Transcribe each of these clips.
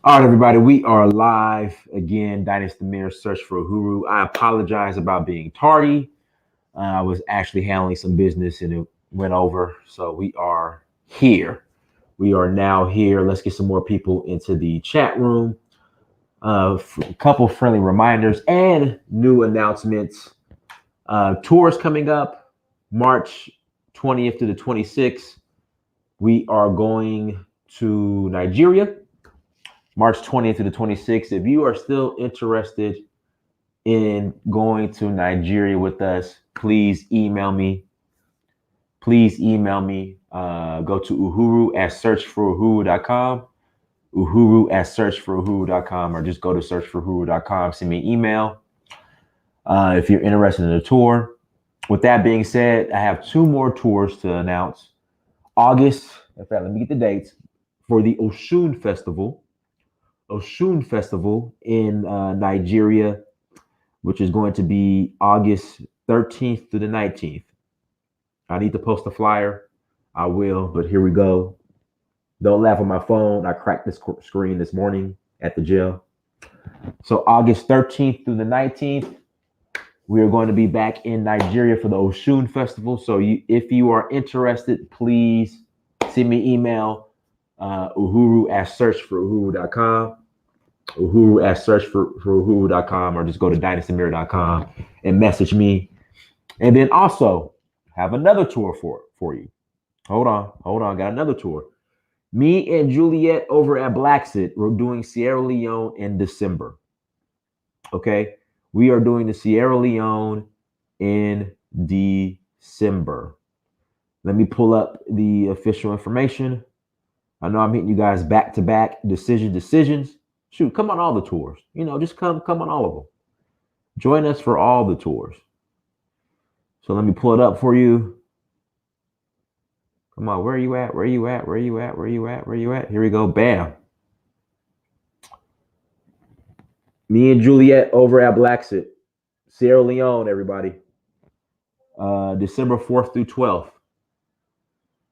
All right, everybody, we are live again. Dynasty Mirror Search for Uhuru. I apologize about being tardy. I was actually handling some business and it went over. So we are here. We are now here. Let's get some more people into the chat room. A couple friendly reminders and new announcements. Tours coming up March 20th to the 26th. We are going to Nigeria. March 20th to the 26th. If you are still interested in going to Nigeria with us, please email me. Go to uhuru at searchforuhuru.com. Uhuru at searchforuhuru.com, or just go to searchforuhuru.com. Send me an email if you're interested in a tour. With that being said, I have two more tours to announce. August, in fact, let me get the dates for the Osun Festival in Nigeria, which is going to be August 13th to the 19th. I need to post a flyer. I will, but here we go. Don't laugh on my phone. I cracked this screen this morning at the jail. So August 13th through the 19th, we are going to be back in Nigeria for the Osun Festival. So if you are interested, please send me an email, uhuru at searchforuhuru.com. Uhuru at searchforuhuru.com, or just go to dynastymirror.com and message me. And then also have another tour for you. Hold on. Got another tour. Me and Juliet over at Blacksit, we're doing Sierra Leone in December. Okay. We are doing the Sierra Leone in December. Let me pull up the official information. I know I'm hitting you guys back to back decisions. Shoot, come on all the tours. Just come on all of them. Join us for all the tours. So let me pull it up for you. Come on, where are you at? Here we go. Bam. Me and Juliet over at Blacksit, Sierra Leone, everybody. December 4th through 12th.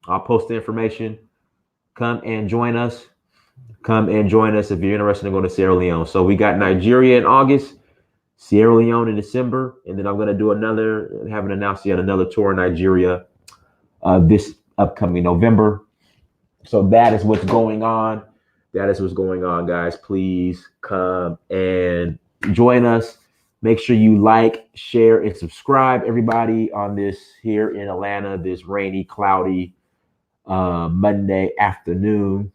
I'll post the information. Come and join us. If you're interested in going to Sierra Leone. So we got Nigeria in August, Sierra Leone in December, and then I'm going to do haven't announced yet, another tour in Nigeria this upcoming November. So that is what's going on. Guys. Please come and join us. Make sure you like, share, and subscribe, everybody, on this here in Atlanta, this rainy, cloudy Monday afternoon.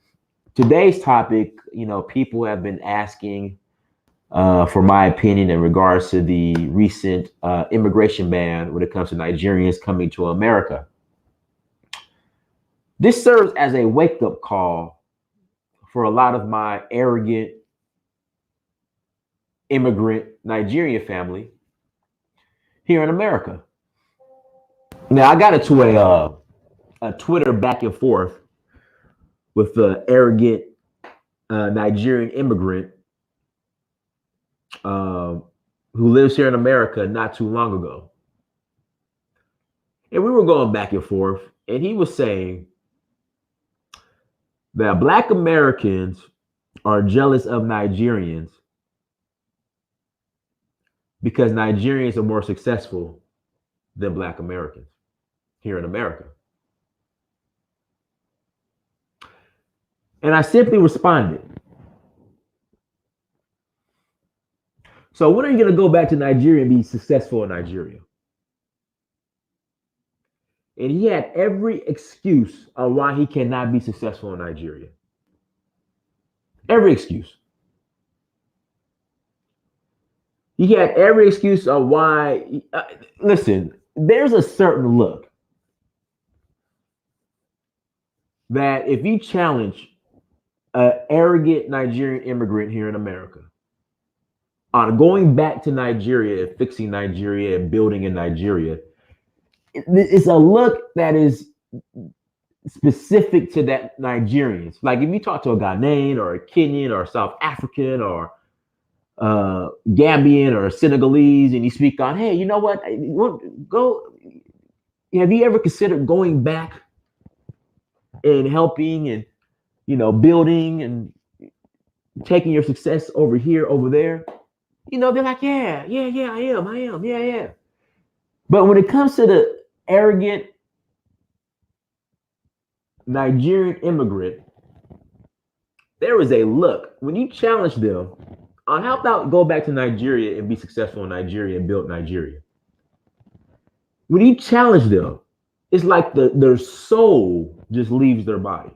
Today's topic, people have been asking for my opinion in regards to the recent immigration ban when it comes to Nigerians coming to America. This serves as a wake-up call for a lot of my arrogant immigrant Nigerian family here in America. Now, I got into a Twitter back and forth with the arrogant Nigerian immigrant who lives here in America not too long ago. And we were going back and forth, and he was saying that Black Americans are jealous of Nigerians because Nigerians are more successful than Black Americans here in America. And I simply responded, so when are you going to go back to Nigeria and be successful in Nigeria? And he had every excuse on why he cannot be successful in Nigeria. Every excuse. He had every excuse on why. Listen, there's a certain look that if you challenge an arrogant Nigerian immigrant here in America on going back to Nigeria and fixing Nigeria and building in Nigeria, it's a look that is specific to that Nigerians. Like if you talk to a Ghanaian or a Kenyan or a South African or Gambian or Senegalese, and you speak on, hey, you know what? Go. Have you ever considered going back and helping and building and taking your success over here, over there, they're like, yeah, yeah, yeah, I am, yeah, yeah. But when it comes to the arrogant Nigerian immigrant, there is a look. When you challenge them on how about go back to Nigeria and be successful in Nigeria and build Nigeria. When you challenge them, it's like their soul just leaves their body.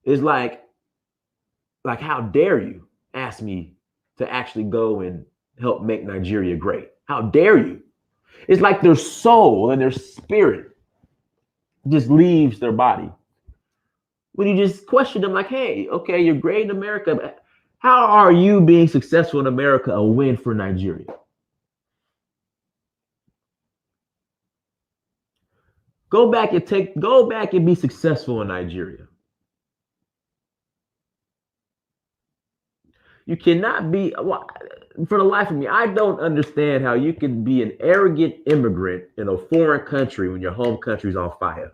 It's like how dare you ask me to actually go and help make Nigeria great? How dare you? It's like their soul and their spirit just leaves their body. When you just question them, like, hey, okay, you're great in America, but how are you being successful in America a win for Nigeria? Go back and be successful in Nigeria. You cannot be, for the life of me, I don't understand how you can be an arrogant immigrant in a foreign country when your home country's on fire.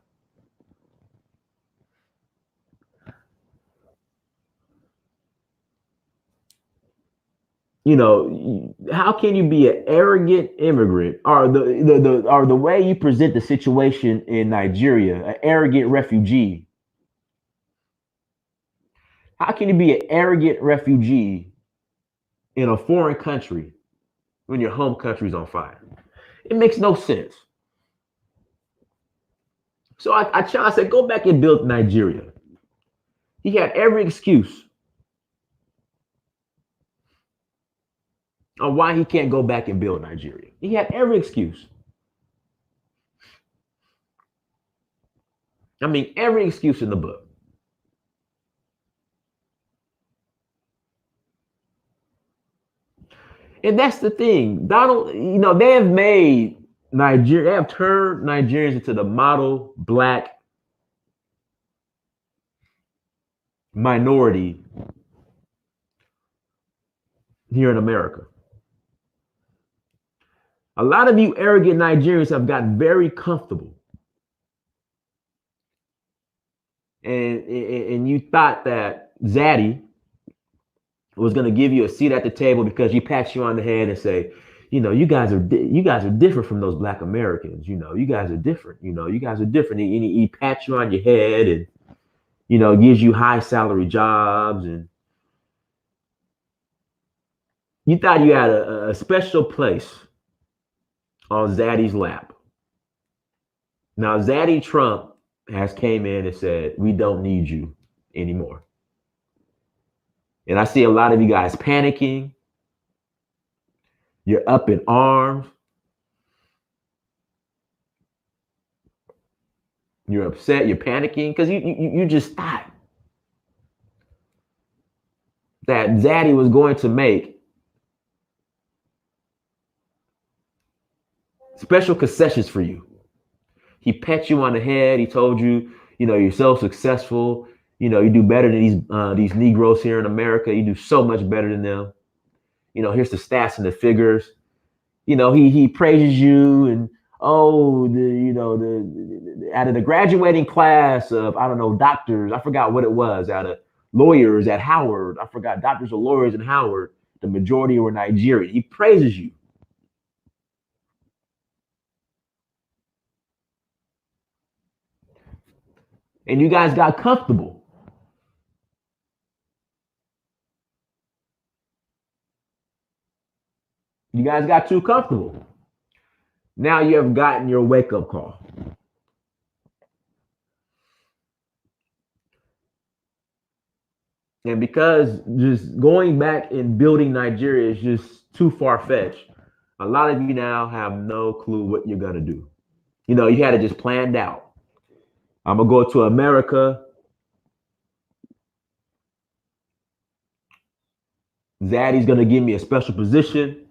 How can you be an arrogant immigrant or the way you present the situation in Nigeria, an arrogant refugee? How can you be an arrogant refugee in a foreign country when your home country's on fire? It makes no sense. So I said, go back and build Nigeria. He had every excuse on why he can't go back and build Nigeria. He had every excuse. I mean, every excuse in the book. And that's the thing. Donald, they have made Nigeria, they have turned Nigerians into the model black minority here in America. A lot of you arrogant Nigerians have gotten very comfortable. And you thought that Zaddy was going to give you a seat at the table because he pats you on the head and say, you guys are different from those black Americans. You guys are different. You guys are different. He pats you on your head and gives you high salary jobs, and you thought you had a special place on Zaddy's lap. Now Zaddy Trump has came in and said, we don't need you anymore. And I see a lot of you guys panicking. You're up in arms. You're upset. You're panicking because you just thought that Zaddy was going to make special concessions for you. He pet you on the head. He told you, you're so successful. You do better than these Negroes here in America. You do so much better than them. Here's the stats and the figures. He praises you, and out of the graduating class of, I don't know, doctors, I forgot what it was, out of lawyers at Howard, I forgot, doctors or lawyers in Howard, the majority were Nigerian. He praises you. And you guys got comfortable. You guys got too comfortable. Now you have gotten your wake-up call. And because just going back and building Nigeria is just too far-fetched, a lot of you now have no clue what you're going to do. You had it just planned out. I'm going to go to America. Zaddy's going to give me a special position.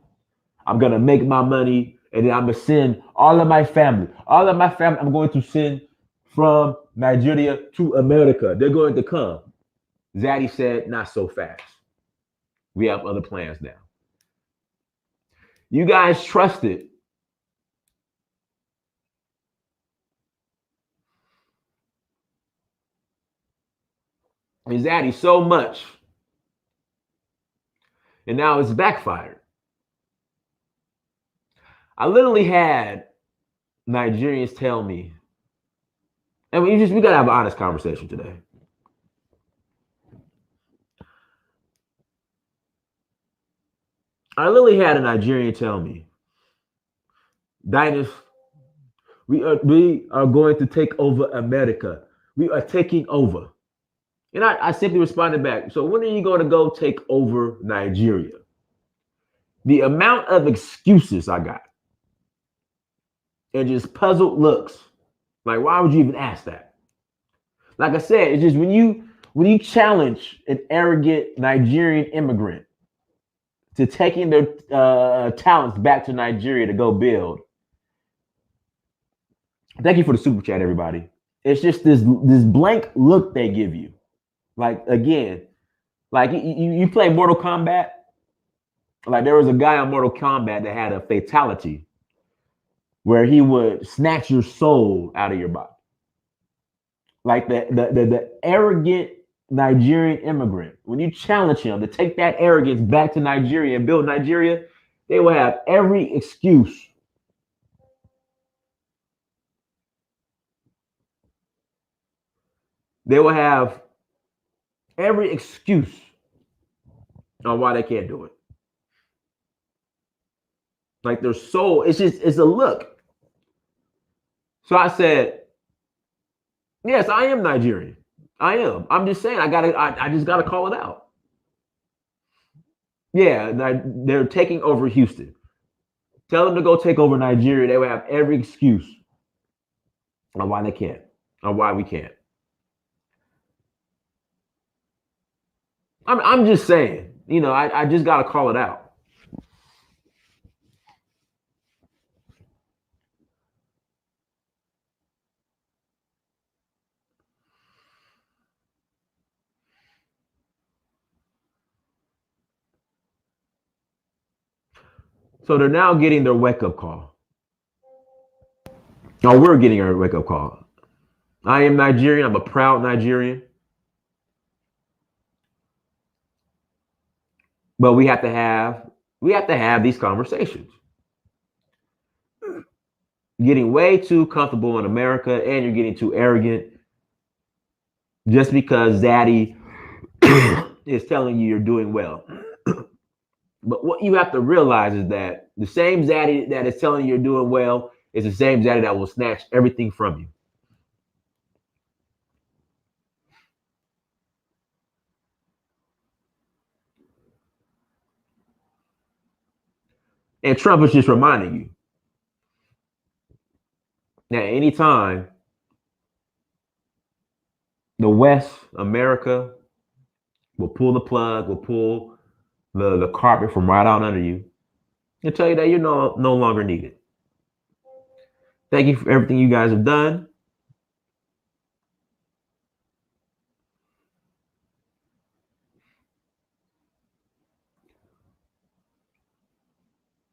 I'm going to make my money. And then I'm going to send all of my family. I'm going to send from Nigeria to America. They're going to come. Zaddy said, not so fast. We have other plans now. You guys trusted his daddy so much, and now it's backfired. I literally had Nigerians tell me, and we gotta have an honest conversation today. I literally had a Nigerian tell me, Dinus, we are going to take over America. We are taking over. And I simply responded back, so when are you going to go take over Nigeria? The amount of excuses I got and just puzzled looks. Like, why would you even ask that? Like I said, it's just when you challenge an arrogant Nigerian immigrant to taking their talents back to Nigeria to go build. Thank you for the super chat, everybody. It's just this blank look they give you. Like, again, like you play Mortal Kombat. Like, there was a guy on Mortal Kombat that had a fatality where he would snatch your soul out of your body. Like the arrogant Nigerian immigrant, when you challenge him to take that arrogance back to Nigeria and build Nigeria, they will have every excuse. They will have every excuse on why they can't do it. Like, their soul, it's a look. So I said, yes, I am Nigerian. I am. I'm just saying, I just gotta call it out. Yeah, they're taking over Houston. Tell them to go take over Nigeria. They will have every excuse on why they can't, on why we can't. I'm just saying, I just gotta call it out. So they're now getting their wake-up call. Oh, we're getting our wake-up call. I am Nigerian. I'm a proud Nigerian. But we have to have these conversations. Getting way too comfortable in America, and you're getting too arrogant just because daddy is telling you you're doing well. But what you have to realize is that the same daddy that is telling you you're doing well is the same daddy that will snatch everything from you. And Trump is just reminding you that anytime the West, America, will pull the plug, will pull the carpet from right out under you, and tell you that you're no longer needed. Thank you for everything you guys have done.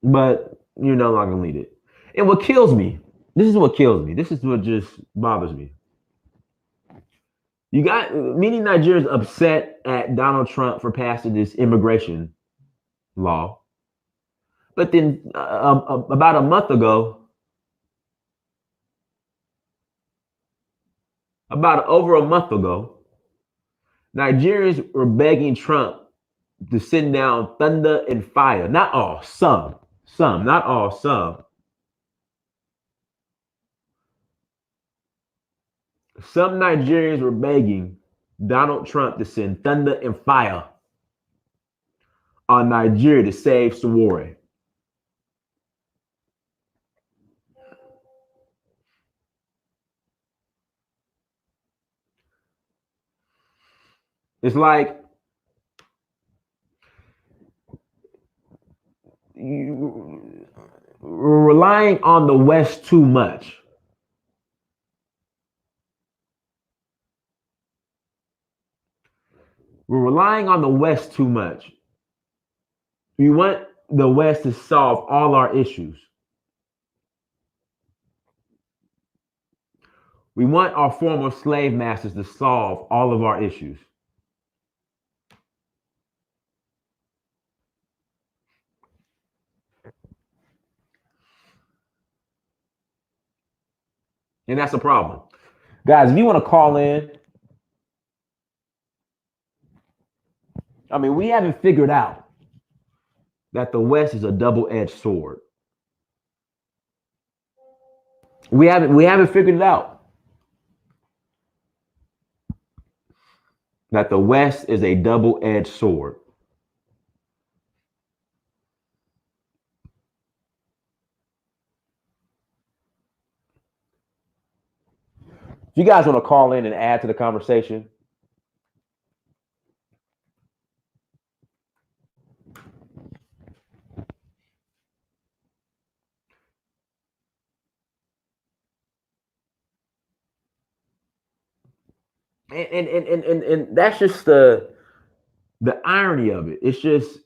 But you're no longer needed. And what kills me, this is what just bothers me. You got many Nigerians upset at Donald Trump for passing this immigration law. But then about a month ago, over a month ago, Nigerians were begging Trump to send down thunder and fire. Not all, some, not all, some. Some Nigerians were begging Donald Trump to send thunder and fire on Nigeria to save Sowore. It's like we're relying on the West too much. We're relying on the West too much. We want the West to solve all our issues. We want our former slave masters to solve all of our issues. And that's a problem. Guys, if you want to call in, I mean, we haven't figured out that the West is a double-edged sword. We haven't figured it out. That the West is a double-edged sword. If you guys want to call in and add to the conversation, and that's just the irony of it. It's just,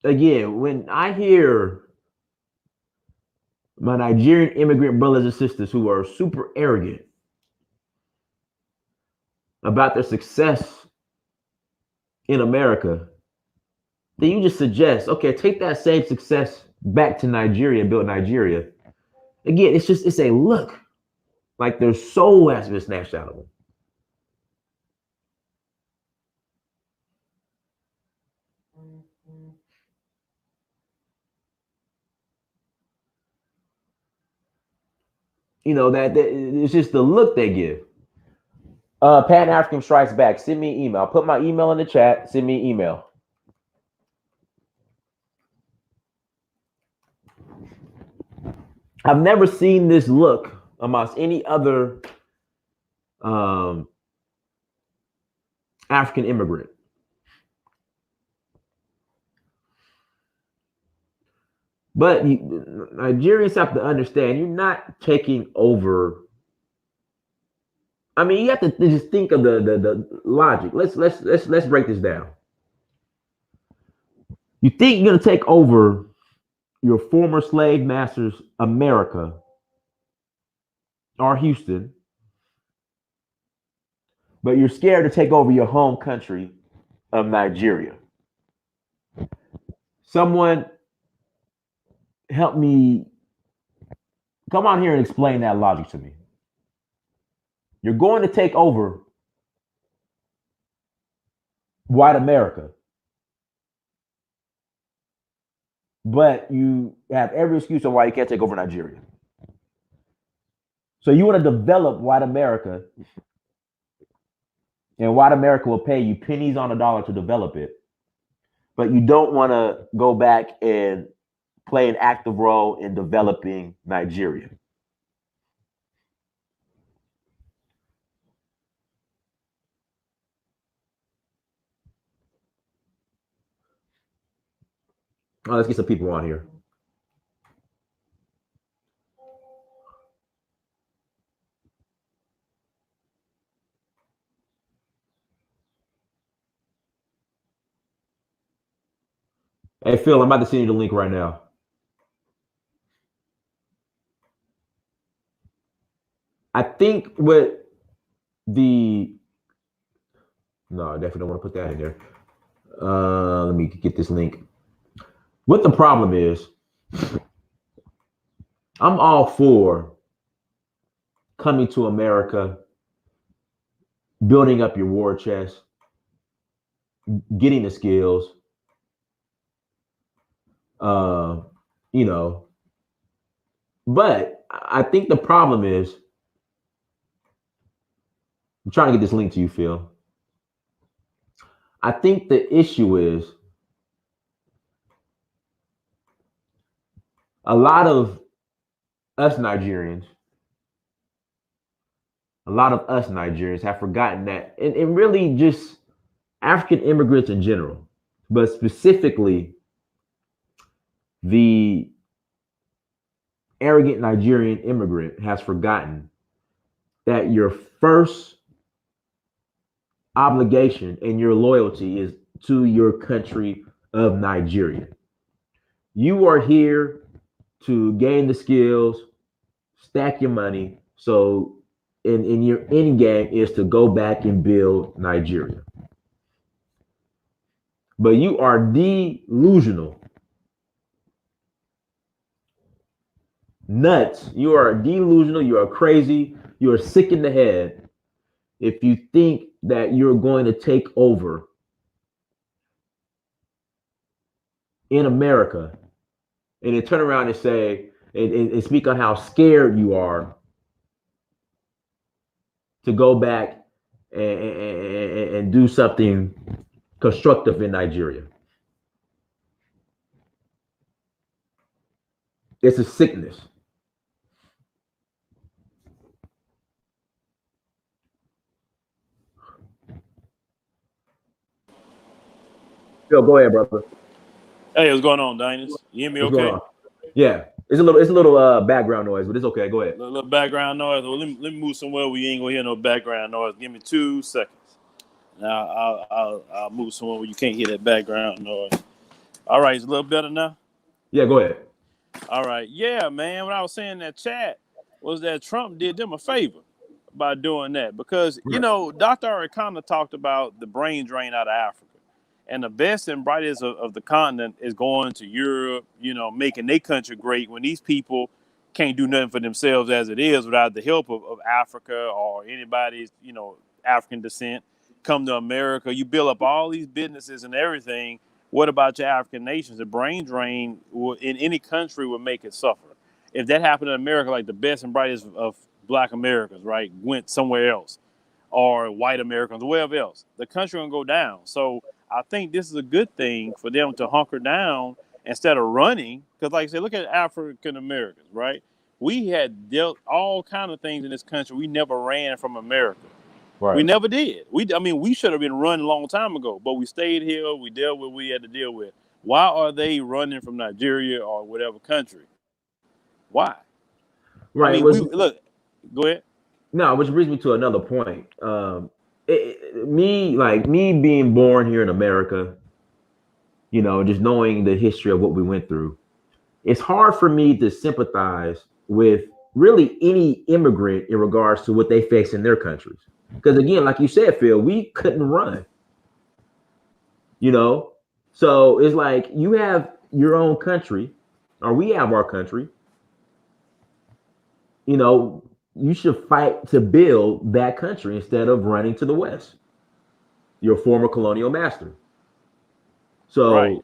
again, when I hear my Nigerian immigrant brothers and sisters who are super arrogant about their success in America, then you just suggest, okay, take that same success back to Nigeria and build Nigeria. Again, it's a look like their soul has been snatched out of them. You know, that it's just the look they give. Pan African Strikes Back. Send me an email. Put my email in the chat. Send me an email. I've never seen this look amongst any other African immigrant. But Nigerians have to understand, you're not taking over. I mean, you have to just think of the logic. Let's break this down. You think you're gonna take over your former slave masters, America or Houston, but you're scared to take over your home country of Nigeria. Someone help me, come on here and explain that logic to me. You're going to take over white America, but you have every excuse of why you can't take over Nigeria. So you want to develop white America, and white America will pay you pennies on a dollar to develop it, but you don't want to go back and play an active role in developing Nigeria. Oh, let's get some people on here. Hey, Phil, I'm about to send you the link right now. I think what the... No, I definitely don't want to put that in there. Let me get this link. What the problem is, I'm all for coming to America, building up your war chest, getting the skills, you know, but I think the problem is, I'm trying to get this link to you, Phil. I think the issue is a lot of us Nigerians have forgotten that, and really just African immigrants in general, but specifically the arrogant Nigerian immigrant has forgotten that your first obligation and your loyalty is to your country of Nigeria. You are here to gain the skills, stack your money, so in your end game is to go back and build Nigeria. But you are delusional nuts. You are delusional. You are crazy. You are sick in the head if you think that you're going to take over in America and then turn around and say and speak on how scared you are to go back and do something constructive in Nigeria. It's a sickness. Yo, go ahead, brother. Hey, what's going on, Dinus? You hear me What's going okay? on? Yeah, it's a little background noise, but it's okay. Go ahead. A little background noise. Well, let me move somewhere where you ain't gonna hear no background noise. Give me 2 seconds. Now I'll move somewhere where you can't hear that background noise. All right, it's a little better now. Yeah, go ahead. All right, yeah, man. What I was saying in that chat was that Trump did them a favor by doing that because Right. Dr. Arikana talked about the brain drain out of Africa. And the best and brightest of the continent is going to Europe, making their country great when these people can't do nothing for themselves as it is without the help of Africa or anybody's, African descent. Come to America, you build up all these businesses and everything. What about your African nations? The brain drain in any country would make it suffer. If that happened in America, like the best and brightest of Black Americans, right, went somewhere else, or white Americans, or wherever else, the country gonna go down. So I think this is a good thing for them to hunker down instead of running. Because, like I said, look at African Americans, right? We had dealt all kind of things in this country. We never ran from America. We Right. never did. We should have been running a long time ago, but we stayed here. We dealt with what we had to deal with. Why are they running from Nigeria or whatever country? Why? I Right. mean, we look. Go ahead. No, which brings me to another point. Me being born here in America, just knowing the history of what we went through, it's hard for me to sympathize with really any immigrant in regards to what they face in their countries. Because again, like you said, Phil, we couldn't run, you know? So it's like you have your own country, or we have our country, you should fight to build that country instead of running to the West, your former colonial master. Right. So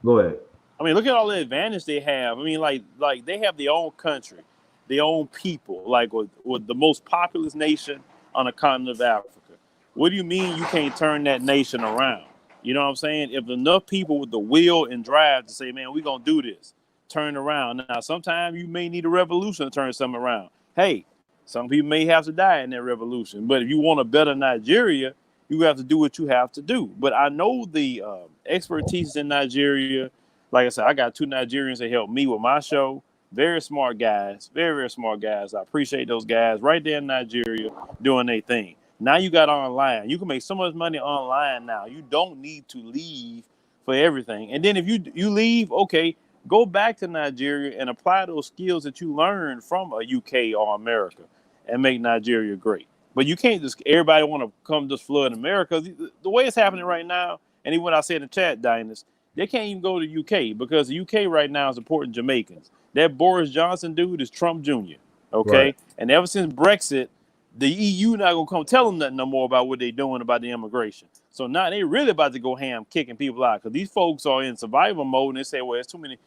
go ahead. I mean, look at all the advantage they have. I mean, like they have their own country, their own people, like with the most populous nation on the continent of Africa. What do you mean you can't turn that nation around? You know what I'm saying? If enough people with the will and drive to say, man, we're going to do this, turn around. Now, sometimes you may need a revolution to turn something around. Hey, some people may have to die in that revolution. But if you want a better Nigeria, you have to do what you have to do. But I know the expertise in Nigeria. Like I said, I got 2 Nigerians that help me with my show. Very smart guys, very, very smart guys. I appreciate those guys right there in Nigeria doing their thing. Now you got online. You can make so much money online now. You don't need to leave for everything. And then if you leave, okay, go back to Nigeria and apply those skills that you learned from a UK or America and make Nigeria great. But you can't just everybody want to come just flood America. The way it's happening right now, and even what I said in the chat, Dinus, they can't even go to the UK because the UK right now is supporting Jamaicans. That Boris Johnson dude is Trump Jr. Right. Okay, and ever since Brexit, the EU not gonna come tell them nothing no more about what they're doing about the immigration. So now they really about to go ham kicking people out because these folks are in survival mode and they say, well, it's too many,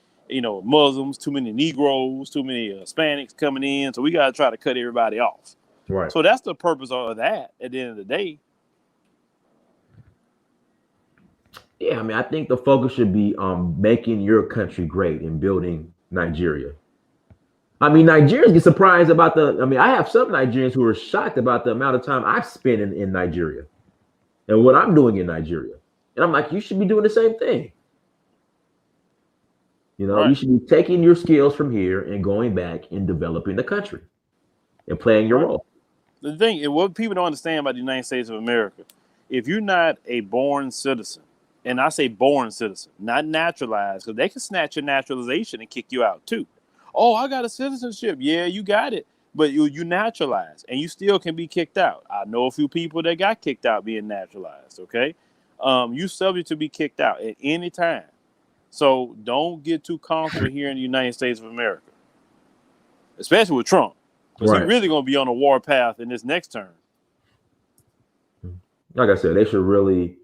Muslims, too many Negroes, too many Hispanics coming in, so we gotta try to cut everybody off. Right. So that's the purpose of that. At the end of the day, Yeah, I mean, I think the focus should be on making your country great and building Nigeria. I mean, Nigerians get surprised about I have some Nigerians who are shocked about the amount of time I've spent in Nigeria and what I'm doing in Nigeria. And I'm like, you should be doing the same thing. You right, should be taking your skills from here and going back and developing the country and playing your right. role. The thing, what people don't understand about the United States of America, if you're not a born citizen, and I say born citizen, not naturalized, because they can snatch your naturalization and kick you out too. Oh, I got a citizenship. Yeah, you got it, but you naturalized, and you still can be kicked out. I know a few people that got kicked out being naturalized. Okay, you subject to be kicked out at any time. So don't get too comfortable here in the United States of America. especially with Trump, because Right. he's really going to be on a war path in this next term. Like I said, they should really.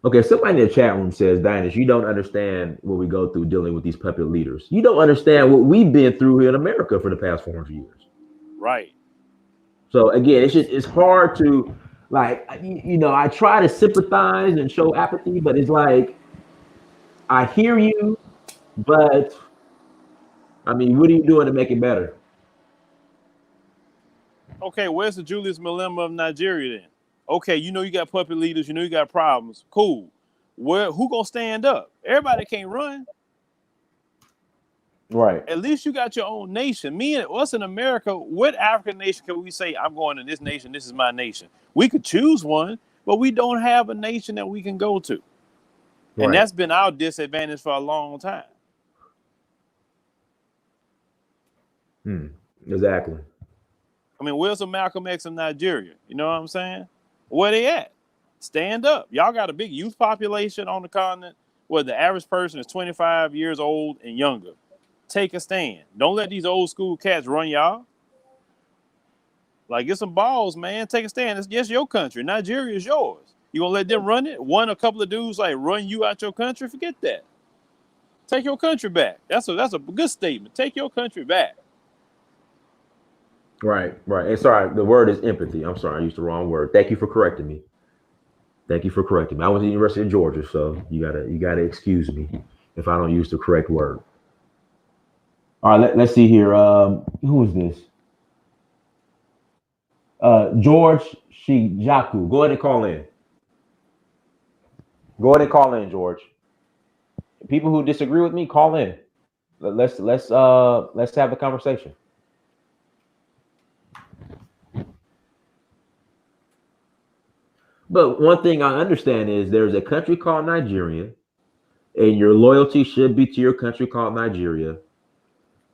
Okay, somebody in the chat room says, Dynas, you don't understand what we go through dealing with these puppet leaders. You don't understand what we've been through here in America for the past 400 years. Right. So again, it's hard to I try to sympathize and show apathy, but it's like I hear you, but I mean, what are you doing to make it better? Okay, where's the Julius Malema of Nigeria then? Okay, you know you got puppet leaders, you know you got problems. Cool. Who gonna stand up? Everybody can't run. Right. At least you got your own nation. Me and us in America, what African nation can we say, I'm going to this nation, this is my nation? We could choose one, but we don't have a nation that we can go to. Right. And that's been our disadvantage for a long time. Exactly. I mean, where's the Malcolm X in Nigeria? You know what I'm saying? Where they at? Stand up. Y'all got a big youth population on the continent where the average person is 25 years old and younger. Take a stand. Don't let these old school cats run y'all. Like, get some balls, man. Take a stand. It's just your country. Nigeria is yours. You gonna let them run it? A couple of dudes like run you out your country? Forget that. Take your country back. That's a good statement. Take your country back. Right. And sorry, the word is empathy. I'm sorry, I used the wrong word. Thank you for correcting me. I was at the University of Georgia, so you gotta excuse me if I don't use the correct word. All right, let's see here. Who is this? George Shijaku. Go ahead and call in. George. People who disagree with me, call in. Let's have a conversation. But one thing I understand is there's a country called Nigeria, and your loyalty should be to your country called Nigeria.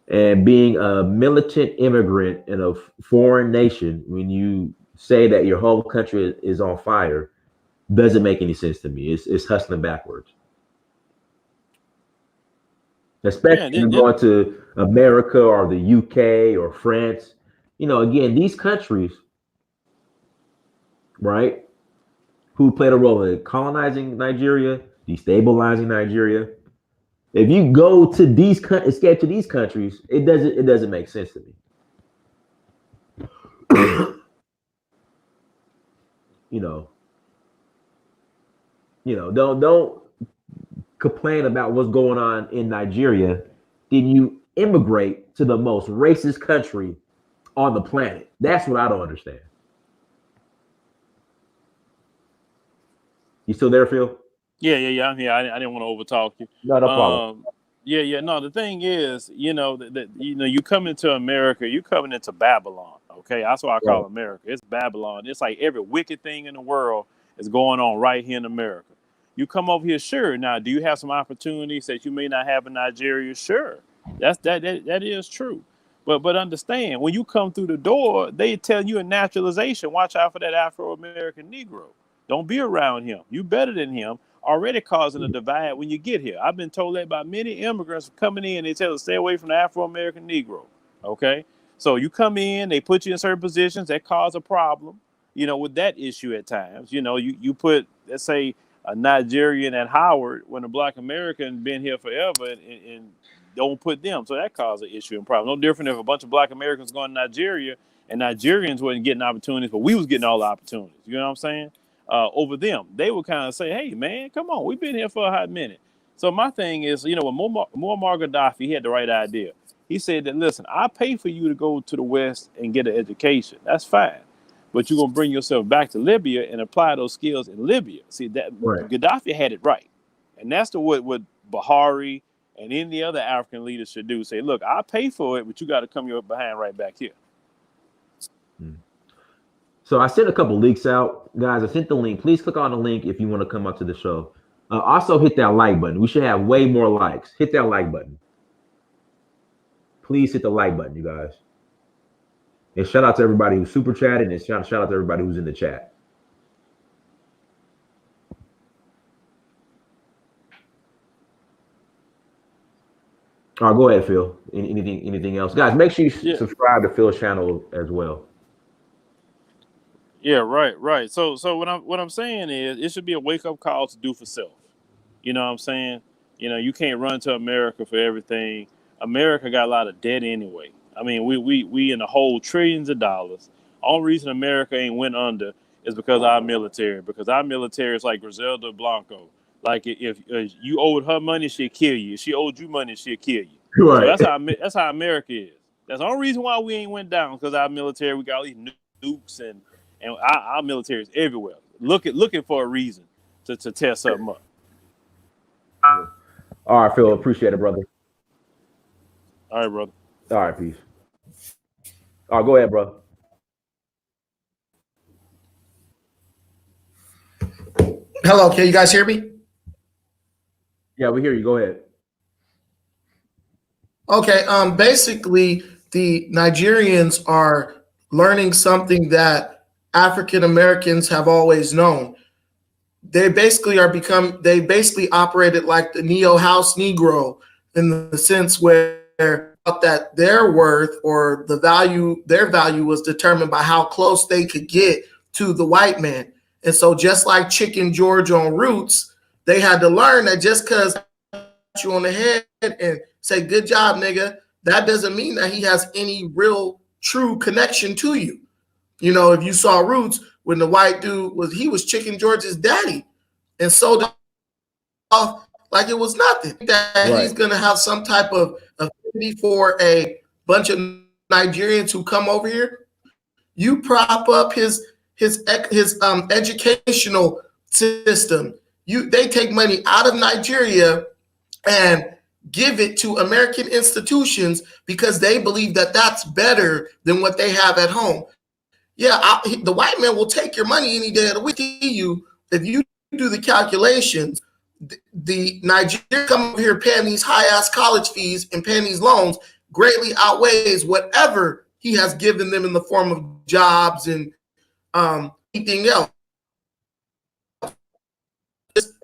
And being a militant immigrant in a foreign nation, when you say that your whole country is on fire, doesn't make any sense to me. It's hustling backwards. Especially when you're going to America or the UK or France. You know, again, these countries, right, who played a role in colonizing Nigeria, destabilizing Nigeria. If you go to escape to these countries, it doesn't make sense to me. Don't complain about what's going on in Nigeria. Then you immigrate to the most racist country on the planet. That's what I don't understand. You still there, Phil? Yeah. I'm here. I didn't want to overtalk you. No problem. Yeah. No, the thing is, you come into America, you coming into Babylon. Okay, that's why I call America. It's Babylon. It's like every wicked thing in the world is going on right here in America. You come over here, sure. Now, do you have some opportunities that you may not have in Nigeria? Sure, that is true. But understand, when you come through the door, they tell you in naturalization, watch out for that Afro-American Negro. Don't be around him. You better than him. Already causing a divide when you get here. I've been told that by many immigrants coming in. They tell us stay away from the Afro-American Negro. Okay, so you come in, they put you in certain positions that cause a problem. With that issue at times. You put, let's say, a Nigerian at Howard when a Black American been here forever and don't put them. So that caused an issue and problem. No different if a bunch of Black Americans going to Nigeria and Nigerians wasn't getting opportunities, but we was getting all the opportunities. You know what I'm saying? Over them. They would kind of say, hey, man, come on. We've been here for a hot minute. So my thing is, when Muammar Gaddafi, he had the right idea. He said that, listen, I pay for you to go to the West and get an education. That's fine. But you're going to bring yourself back to Libya and apply those skills in Libya. See, that Gaddafi had it right. And that's what Buhari and any other African leaders should do. Say, look, I'll pay for it, but you got to come your behind right back here. So I sent a couple links out. Guys, I sent the link. Please click on the link if you want to come up to the show. Also hit that like button. We should have way more likes. Hit that like button. Please hit the like button, you guys. And shout out to everybody who's super chatting, and shout out to everybody who's in the chat. All right, go ahead, Phil. Anything else, guys? Make sure you Yeah, subscribe to Phil's channel as well. yeah, right, right. So what I'm saying is, it should be a wake up call to do for self. You know what I'm saying? You can't run to America for everything. America got a lot of debt anyway. I mean, we in the hole trillions of dollars. Only reason America ain't went under is because of our military. Because our military is like Griselda Blanco. Like if you owed her money, she'd kill you. If she owed you money, she'd kill you. So Right. that's how America is. That's the only reason why we ain't went down, because our military, we got all these nukes, and our military is everywhere. Looking for a reason to tear something up. All right, Phil. Appreciate it, brother. All right, brother. All right, peace. All right, go ahead, brother. Hello, can you guys hear me? Yeah, we hear you. Go ahead. Okay, basically the Nigerians are learning something that African Americans have always known. They basically operated like the neo house Negro, in the sense where that their worth or their value was determined by how close they could get to the white man. And so just like Chicken George on Roots, they had to learn that just because you on the head and say good job nigga, that doesn't mean that he has any real true connection to you. You know, if you saw Roots, when the white dude was Chicken George's daddy, and sold it off like it was nothing, that Right. he's gonna have some type of affinity for a bunch of Nigerians who come over here. You prop up his educational system. They take money out of Nigeria and give it to American institutions because they believe that that's better than what they have at home. Yeah, the white man will take your money any day of the week. You, if you do the calculations, the Nigerians come over here paying these high ass college fees and paying these loans greatly outweighs whatever he has given them in the form of jobs and anything else.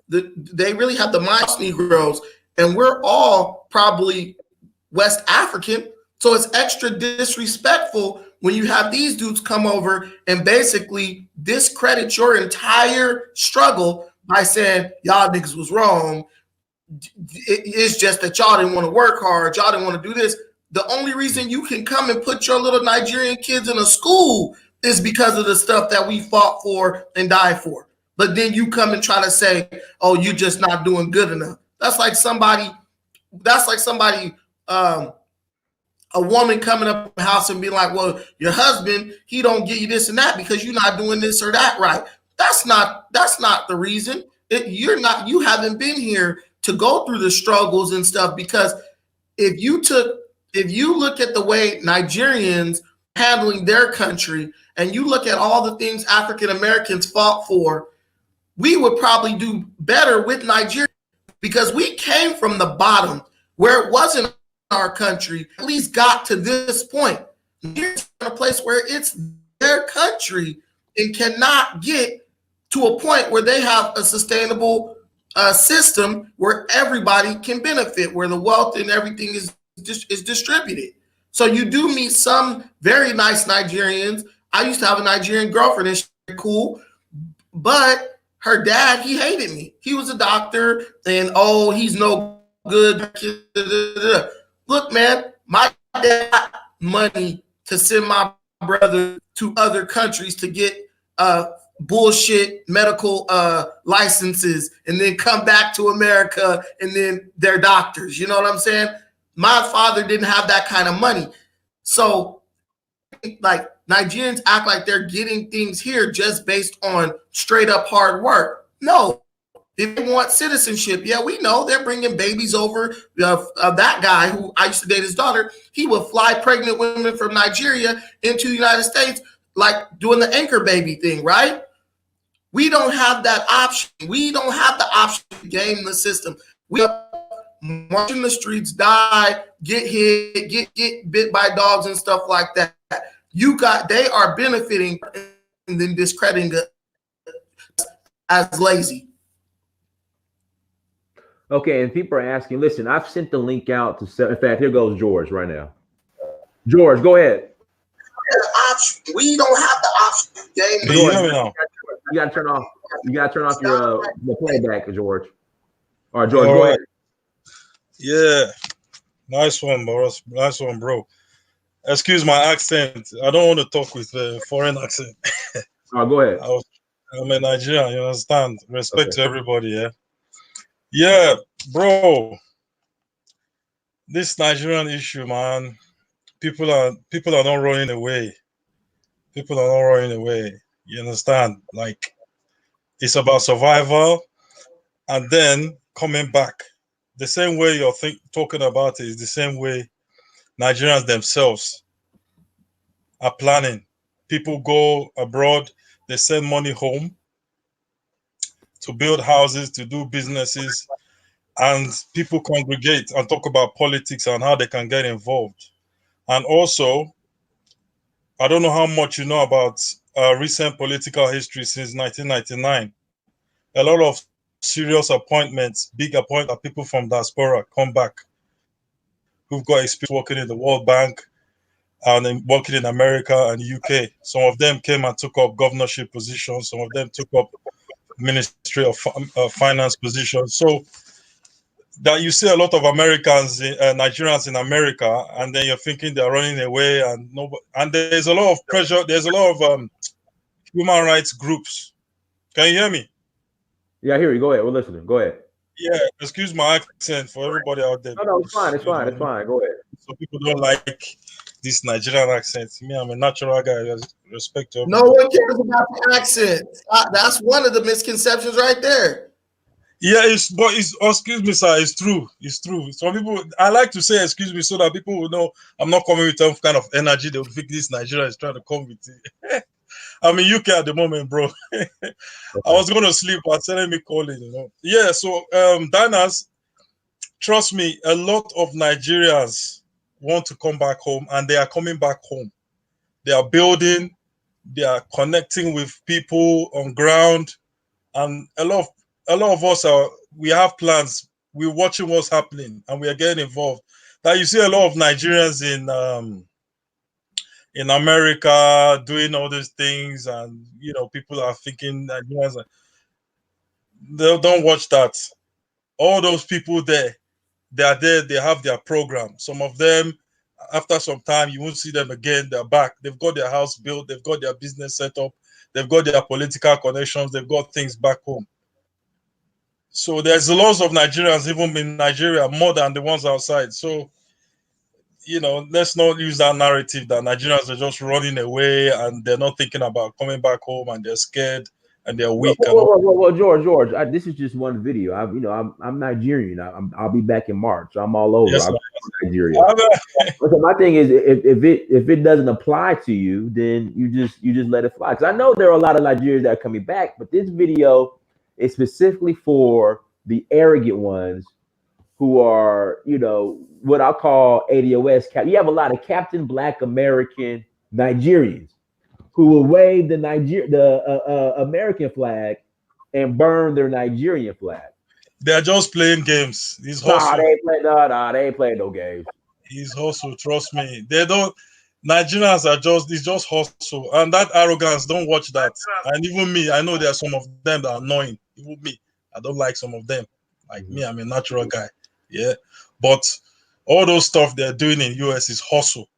They really have the mind of Negroes, and we're all probably West African. So it's extra disrespectful when you have these dudes come over and basically discredit your entire struggle by saying y'all niggas was wrong. It's just that y'all didn't want to work hard. Y'all didn't want to do this. The only reason you can come and put your little Nigerian kids in a school is because of the stuff that we fought for and died for. But then you come and try to say, oh, you're just not doing good enough. That's like somebody, a woman coming up in the house and being like, well, your husband, he don't give you this and that because you're not doing this or that right. That's not the reason. You haven't been here to go through the struggles and stuff, because if you look at the way Nigerians handling their country and you look at all the things African Americans fought for, we would probably do better with Nigeria, because we came from the bottom where it wasn't our country, at least got to this point. It's a place where it's their country and cannot get to a point where they have a sustainable system where everybody can benefit, where the wealth and everything is distributed. So you do meet some very nice Nigerians. I used to have a Nigerian girlfriend, and she's cool, but her dad, he hated me. He was a doctor, and oh, he's no good. Look, man, my dad got money to send my brother to other countries to get bullshit medical licenses and then come back to America and then they're doctors. You know what I'm saying? My father didn't have that kind of money. So, like, Nigerians act like they're getting things here just based on straight up hard work. No. If they want citizenship, yeah, we know they're bringing babies over. That guy who I used to date his daughter, he would fly pregnant women from Nigeria into the United States, like doing the anchor baby thing, right? We don't have that option. We don't have the option to game the system. We march in the streets, die, get hit, get bit by dogs and stuff like that. They are benefiting and then discrediting us as lazy. Okay, and people are asking. Listen, I've sent the link out to. In fact, here goes George right now. George, go ahead. We don't have the option. Can you George, hear me now? you got to turn off. You got to turn off your the playback, George. All right, George, All go right. ahead. Yeah, nice one, bro. Nice one, bro. Excuse my accent. I don't want to talk with a foreign accent. All right, go ahead. I'm a Nigerian. You understand? Respect Okay. to everybody. Yeah. Yeah, bro. This Nigerian issue, man. People are not running away. People are not running away. You understand? Like, it's about survival and then coming back. The same way you're talking about it is the same way Nigerians themselves are planning. People go abroad, they send money home to build houses, to do businesses, and people congregate and talk about politics and how they can get involved. And also, I don't know how much you know about recent political history since 1999. A lot of serious appointments, big appointments, people from diaspora come back who've got experience working in the World Bank and then working in America and UK. Some of them came and took up governorship positions. Some of them took up Ministry of Finance positions. So that you see a lot of Americans, Nigerians in America, and then you're thinking they're running away, and there's a lot of pressure. There's a lot of human rights groups. Can you hear me? Yeah, I hear you. Go ahead. We're listening. Go ahead. Yeah, excuse my accent for everybody out there. No, it's fine. It's fine. It's fine. Go ahead. So people don't like this Nigerian accent. Me, I'm a natural guy. Respect to everybody. No one cares about the accent. That's one of the misconceptions right there. Yeah, excuse me, sir. It's true. It's true. Some people, I like to say excuse me so that people will know I'm not coming with some kind of energy. They'll think this Nigeria is trying to come with it. I'm in UK at the moment, bro. Okay. I was going to sleep, but telling me calling, Yeah, so Dinas, trust me, a lot of Nigerians want to come back home, and they are coming back home. They are building, they are connecting with people on ground, and a lot of us we have plans. We're watching what's happening, and we are getting involved. Now you see a lot of Nigerians in America doing all these things, and people are thinking Nigerians they don't watch that. All those people there, they are there. They have their program. Some of them, after some time, you won't see them again. They're back. They've got their house built. They've got their business set up. They've got their political connections. They've got things back home. So there's lots of Nigerians even in Nigeria more than the ones outside. So, let's not use that narrative that Nigerians are just running away and they're not thinking about coming back home and they're scared and they're weak. Well, George, this is just one video. I'm Nigerian. I'll be back in March. I'm all over. Yes, I'm Nigeria. So my thing is, if it doesn't apply to you, then you just let it fly. Because I know there are a lot of Nigerians that are coming back, but this video is specifically for the arrogant ones who are, what I call ADOS cap. You have a lot of Captain Black American Nigerians who will wave the American flag and burn their Nigerian flag. They're just playing games. He's hustle. They ain't playing no games. He's hustle, trust me. They don't. Nigerians are it's just hustle, and that arrogance. Don't watch that. And even me, I know there are some of them that are annoying. Even me, I don't like some of them. Like me, I'm a natural guy. Yeah, but all those stuff they're doing in US is hustle.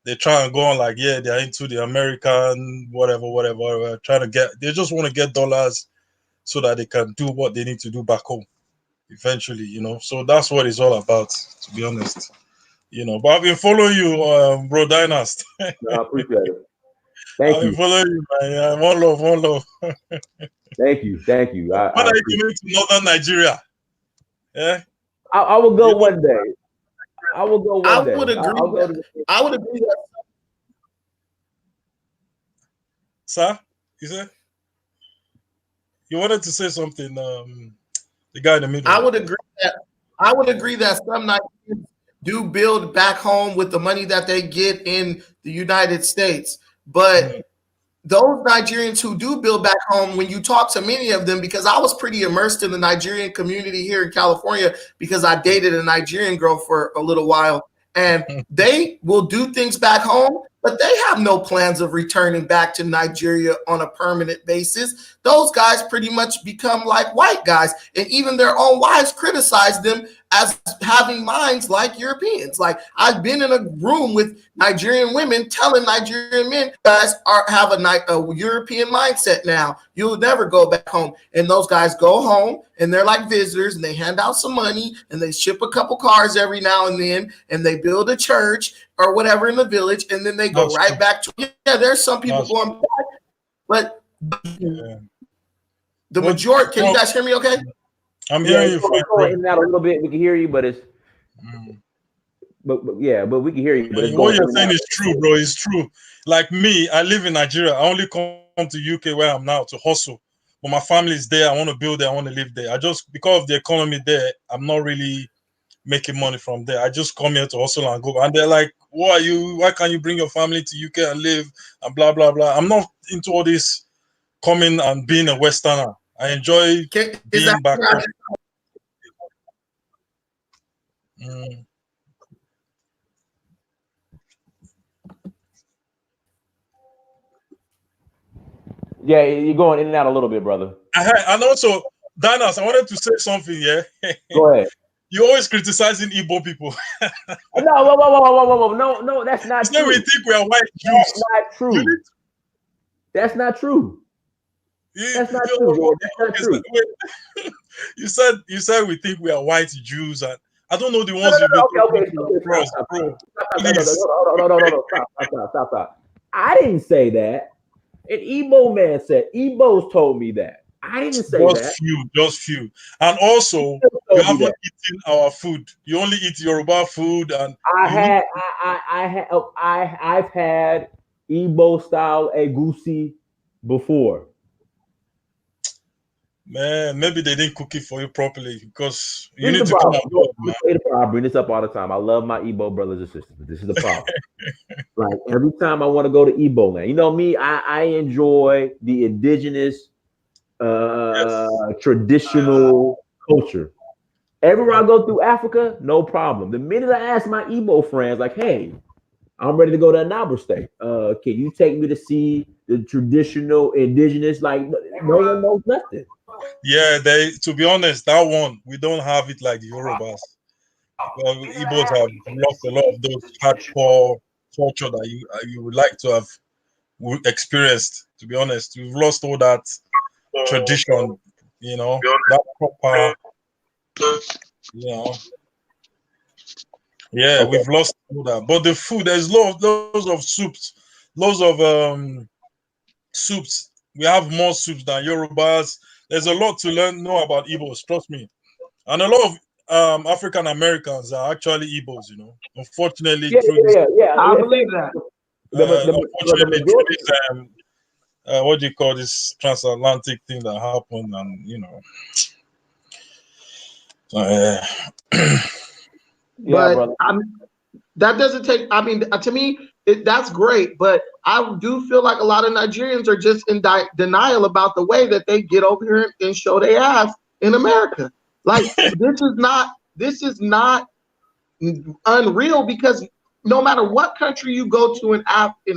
They try and go on like, yeah, they're into the American whatever. They just want to get dollars so that they can do what they need to do back home eventually, So that's what it's all about, to be honest. But I've been following you, bro Dynast. No, I appreciate it. Thank you. I've been following you, man. Yeah, one love. Thank you. When are you coming to Northern Nigeria? Yeah. I will go one day. I will go one day. I would agree. I would agree that. Sir, you said you wanted to say something. The guy in the middle. I would agree that some Nigerians do build back home with the money that they get in the United States, but those Nigerians who do build back home, when you talk to many of them, because I was pretty immersed in the Nigerian community here in California because I dated a Nigerian girl for a little while, and they will do things back home, but they have no plans of returning back to Nigeria on a permanent basis. Those guys pretty much become like white guys, and even their own wives criticize them as having minds like Europeans. Like, I've been in a room with Nigerian women telling Nigerian men, guys have a European mindset now. You'll never go back home. And those guys go home and they're like visitors, and they hand out some money and they ship a couple cars every now and then, and they build a church or whatever in the village, and then they go right back to, yeah, there's some people going back, but the majority, can you guys hear me okay? I'm hearing you. Going in and out a little bit. We can hear you, but it's, but we can hear you. But what you're saying is true, bro. It's true. Like me, I live in Nigeria. I only come to UK where I'm now to hustle. But my family is there. I want to build there. I want to live there. I just, because of the economy there, I'm not really making money from there. I just come here to hustle and go. And they're like, "Why can't you bring your family to UK and live?" And blah blah blah. I'm not into all this coming and being a Westerner. I enjoy being back home. Yeah, you're going in and out a little bit, brother. And also, Danas, I wanted to say something. Yeah, go ahead. You're always criticizing Igbo people. No, that's not true. We think we are white Jews. That's not true. That's not true. That's not true, George. That's not true. You said we think we are white Jews, and I don't know the ones Stop. I didn't say that. An Igbo man said. Igbos told me that. I didn't say that. Just few. And also, you haven't eaten our food. You only eat Yoruba food, and I've had Igbo style egusi before. Man, maybe they didn't cook it for you properly, because you need to come out. I bring this up all the time. I love my Igbo brothers and sisters, but this is the problem. Like, every time I want to go to Igbo land, you know me, I enjoy the indigenous traditional culture. Everywhere I go through Africa, no problem. The minute I ask my Igbo friends, like, "Hey, I'm ready to go to Anambra State. Can you take me to see the traditional indigenous?" Like, no one knows nothing. Yeah, to be honest, that one, we don't have it like the Yorubas. Well, Igbos have lost a lot of those hardcore culture that you would like to have experienced. To be honest, we've lost all that tradition, that proper, Yeah, we've lost all that. But the food, there's loads of soups, loads of soups. We have more soups than Yorubas. There's a lot to know about Igbos, trust me. And a lot of African Americans are actually Igbos, Unfortunately, I believe that. Unfortunately, through this, what do you call this transatlantic thing that happened, and but that doesn't take. I mean, to me, that's great, but I do feel like a lot of Nigerians are just in denial about the way that they get over here and show their ass in America. Like, this is not unreal, because no matter what country you go to in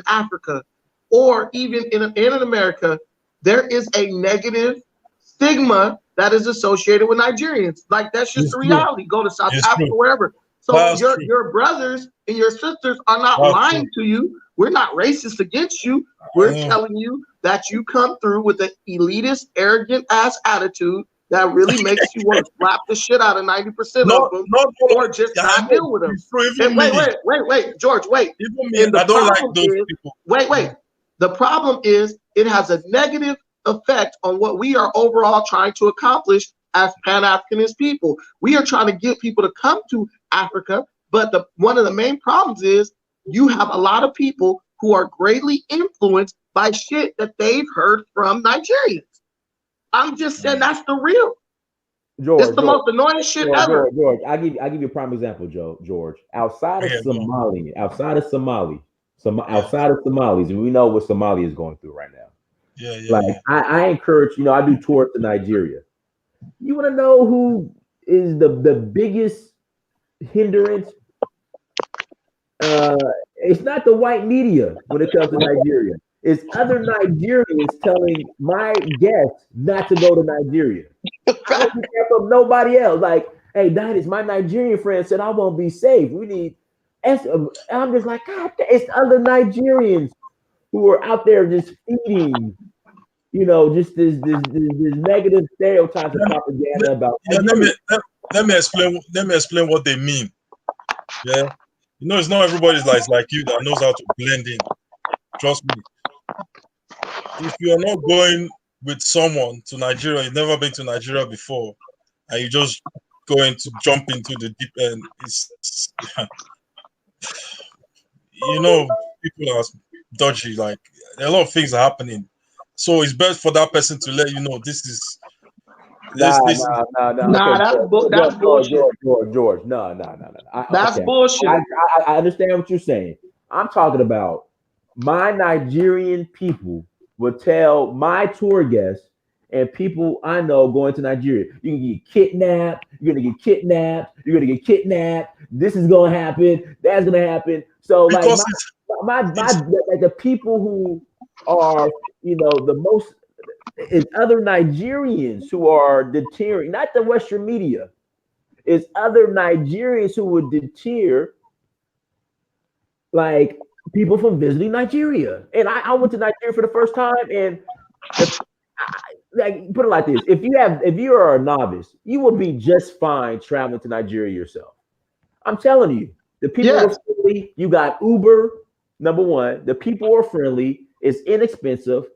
Africa, or even in America, there is a negative stigma that is associated with Nigerians. Like, that's just the reality. Go to South Africa, wherever. So your brothers and your sisters are not lying to you. We're not racist against you. We're telling you that you come through with an elitist, arrogant ass attitude that really makes you want to slap the shit out of 90% of them, or just not deal with them. Wait, George, wait. I don't like those people. Wait. The problem is it has a negative effect on what we are overall trying to accomplish as Pan-Africanist people. We are trying to get people to come to Africa, but one of the main problems is you have a lot of people who are greatly influenced by shit that they've heard from Nigerians. I'm just saying that's the real. George, it's the most annoying shit ever. George, I give you a prime example, George. Outside of Somalia, Some outside of Somalis, and we know what Somalia is going through right now. Yeah, yeah, Like yeah. I encourage, I do tours to Nigeria. You want to know who is the biggest hindrance? It's not the white media when it comes to Nigeria. It's other Nigerians telling my guests not to go to Nigeria. I don't get that from nobody else. Like, hey, Dinas, my Nigerian friend said I won't be safe. We need. I'm just like, God, it's other Nigerians who are out there just feeding, just this negative stereotypes and propaganda about. Yeah, let me explain. Let me explain what they mean. Yeah, it's not everybody's like you that knows how to blend in. Trust me. If you are not going with someone to Nigeria, you've never been to Nigeria before, and you just going to jump into the deep end, it's people are dodgy. Like a lot of things are happening, so it's best for that person to let you know this is. Nah. Nah, Okay, that's bullshit. George. No. That's bullshit. I understand what you're saying. I'm talking about my Nigerian people will tell my tour guests and people I know going to Nigeria, you can get kidnapped, you're gonna get kidnapped, this is gonna happen, that's gonna happen. So like my like the people who are the most is other Nigerians who are deterring, not the Western media. It's other Nigerians who would deter like people from visiting Nigeria. And I went to Nigeria for the first time, and like put it like this: if you are a novice, you will be just fine traveling to Nigeria yourself. I'm telling you, the people are friendly. You got Uber, number one. The people are friendly. It's inexpensive.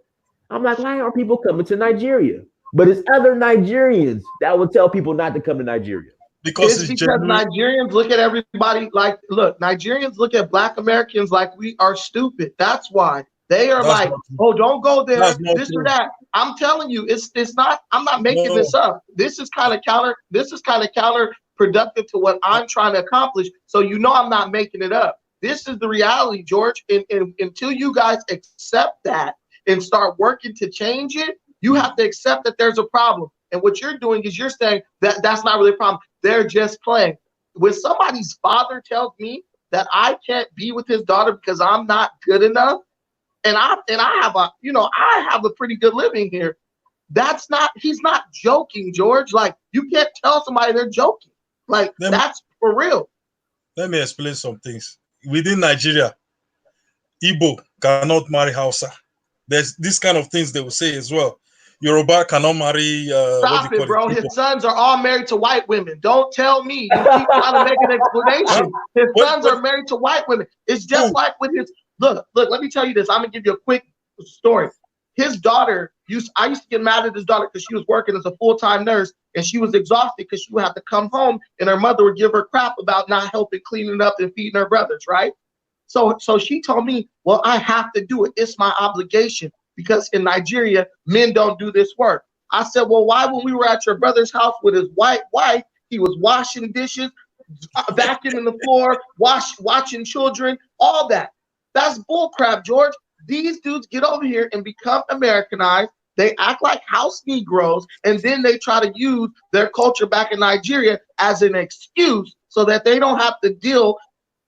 I'm like, why aren't people coming to Nigeria? But it's other Nigerians that will tell people not to come to Nigeria. Because Nigerians look at everybody like, Nigerians look at Black Americans like we are stupid. That's why they are like, oh, don't go there, this or that. I'm telling you, it's not. I'm not making this up. This is kind of counterproductive to what I'm trying to accomplish. So I'm not making it up. This is the reality, George. And until you guys accept that and start working to change it, you have to accept that there's a problem. And what you're doing is you're saying that that's not really a problem. They're just playing. When somebody's father tells me that I can't be with his daughter because I'm not good enough, and I have a pretty good living here, he's not joking, George. Like, you can't tell somebody they're joking. Like, that's for real. Let me explain some things. Within Nigeria, Igbo cannot marry Hausa. There's this kind of things they will say as well. Yoruba cannot marry. Stop it, bro. His sons are all married to white women. Don't tell me. You keep trying to make an explanation. His sons are married to white women. It's just like with his. Look. Let me tell you this. I'm gonna give you a quick story. His daughter I used to get mad at his daughter because she was working as a full-time nurse and she was exhausted because she would have to come home and her mother would give her crap about not helping cleaning up and feeding her brothers, right? So she told me, well, I have to do it. It's my obligation. Because in Nigeria, men don't do this work. I said, well, why when we were at your brother's house with his white wife, he was washing dishes, vacuuming the floor, watching children, all that. That's bullcrap, George. These dudes get over here and become Americanized. They act like house Negroes, and then they try to use their culture back in Nigeria as an excuse so that they don't have to deal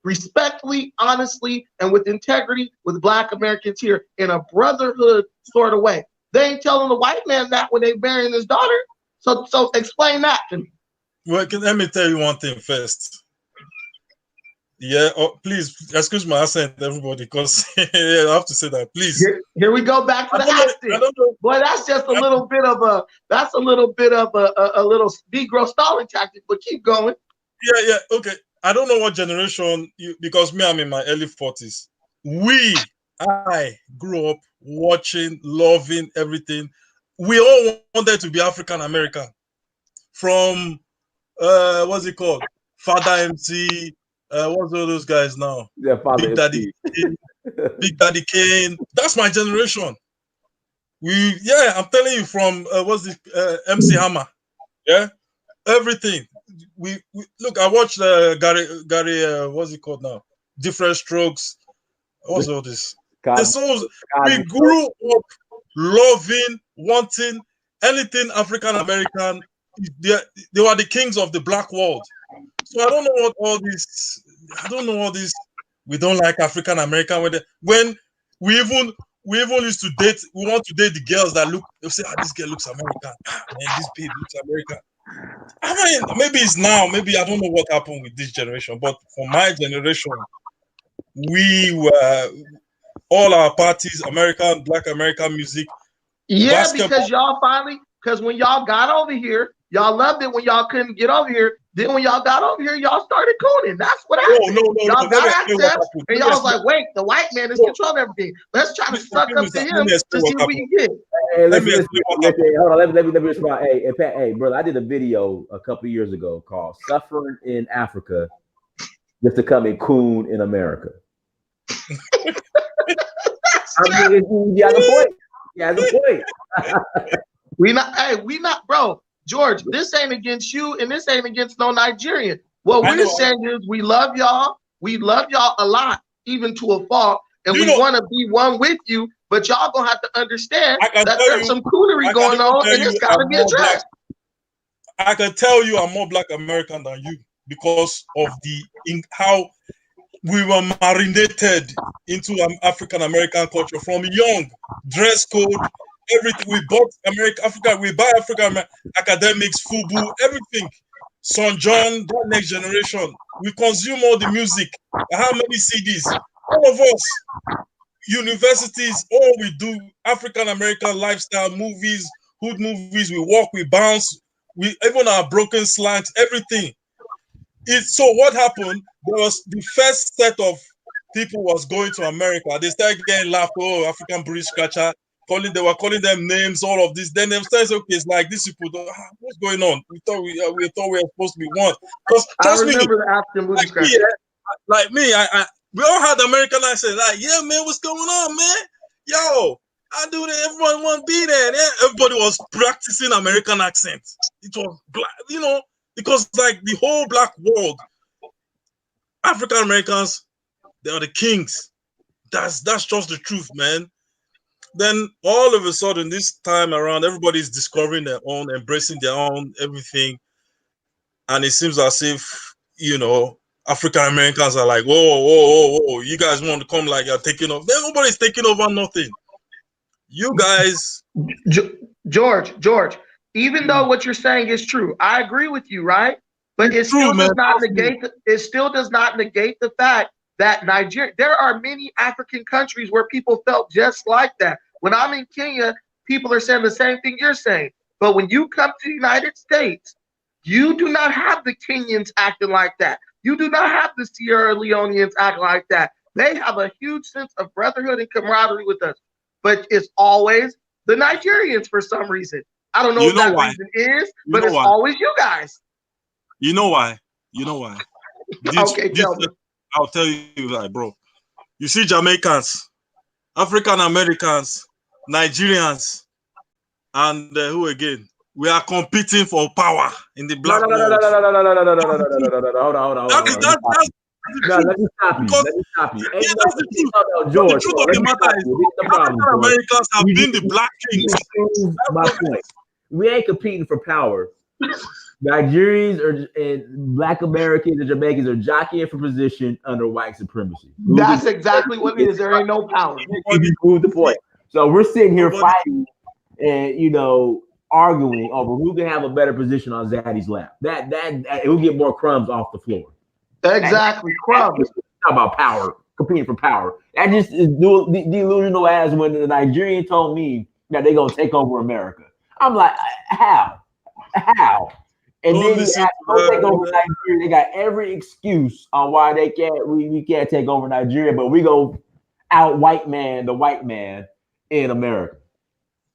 respectfully, honestly, and with integrity with Black Americans here in a brotherhood sort of way. They ain't telling the white man that when they burying his daughter. So explain that to me. Well, let me tell you one thing first. Yeah, please excuse my accent, everybody, because I have to say that. Please. Here we go back to the accent. Boy, that's just a little bit of a little Negro stalling tactic. But keep going. Yeah, okay. I don't know what generation because me, I'm in my early 40s. I grew up watching, loving everything. We all wanted to be African American. From what's it called? Father MC. What's all those guys now? Yeah, Father Big Daddy, Big Daddy Kane. That's my generation. I'm telling you, from MC Hammer. Yeah, everything. We look. I watched Gary. What's it called now? Different Strokes. What's all this? Cosmic. We grew up loving, wanting anything African American. They were the kings of the black world. So I don't know what all this. I don't know all this. We don't like African American when we even used to date. We want to date the girls that look. They'll say, "Ah, this girl looks American. Ah, man, this babe looks American." I mean, maybe it's now. Maybe I don't know what happened with this generation. But for my generation, we were all our parties, Black American music. Yeah, basketball. because y'all finally, because when y'all got over here, y'all loved it when y'all couldn't get over here. Then when y'all got over here, y'all started cooning. That's what happened. No, Y'all got access, and y'all was like, wait, the white man is controlling everything. Let's try to suck up to him to see what we can get. Hey, hold on. Let me respond. Hey, Pat, hey, brother, I did a video a couple of years ago called "Suffering in Africa Just to Come and Coon in America." I mean, you got the point. Yeah, the point. we not, bro. George, this ain't against you, and this ain't against no Nigerian. What we're saying is we love y'all. We love y'all a lot, even to a fault, and we want to be one with you. But y'all gonna have to understand that there's some coonery going on, and it's got to be addressed. I can tell you, I'm more Black American than you because of how we were marinated into African American culture from young. Dress code, everything. We bought Africa. We buy African academics, FUBU, everything. Son John, that next generation. We consume all the music. How many CDs? All of us. Universities, all we do, African American lifestyle movies, hood movies. We walk, we bounce. We even our broken slangs, everything. So what happened? There was the first set of people was going to America. They started getting laughed. Oh, African British scratcher. They were calling them names. All of this. Then they started saying, okay, it's like these people. What's going on? We thought we were supposed to be one. Because I remember the African British scratcher. Like me, we all had American accents. Like, yeah, man, what's going on, man? Yo, I do that. Everyone want to be there. Yeah? Everybody was practicing American accents. It was black, because like the whole black world, African Americans, they are the kings. That's just the truth, man. Then all of a sudden, this time around, everybody's discovering their own, embracing their own, everything. And it seems as if, African Americans are like, whoa, you guys want to come like you're taking over. Nobody's taking over nothing. You guys. George, even though what you're saying is true, I agree with you, right? But it still does not negate the fact that Nigeria, there are many African countries where people felt just like that. When I'm in Kenya, people are saying the same thing you're saying. But when you come to the United States, you do not have the Kenyans acting like that. You do not have the Sierra Leoneans acting like that. They have a huge sense of brotherhood and camaraderie with us. But it's always the Nigerians for some reason. I don't know what that reason is, but it's always you guys. You know why? Okay, tell me. I'll tell you, like, bro. You see Jamaicans, African Americans, Nigerians, and who again? We are competing for power in the black world. No. Hold on. Let me stop you. That's the truth. George, the truth of the matter is, African Americans have been the black kings. That's my point. We ain't competing for power. Nigerians and Black Americans and Jamaicans are jockeying for position under white supremacy. That's exactly what it is. There ain't no power. Prove the point. So we're sitting here fighting and arguing over who can have a better position on Zaddy's lap. That who get more crumbs off the floor. Exactly, crumbs. It's not about power, competing for power. That just is delusional as when the Nigerian told me that they're gonna take over America. I'm like, how? And then take over Nigeria. They got every excuse on why they can't. We can't take over Nigeria, but we go out white man the white man in America.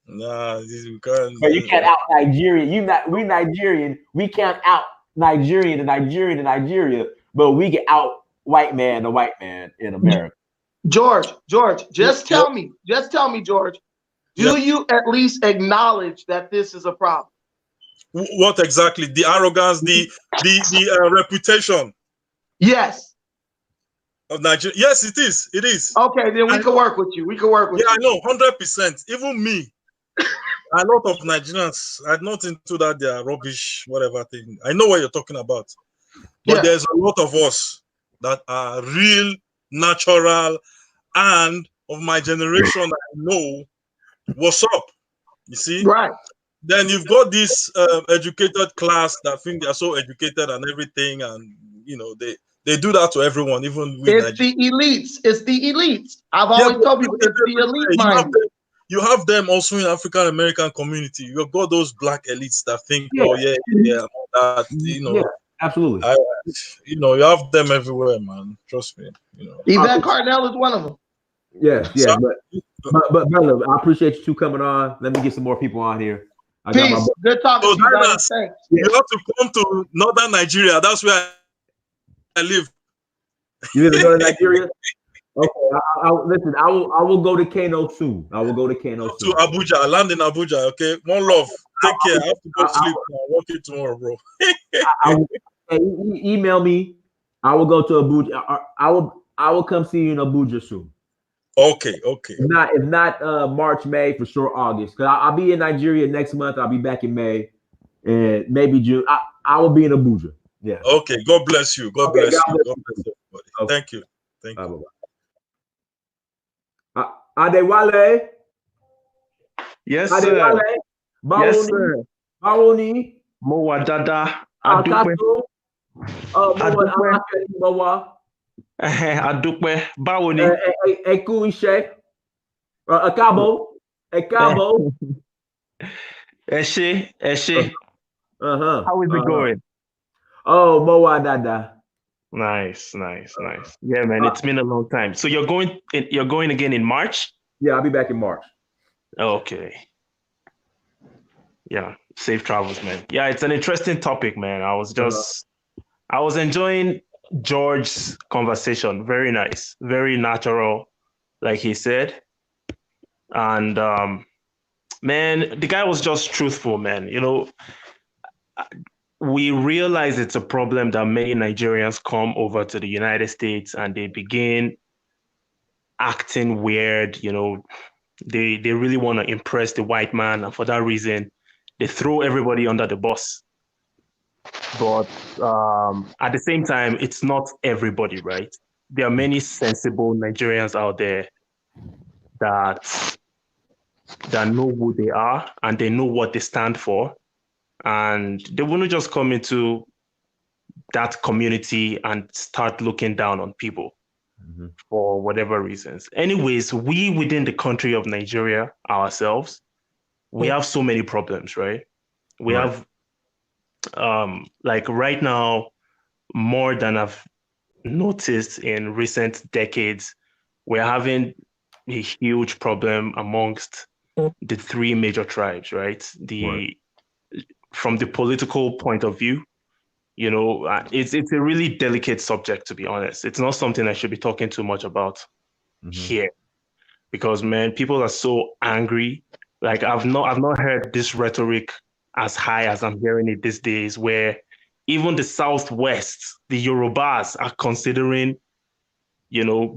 Nah, because but you can't out Nigeria. We Nigerian. We can't out Nigerian to Nigeria, but we get out white man the white man in America. George, just tell me, George. Do you at least acknowledge that this is a problem? What exactly? The arrogance, the reputation. Yes. of Nigeria. Yes, it is. It is. Okay, then we can work with you. We can work with Yeah, I you. know, 100%. Even me, a lot of Nigerians are not into that. They are rubbish, whatever thing. I know what you're talking about, but Yeah. there's a lot of us that are real, natural, and of my generation. I know what's up. You see. Right. Then you've got this educated class that think they're so educated and everything, and they do that to everyone, even with It's the elites. It's the elites. I've Yeah, always but told people it's the elite mind. you have them also in African American community. You've got those black elites that think, Yeah. oh yeah, that Yeah, absolutely. you have them everywhere, man. Trust me. Yvette Cardinal is one of them. Yeah, So- but brother, I appreciate you two coming on. Let me get some more people on here. I got Peace. Good talking So to you guys. Diners, Thanks. you have to come to northern Nigeria. That's where I live. You live in northern Nigeria? Okay, listen. I will go to Kano soon. I will go to Kano To soon. Abuja. I land in Abuja. Okay, one love. Take care. I have to go to sleep now. Work it tomorrow, bro. Email me. I will go to Abuja. I will come see you in Abuja soon. Okay. If not March, May, for sure August. Because I'll be in Nigeria next month. I'll be back in May, and maybe June. I will be in Abuja. Yeah. Okay. God bless you. God bless you. God bless everybody. Okay. Thank you. Thank you. Adewale. Yes, Adewale. sir. Yes, sir. Bawoni. Mowa dada. Adupe. Mowa. Adupe. Bawoni. Eku iṣẹ́. Akabo. Eshe. How is it going? Oh, Mowa dada. Nice. Yeah, man, it's been a long time. So you're going again in March? Yeah, I'll be back in March. Okay. Yeah, safe travels, man. Yeah, it's an interesting topic, man. I was enjoying George's conversation. Very nice, very natural, like he said. And man, the guy was just truthful, man. We realize it's a problem that many Nigerians come over to the United States and they begin acting weird. They really want to impress the white man, and for that reason, they throw everybody under the bus. But at the same time, it's not everybody, right? There are many sensible Nigerians out there that know who they are and they know what they stand for. And they wouldn't just come into that community and start looking down on people for whatever reasons. Anyways, we within the country of Nigeria ourselves, we have so many problems, right? We have, like right now, more than I've noticed in recent decades, we're having a huge problem amongst the three major tribes, right? From the political point of view, it's a really delicate subject, to be honest. It's not something I should be talking too much about here, because man, people are so angry. Like I've not heard this rhetoric as high as I'm hearing it these days, where even the Southwest, the Yorubas are considering,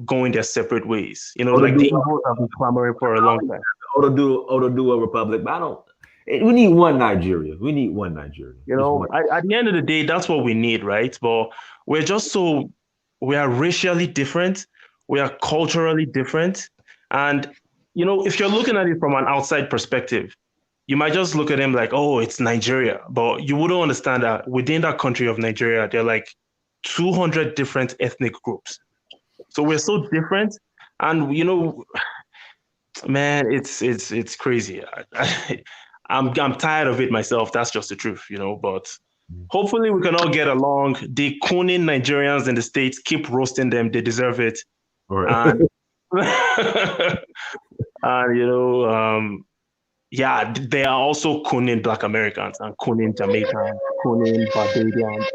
going their separate ways. Like the Igbos have been clamoring for a long time. Oduduwa Republic, but we need one Nigeria. At the end of the day, that's what we need, right? But we are racially different. We are culturally different. And, if you're looking at it from an outside perspective, you might just look at them like, oh, it's Nigeria. But you wouldn't understand that within that country of Nigeria, there are like 200 different ethnic groups. So we're so different. And, man, it's crazy. I'm tired of it myself. That's just the truth, But hopefully we can all get along. The cooning Nigerians in the States, keep roasting them. They deserve it. All right. And yeah, they are also cooning Black Americans and cooning Jamaicans, cooning Barbadians.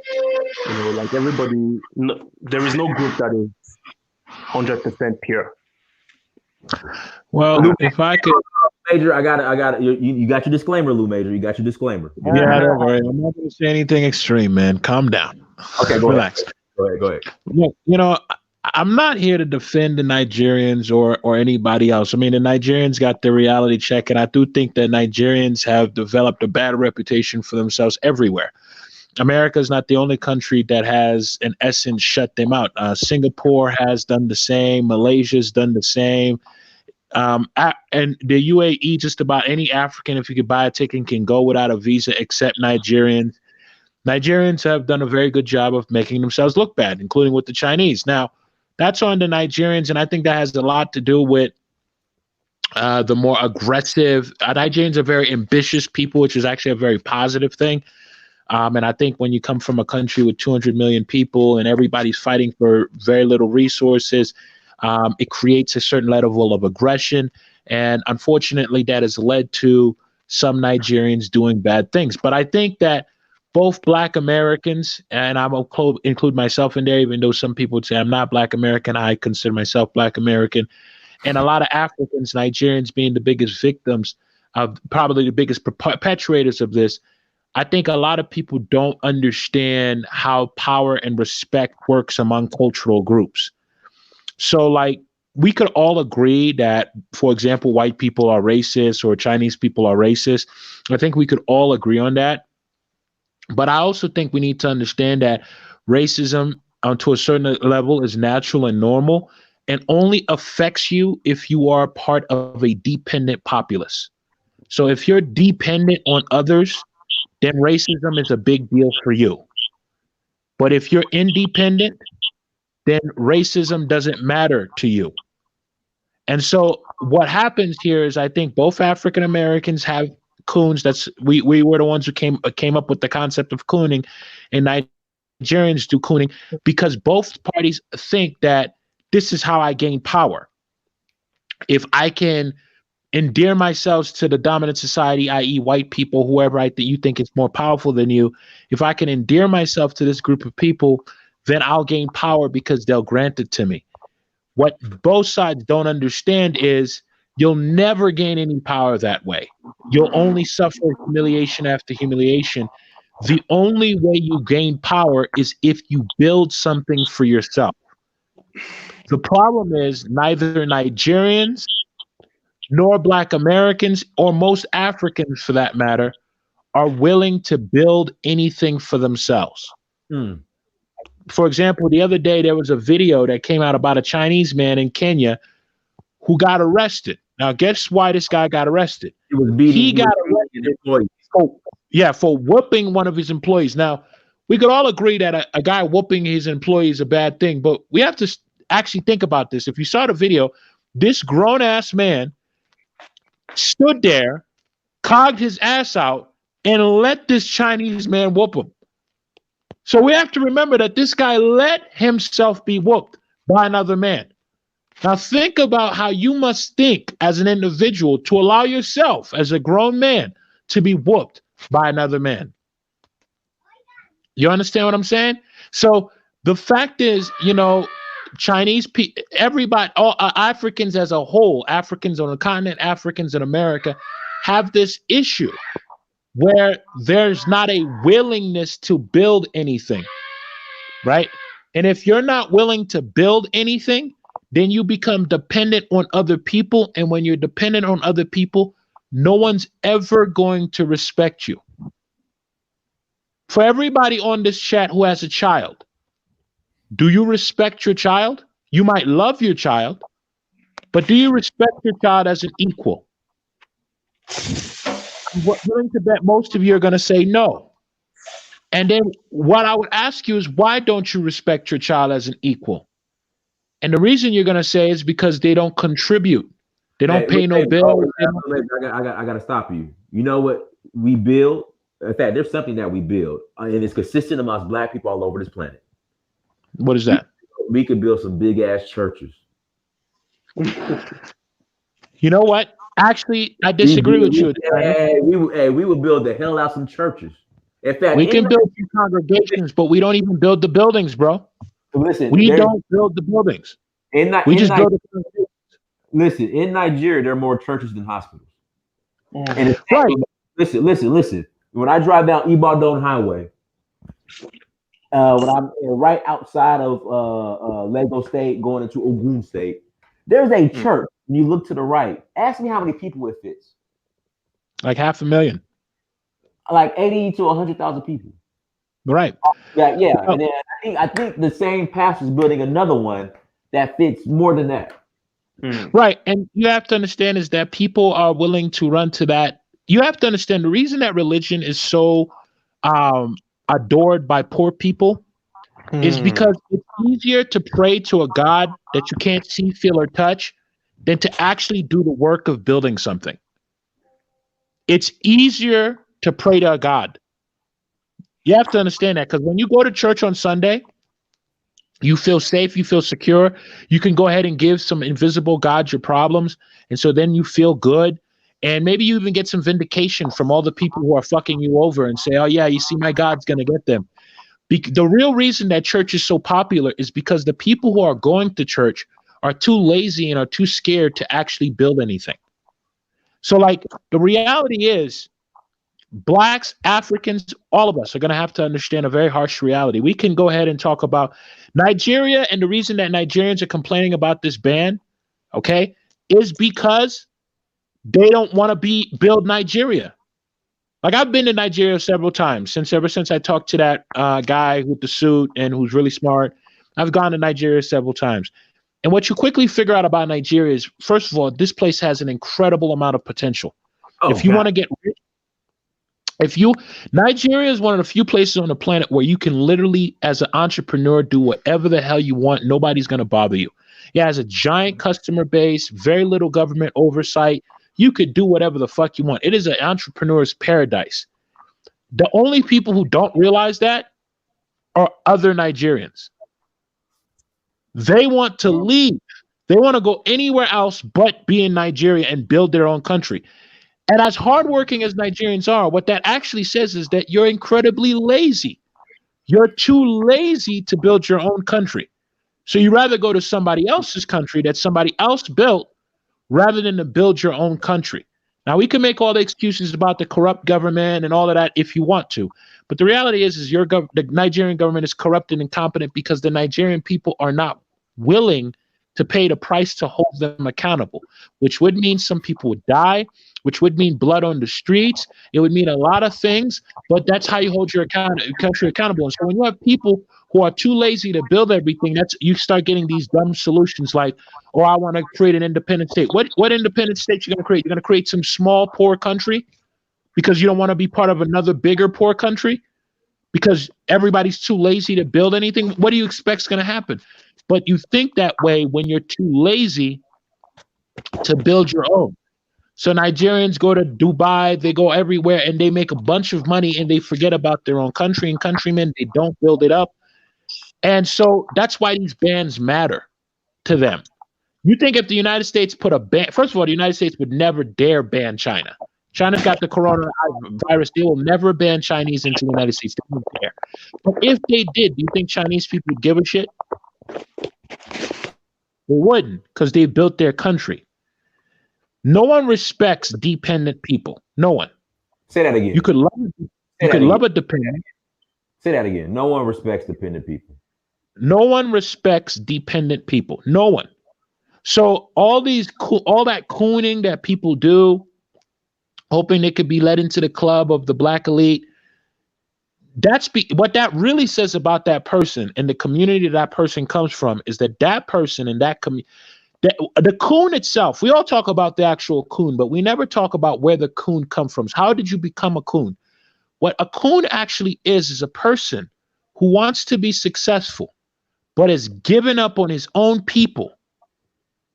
Like everybody. There is no group that is 100% pure. Well, if I could. Major, I got it. You got your disclaimer, Lou Major. You got your disclaimer. Yeah, don't worry. I'm not going to say anything extreme, man. Calm down. Okay, relax. Go ahead. Look, I'm not here to defend the Nigerians or anybody else. I mean, the Nigerians got their reality check, and I do think that Nigerians have developed a bad reputation for themselves everywhere. America is not the only country that has, in essence, shut them out. Singapore has done the same. Malaysia's done the same. And the UAE, just about any African, if you could buy a ticket, can go without a visa except Nigerians. Nigerians have done a very good job of making themselves look bad, including with the Chinese. Now, that's on the Nigerians, and I think that has a lot to do with the more aggressive. Nigerians are very ambitious people, which is actually a very positive thing. And I think when you come from a country with 200 million people and everybody's fighting for very little resources, it creates a certain level of aggression. And unfortunately, that has led to some Nigerians doing bad things. But I think that both Black Americans, and I will include myself in there, even though some people would say I'm not Black American, I consider myself Black American, and a lot of Africans, Nigerians being the biggest victims of, probably the biggest perpetrators of this. I think a lot of people don't understand how power and respect works among cultural groups. So, like, we could all agree that, for example, white people are racist or Chinese people are racist. I think we could all agree on that. But I also think we need to understand that racism, to a certain level, is natural and normal and only affects you if you are part of a dependent populace. So if you're dependent on others, then racism is a big deal for you. But if you're independent, then racism doesn't matter to you. And so what happens here is, I think both African Americans have coons. We were the ones who came up with the concept of cooning, and Nigerians do cooning because both parties think that this is how I gain power. If I can endear myself to the dominant society, i.e. white people, whoever you think is more powerful than you, if I can endear myself to this group of people, then I'll gain power because they'll grant it to me. What both sides don't understand is you'll never gain any power that way. You'll only suffer humiliation after humiliation. The only way you gain power is if you build something for yourself. The problem is neither Nigerians nor Black Americans, or most Africans for that matter, are willing to build anything for themselves. For example, the other day there was a video that came out about a Chinese man in Kenya who got arrested. Now, guess why this guy got arrested? He got arrested for whooping one of his employees. Now, we could all agree that a guy whooping his employee is a bad thing, but we have to actually think about this. If you saw the video, this grown-ass man stood there, cogged his ass out, and let this Chinese man whoop him. So we have to remember that this guy let himself be whooped by another man. Now think about how you must think as an individual to allow yourself as a grown man to be whooped by another man. You understand what I'm saying? So the fact is, Chinese people, everybody, all Africans as a whole, Africans on the continent, Africans in America, have this issue where there's not a willingness to build anything, right? And if you're not willing to build anything, then you become dependent on other people. And when you're dependent on other people, no one's ever going to respect you. For everybody on this chat who has a child, do you respect your child? You might love your child, but do you respect your child as an equal? I'm willing to bet most of you are going to say no. And then what I would ask you is, why don't you respect your child as an equal? And the reason you're going to say is because they don't contribute. They don't pay no bills. I got to stop you. You know what we build? In fact, there's something that we build, and it's consistent amongst Black people all over this planet. What is that? We could build some big ass churches. You know what? Actually, I disagree with you. We would build the hell out some churches. In fact, we can build some congregations, but we don't even build the buildings, bro. Listen, we don't build the buildings. We just build the congregations. Listen, in Nigeria, there are more churches than hospitals. And right. Listen. When I drive down Ibadan Highway, when I'm right outside of Lagos State, going into Ogun State, there's a church. When you look to the right, ask me how many people it fits. Like 500,000. Like 80 to 100,000 people. Right. Yeah, yeah. And then I think the same pastor's building another one that fits more than that. Right. And you have to understand is that people are willing to run to that. You have to understand the reason that religion is so adored by poor people is because it's easier to pray to a God that you can't see, feel, or touch than to actually do the work of building something. It's easier to pray to a God. You have to understand that because when you go to church on Sunday, you feel safe, you feel secure. You can go ahead and give some invisible God your problems. And so then you feel good. And maybe you even get some vindication from all the people who are fucking you over and say, oh, yeah, you see, my God's going to get them. The real reason that church is so popular is because the people who are going to church are too lazy and are too scared to actually build anything. So, like, the reality is Blacks, Africans, all of us are going to have to understand a very harsh reality. We can go ahead and talk about Nigeria, and the reason that Nigerians are complaining about this ban, okay, is because they don't want to build Nigeria. Like, I've been to Nigeria several times ever since I talked to that guy with the suit and who's really smart. I've gone to Nigeria several times. And what you quickly figure out about Nigeria is, first of all, this place has an incredible amount of potential. If you want to get rich, Nigeria is one of the few places on the planet where you can literally, as an entrepreneur, do whatever the hell you want. Nobody's going to bother you. It has a giant customer base, very little government oversight. You could do whatever the fuck you want. It is an entrepreneur's paradise. The only people who don't realize that are other Nigerians. They want to leave. They want to go anywhere else but be in Nigeria and build their own country. And as hardworking as Nigerians are, what that actually says is that you're incredibly lazy. You're too lazy to build your own country. So you rather go to somebody else's country that somebody else built rather than to build your own country. Now, we can make all the excuses about the corrupt government and all of that if you want to. But the reality is the Nigerian government is corrupt and incompetent because the Nigerian people are not willing to pay the price to hold them accountable, which would mean some people would die, which would mean blood on the streets. It would mean a lot of things, but that's how you hold your country accountable. And so when you have people who are too lazy to build everything, you start getting these dumb solutions like, oh, I want to create an independent state. What independent state you going to create? You're going to create some small, poor country because you don't want to be part of another bigger, poor country because everybody's too lazy to build anything? What do you expect is going to happen? But you think that way when you're too lazy to build your own. So Nigerians go to Dubai, they go everywhere, and they make a bunch of money, and they forget about their own country and countrymen. They don't build it up. And so that's why these bans matter to them. You think if the United States put a ban, first of all, the United States would never dare ban China. China's got the coronavirus. They will never ban Chinese into the United States. They won't dare. But if they did, do you think Chinese people would give a shit? They wouldn't, because they built their country. No one respects dependent people. No one. Say that again. You could love a dependent. Say that again. No one respects dependent people. No one respects dependent people. No one. So all that cooning that people do, hoping they could be led into the club of the black elite, what that really says about that person and the community that person comes from is that person and that community. The coon itself, we all talk about the actual coon, but we never talk about where the coon comes from. How did you become a coon? What a coon actually is a person who wants to be successful, but has given up on his own people.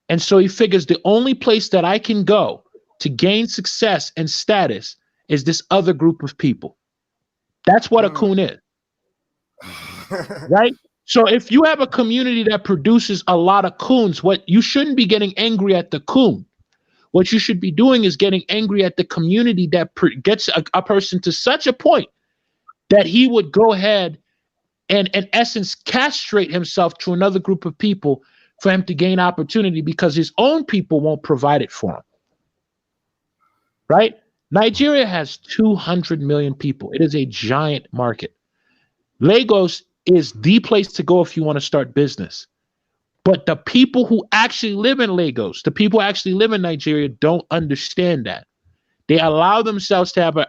And so he figures the only place that I can go to gain success and status is this other group of people. That's what a coon is. Right? So if you have a community that produces a lot of coons, what you shouldn't be getting angry at the coon. What you should be doing is getting angry at the community that gets a person to such a point that he would go ahead and, in essence, castrate himself to another group of people for him to gain opportunity because his own people won't provide it for him. Right? Nigeria has 200 million people. It is a giant market. Lagos is the place to go if you want to start business. But the people who actually live in Lagos, the people who actually live in Nigeria, don't understand that. They allow themselves to have a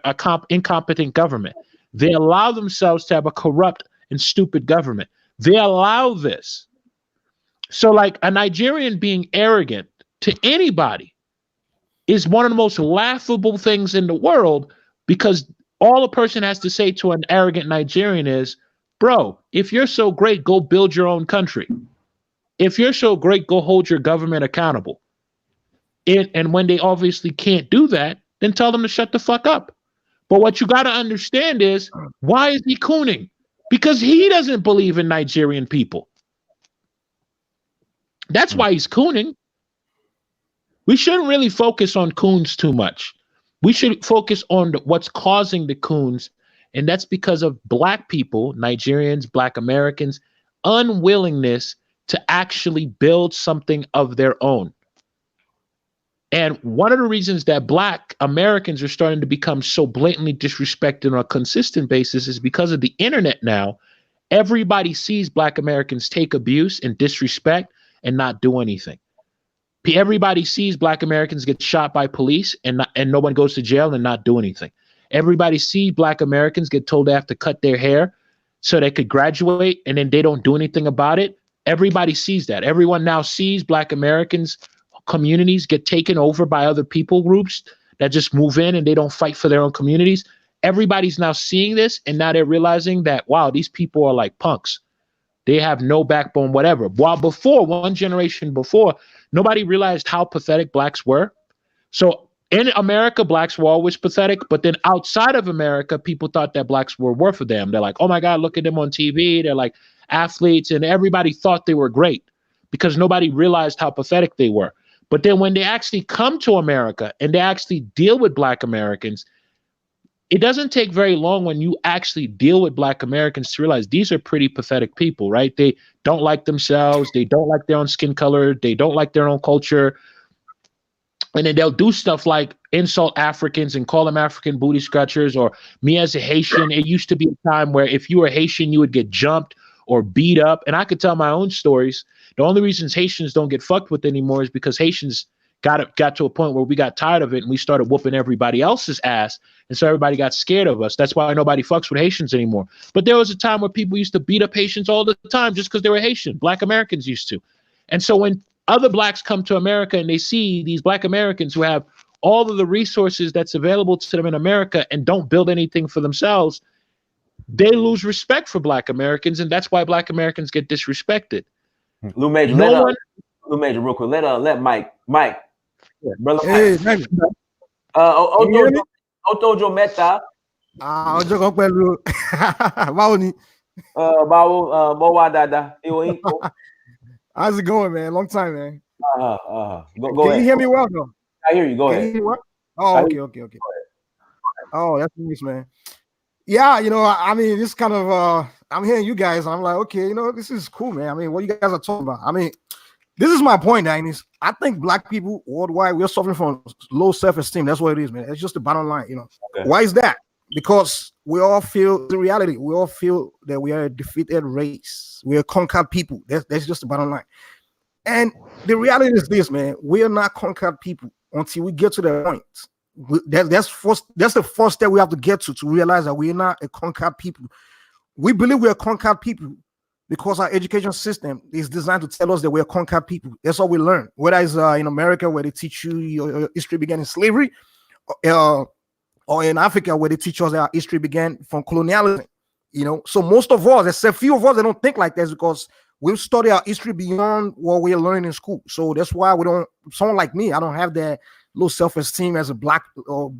incompetent government. They allow themselves to have a corrupt and stupid government. They allow this. So like a Nigerian being arrogant to anybody is one of the most laughable things in the world, because all a person has to say to an arrogant Nigerian is, bro, if you're so great, go build your own country. If you're so great, go hold your government accountable. And when they obviously can't do that, then tell them to shut the fuck up. But what you got to understand is, why is he cooning? Because he doesn't believe in Nigerian people. That's why he's cooning. We shouldn't really focus on coons too much. We should focus on what's causing the coons, and that's because of Black people, Nigerians, Black Americans, unwillingness to actually build something of their own. And one of the reasons that Black Americans are starting to become so blatantly disrespected on a consistent basis is because of the internet now. Everybody sees Black Americans take abuse and disrespect and not do anything. Everybody sees Black Americans get shot by police and no one goes to jail and not do anything. Everybody sees Black Americans get told they have to cut their hair so they could graduate, and then they don't do anything about it. Everybody sees that. Everyone now sees Black Americans, communities get taken over by other people groups that just move in and they don't fight for their own communities. Everybody's now seeing this, and now they're realizing that, wow, these people are like punks. They have no backbone, whatever. While before, one generation before, nobody realized how pathetic Blacks were. So in America, Blacks were always pathetic, but then outside of America, people thought that Blacks were worth a damn. They're like, oh my God, look at them on TV. They're like athletes, and everybody thought they were great because nobody realized how pathetic they were. But then when they actually come to America and they actually deal with Black Americans, it doesn't take very long when you actually deal with Black Americans to realize these are pretty pathetic people, right? They don't like themselves. They don't like their own skin color. They don't like their own culture. And then they'll do stuff like insult Africans and call them African booty scratchers, or me as a Haitian. It used to be a time where if you were Haitian, you would get jumped or beat up. And I could tell my own stories. The only reasons Haitians don't get fucked with anymore is because Haitians got to a point where we got tired of it and we started whooping everybody else's ass. And so everybody got scared of us. That's why nobody fucks with Haitians anymore. But there was a time where people used to beat up Haitians all the time just because they were Haitian. Black Americans used to. And so when other Blacks come to America and they see these Black Americans who have all of the resources that's available to them in America and don't build anything for themselves, they lose respect for Black Americans. And that's why Black Americans get disrespected. Lou Major, Lou Major, real quick. Let Mike, brother. Hey, Otojo Meta. Ọjọ́ kan pẹ̀lú báwo ni? Bawo dada. How's it going, man? Long time, man. Go Can ahead. you hear me well, though? I hear you. Go Can ahead. you hear me well? Oh, okay. Oh, that's nice, man. Yeah, I mean, this kind of, I'm hearing you guys, and I'm like, okay, this is cool, man. I mean, what you guys are talking about. I mean, this is my point, Agnes. I think Black people worldwide, we're suffering from low self-esteem. That's what it is, man. It's just the bottom line, Okay. Why is that? Because we all feel the reality. We all feel that we are a defeated race. We are conquered people. That's just the bottom line. And the reality is this, man. We are not conquered people until we get to that point. That's the first step we have to get to realize that we are not a conquered people. We believe we are conquered people because our education system is designed to tell us that we are conquered people. That's all we learn. Whether it's in America, where they teach you your history began in slavery, or in Africa, where they teach us that our history began from colonialism. So most of us, except few of us, they don't think like this because we've studied our history beyond what we're learning in school. So that's why we don't. Someone like me, I don't have that low self-esteem as a Black, or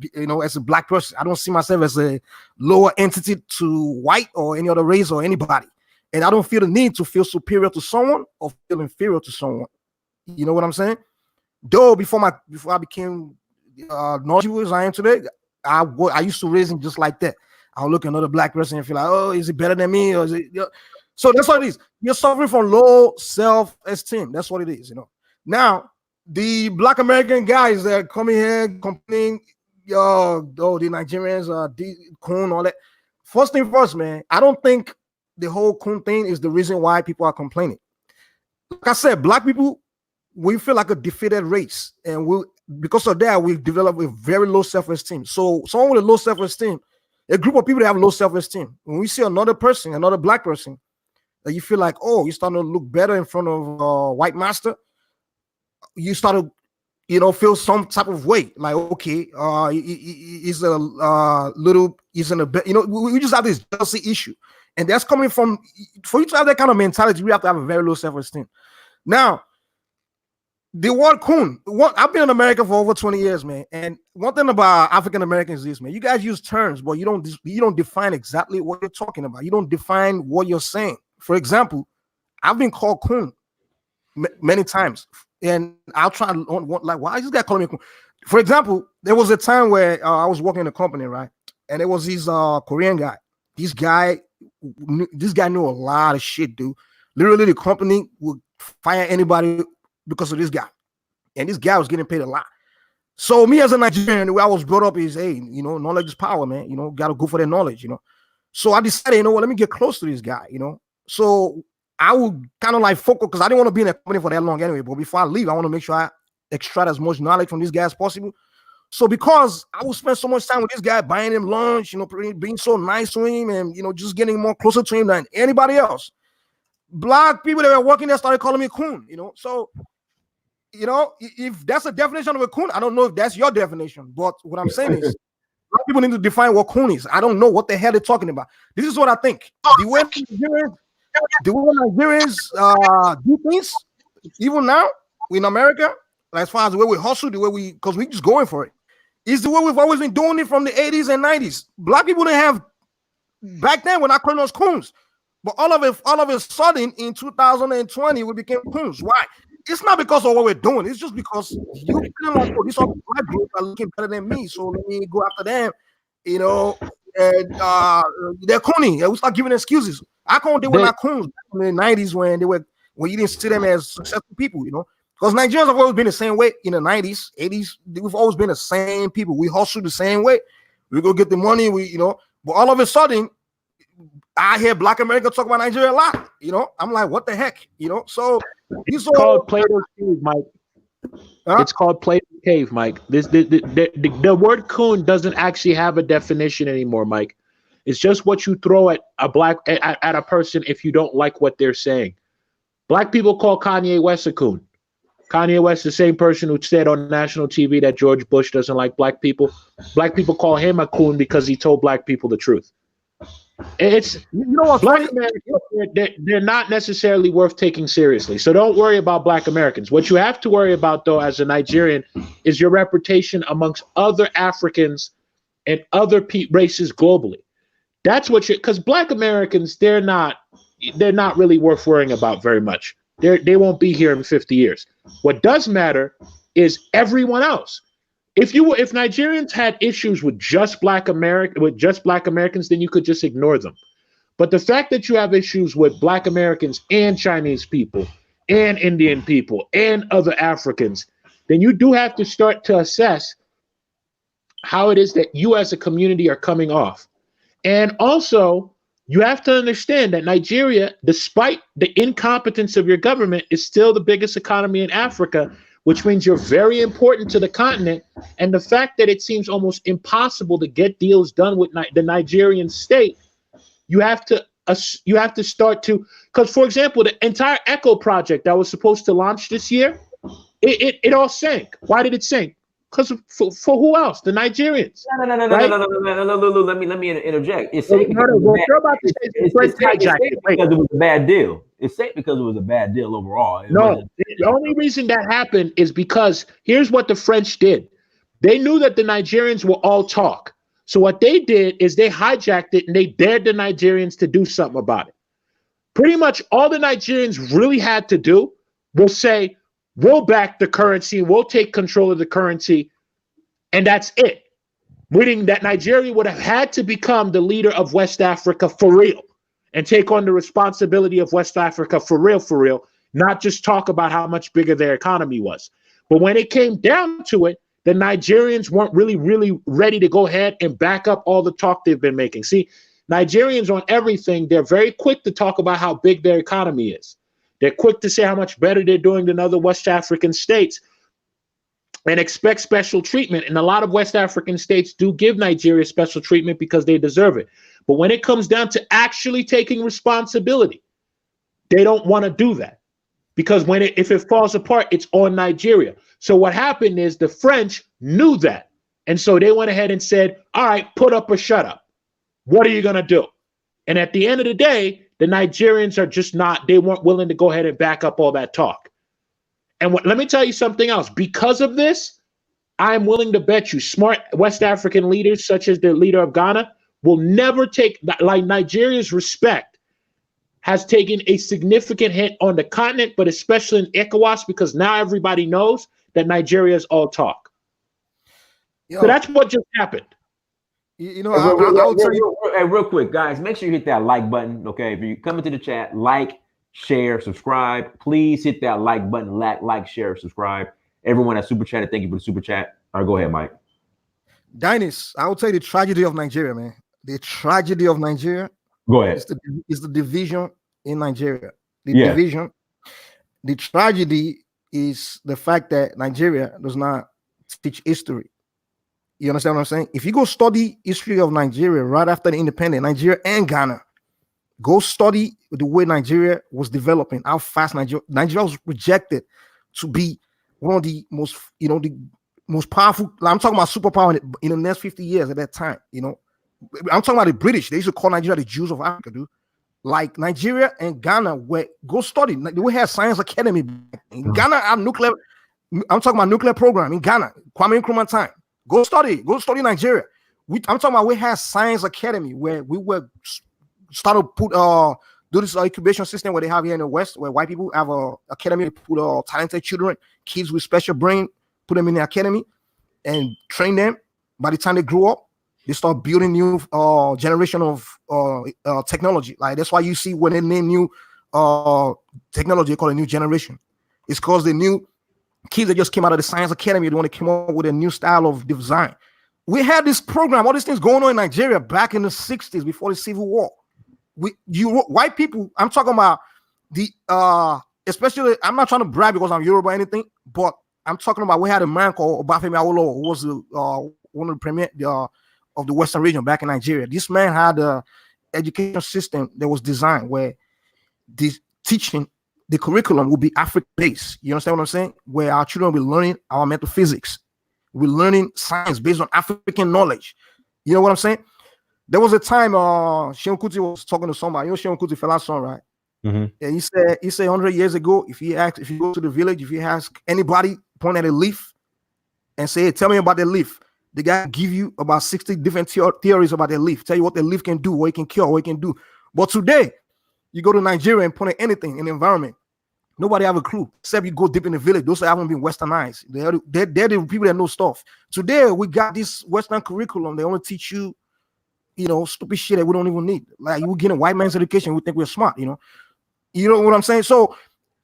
as a Black person. I don't see myself as a lower entity to white or any other race or anybody. And I don't feel the need to feel superior to someone or feel inferior to someone. You know what I'm saying? Though before I became knowledgeable as I am today, I used to reason just like that. I'll look at another Black person and feel like, oh, is it better than me? Or is it? So that's what it is. You're suffering from low self-esteem. That's what it is. Now, the Black American guys that are coming here complaining, the Nigerians, coon, all that. First thing first, man. I don't think the whole Kun thing is the reason why people are complaining. Like I said, black people, we feel like a defeated race, and because of that, we develop a very low self-esteem. So someone with a low self-esteem, a group of people that have low self-esteem, when we see another person, another black person, that you feel like, oh, you're starting to look better in front of white master, you start to, feel some type of way, like, okay, he's a little, he's in a bit, we just have this jealousy issue, and that's coming from, for you to have that kind of mentality, we have to have a very low self-esteem. Now, the word Kun, I've been in America for over 20 years, man, and one thing about African Americans is this, man, you guys use terms, but you don't define exactly what you're talking about. You don't define what you're saying. For example, I've been called Kun many times, and I'll try like, why is this guy calling me Kun? For example, there was a time where I was working in a company, right, and there was this Korean guy. This guy knew a lot of shit, dude. Literally, the company would fire anybody because of this guy, and this guy was getting paid a lot. So me as a Nigerian, the way I was brought up is, hey, knowledge is power, man. Gotta go for the knowledge, So I decided, let me get close to this guy, So I would kind of like focus, because I didn't want to be in a company for that long anyway. But before I leave, I want to make sure I extract as much knowledge from this guy as possible. So because I would spend so much time with this guy, buying him lunch, being so nice to him, and just getting more closer to him than anybody else, black people that were working there started calling me Kun. So if that's a definition of a Kun, I don't know if that's your definition. But what I'm saying is, black people need to define what Kun is. I don't know what the hell they're talking about. This is what I think. The way Nigerians do things, even now in America, as far as the way we hustle, because we just going for it, is the way we've always been doing it from the 80s and 90s. Black people didn't have, back then, we're not calling us Kuns. But all of a sudden, in 2020, we became Kuns. Why? It's not because of what we're doing. It's just because you feel like, oh, these other black groups are looking better than me, so let me go after them. And they're corny. We start giving excuses. I can't they were not Kuns in the 90s when you didn't see them as successful people, Because Nigerians have always been the same way in the 90s, 80s. We've always been the same people. We hustle the same way. We go get the money, But all of a sudden, I hear black Americans talk about Nigeria a lot, I'm like, what the heck, So it's called Plato's Cave, Mike. It's called Plato's Cave, Mike. The word Kun doesn't actually have a definition anymore, Mike. It's just what you throw at a person if you don't like what they're saying. Black people call Kanye West a Kun. Kanye West, the same person who said on national TV that George Bush doesn't like black people. Black people call him a Kun because he told black people the truth. It's black Americans, they're not necessarily worth taking seriously. So don't worry about black Americans. What you have to worry about, though, as a Nigerian, is your reputation amongst other Africans and other races globally. That's what because black Americans, they're not really worth worrying about very much. They won't be here in 50 years. What does matter is everyone else. If Nigerians had issues with just black Americans, then you could just ignore them. But the fact that you have issues with black Americans and Chinese people and Indian people and other Africans, then you do have to start to assess how it is that you as a community are coming off. And also, you have to understand that Nigeria, despite the incompetence of your government, is still the biggest economy in Africa, which means you're very important to the continent. And the fact that it seems almost impossible to get deals done with the Nigerian state, you have to start to, because, for example, the entire ECHO project that was supposed to launch this year, it all sank. Why did it sink? Because for who else? The Nigerians. No. Let me interject. It's safe because it was a bad deal. It's safe because it was a bad deal overall. The only reason that happened is because here's what the French did. They knew that the Nigerians will all talk. So what they did is they hijacked it and they dared the Nigerians to do something about it. Pretty much all the Nigerians really had to do was say, we'll back the currency, we'll take control of the currency, and that's it. Meaning that Nigeria would have had to become the leader of West Africa for real and take on the responsibility of West Africa for real, not just talk about how much bigger their economy was. But when it came down to it, the Nigerians weren't really ready to go ahead and back up all the talk they've been making. See, Nigerians on everything, they're very quick to talk about how big their economy is. They're quick to say how much better they're doing than other West African states and expect special treatment. And a lot of West African states do give Nigeria special treatment because they deserve it. But when it comes down to actually taking responsibility, they don't want to do that because if it falls apart, it's on Nigeria. So what happened is the French knew that. And so they went ahead and said, all right, put up or shut up. What are you going to do? And at the end of the day, the Nigerians are just they weren't willing to go ahead and back up all that talk. And let me tell you something else. Because of this, I'm willing to bet you smart West African leaders, such as the leader of Ghana, will never take, like Nigeria's respect has taken a significant hit on the continent, but especially in ECOWAS, because now everybody knows that Nigeria is all talk. So that's what just happened. I'll tell you real quick, guys. Make sure you hit that like button. Okay, if you come into the chat, like, share, subscribe. Please hit that like button. Like, share, subscribe. Everyone that super chatted, thank you for the super chat. All right, go ahead, Mike. Dinas, I will tell you the tragedy of Nigeria, man. The tragedy of Nigeria. Go ahead. Is the division in Nigeria. Division. The tragedy is the fact that Nigeria does not teach history. You understand what I'm saying? If you go study history of Nigeria right after the independence, Nigeria and Ghana, go study the way Nigeria was developing, how fast Nigeria was rejected to be one of the most, the most powerful. I'm talking about superpower in the next 50 years at that time. I'm talking about the British. They used to call Nigeria the Jews of Africa, dude. Like Nigeria and Ghana, go study. We had Science Academy in Ghana. I'm talking about nuclear program in Ghana. Kwame Nkrumah time. Go study Nigeria. I'm talking about we had Science Academy where we were started to do this incubation system where they have here in the West, where white people have a academy to put talented children, kids with special brain, put them in the academy and train them. By the time they grew up, they start building new generation of technology. Like that's why you see when they name new technology, they call it new generation. It's because the new kids that just came out of the Science Academy, they want to come up with a new style of design. We had this program, all these things going on in Nigeria back in the 60s before the Civil War. White people, I'm talking about especially, I'm not trying to brag because I'm Yoruba or anything, but I'm talking about we had a man called Obafemi Awolowo, who was one of the premier of the Western region back in Nigeria. This man had an education system that was designed where this teaching, the curriculum will be African-based. You understand what I'm saying? Where our children will be learning our metaphysics. We're learning science based on African knowledge. You know what I'm saying? There was a time Seun Kuti was talking to somebody. You know Seun Kuti, Fela's son, right? Mm-hmm. And he said 100 years ago, if you go to the village, if you ask anybody, point at a leaf and say, hey, tell me about the leaf. The guy give you about 60 different theories about the leaf. Tell you what the leaf can do, what it can cure, what it can do. But today, you go to Nigeria and point at anything in the environment. Nobody have a clue, except you go deep in the village. Those haven't been westernized. They're the people that know stuff. Today, we got this Western curriculum. They only teach you, stupid shit that we don't even need. Like you get a white man's education, we think we're smart, You know what I'm saying? So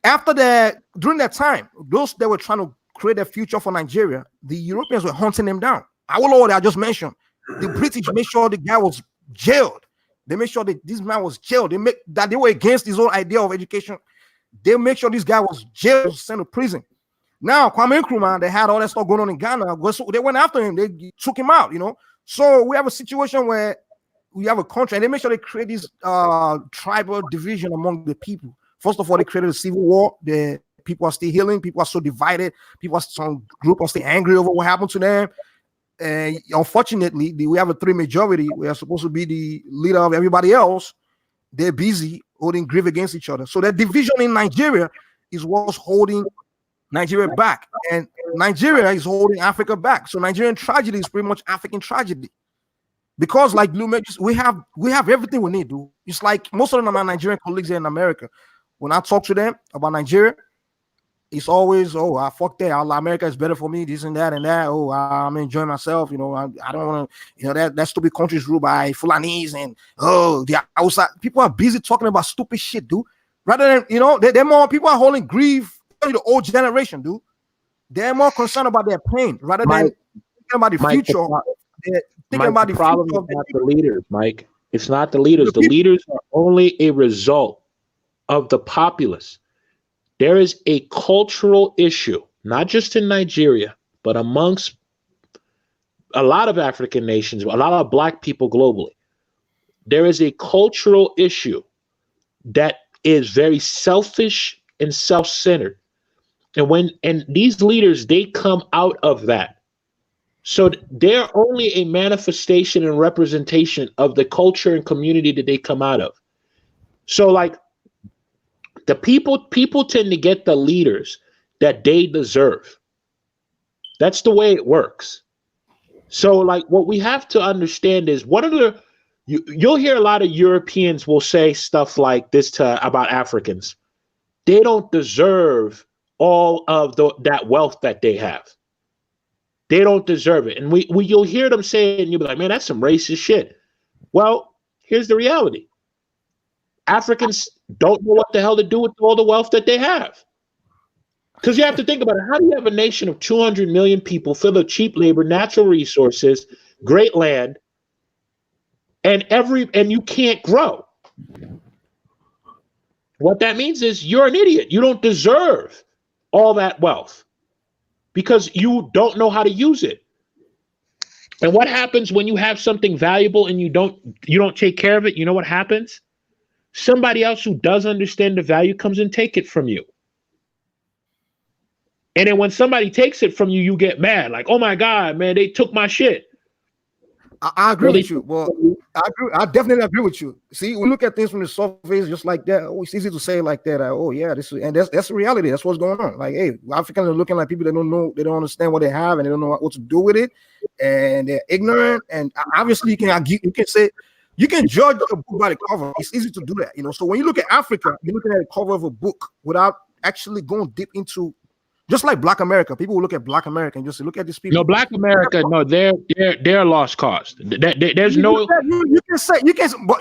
after that, during that time, those that were trying to create a future for Nigeria, the Europeans were hunting them down. Awolowo that I just mentioned, the British made sure the guy was jailed. They made sure that this man was jailed. They were against this whole idea of education. They make sure this guy was jailed, sent to prison. Now, Kwame Nkrumah, they had all that stuff going on in Ghana. They went after him. They took him out, So we have a situation where we have a country, and they make sure they create this tribal division among the people. First of all, they created a civil war. The people are still healing. People are so divided. Some group are still angry over what happened to them. And unfortunately, we have a 3 majority. We are supposed to be the leader of everybody else. They're busy holding grief against each other. So that division in Nigeria is what's holding Nigeria back. And Nigeria is holding Africa back. So Nigerian tragedy is pretty much African tragedy. Because like Blue Magic, we have everything we need, dude. It's like most of them are Nigerian colleagues here in America. When I talk to them about Nigeria, it's always, I fuck that. America is better for me, this and that and that. Oh, I'm enjoying myself. I don't want to, that stupid country is ruled by Fulanis and the outside. People are busy talking about stupid shit, dude. Rather than, they're more people are holding grief to the old generation, dude. They're more concerned about their pain rather than thinking about the future. They're thinking about the problem of the leaders, Mike. It's not the leaders. The leaders are only a result of the populace. There is a cultural issue, not just in Nigeria, but amongst a lot of African nations, a lot of Black people globally. There is a cultural issue that is very selfish and self-centered. And these leaders, they come out of that. So they're only a manifestation and representation of the culture and community that they come out of. So like the people tend to get the leaders that they deserve. That's the way it works. So like what we have to understand is you'll hear a lot of Europeans will say stuff like this about Africans. They don't deserve all of that wealth that they have. They don't deserve it. And you'll hear them say it and you'll be like, man, that's some racist shit. Well, here's the reality. Africans don't know what the hell to do with all the wealth that they have. Because you have to think about it. How do you have a nation of 200 million people filled with cheap labor, natural resources, great land, and you can't grow? What that means is you're an idiot. You don't deserve all that wealth because you don't know how to use it. And what happens when you have something valuable and you don't take care of it? You know what happens? Somebody else who does understand the value comes and take it from you. And then when somebody takes it from you, you get mad. Like, oh my God, man, they took my shit. I agree with you. Well, I definitely agree with you. See, we look at things from the surface just like that. Oh, it's easy to say like that. Oh, yeah, that's the reality. That's what's going on. Like, hey, Africans are looking like people that don't know, they don't understand what they have, and they don't know what to do with it, and they're ignorant. And obviously, you can judge a book by the cover. It's easy to do that, you know. So when you look at Africa, you're looking at the cover of a book without actually going deep into. Just like Black America, people will look at Black America and just say, look at these people. No, Black America, no, they're a lost cause. There's no.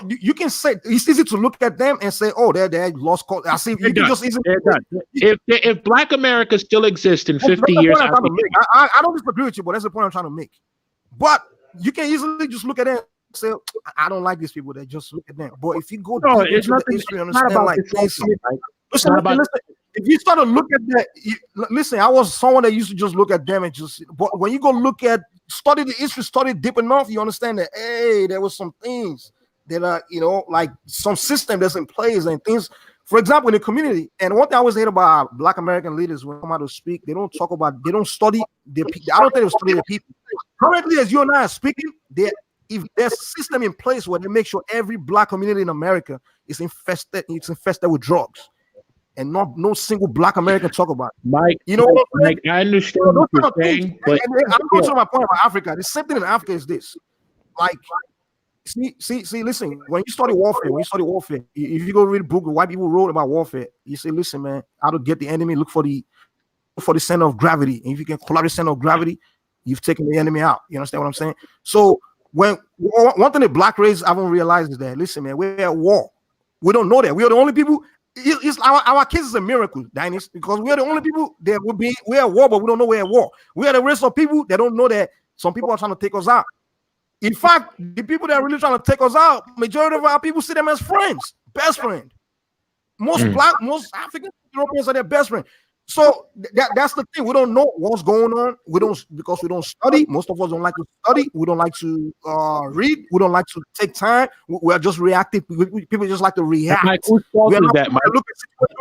You can say it's easy to look at them and say, oh, they're lost cause. I see. You can just easily. If Black America still exists in 50 years, I don't disagree with you, but that's the point I'm trying to make. But you can easily just look at them and say, I don't like these people. They just look at them. But if you go deep into the history, understand like this. Listen. If you start to look at that, listen, I was someone that used to just look at them and just, but when you go look at, study the history, study deep enough, you understand that, hey, there was some things that are, you know, like some system that's in place and things, for example, in the community. And one thing I always hate about Black American leaders when they come out to speak, they don't study their people. I don't think they study their people. Currently, as you and I are speaking, if there's a system in place where they make sure every Black community in America is infested with drugs. And no single Black American talk about it. Mike, you know what I'm saying? I understand what you're saying, but I'm going to my point about Africa. The same thing in Africa is this. Like, see, listen, when you study warfare, if you go read a book white people wrote about warfare, you say, listen, man, how to get the enemy, look for the center of gravity. And if you can collapse the center of gravity, you've taken the enemy out. You understand what I'm saying? So one thing the Black race haven't realized is that, listen, man, we're at war. We don't know that. We are the only people. It's our case is a miracle, Dinas, because we are the only people that we're at war, but we don't know we're at war. We are the rest of people that don't know that some people are trying to take us out. In fact, the people that are really trying to take us out, majority of our people see them as friends, best friend. Most Black, most African Europeans are their best friend. So that's the thing. We don't know what's going on. Because we don't study. Most of us don't like to study. We don't like to read. We don't like to take time. We are just reactive. People just like to react. Mike, whose fault is that, Mike?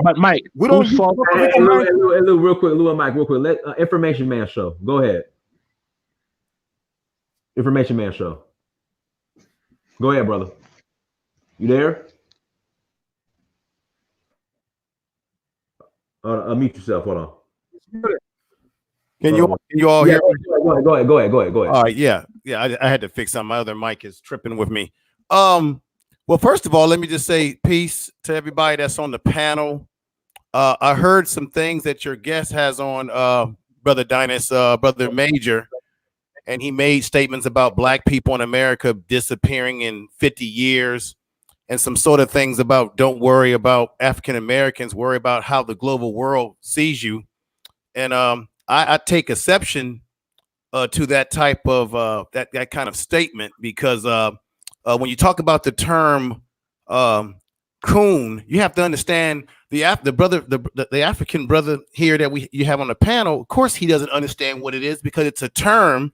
But Mike, we don't. Whose fault? Lou, real quick, Mike, real quick. Let Information Man show. Go ahead. Information Man show. Go ahead, brother. You there? Unmute yourself. Hold on. Can you all hear me? Go ahead. All right, yeah. I had to fix something. My other mic is tripping with me. Well, first of all, let me just say peace to everybody that's on the panel. I heard some things that your guest has on, Brother Dinas, Brother Major, and he made statements about Black people in America disappearing in 50 years. And some sort of things about don't worry about African Americans, worry about how the global world sees you. And I take exception to that type of that kind of statement because when you talk about the term coon, you have to understand the African brother here that you have on the panel. Of course, he doesn't understand what it is because it's a term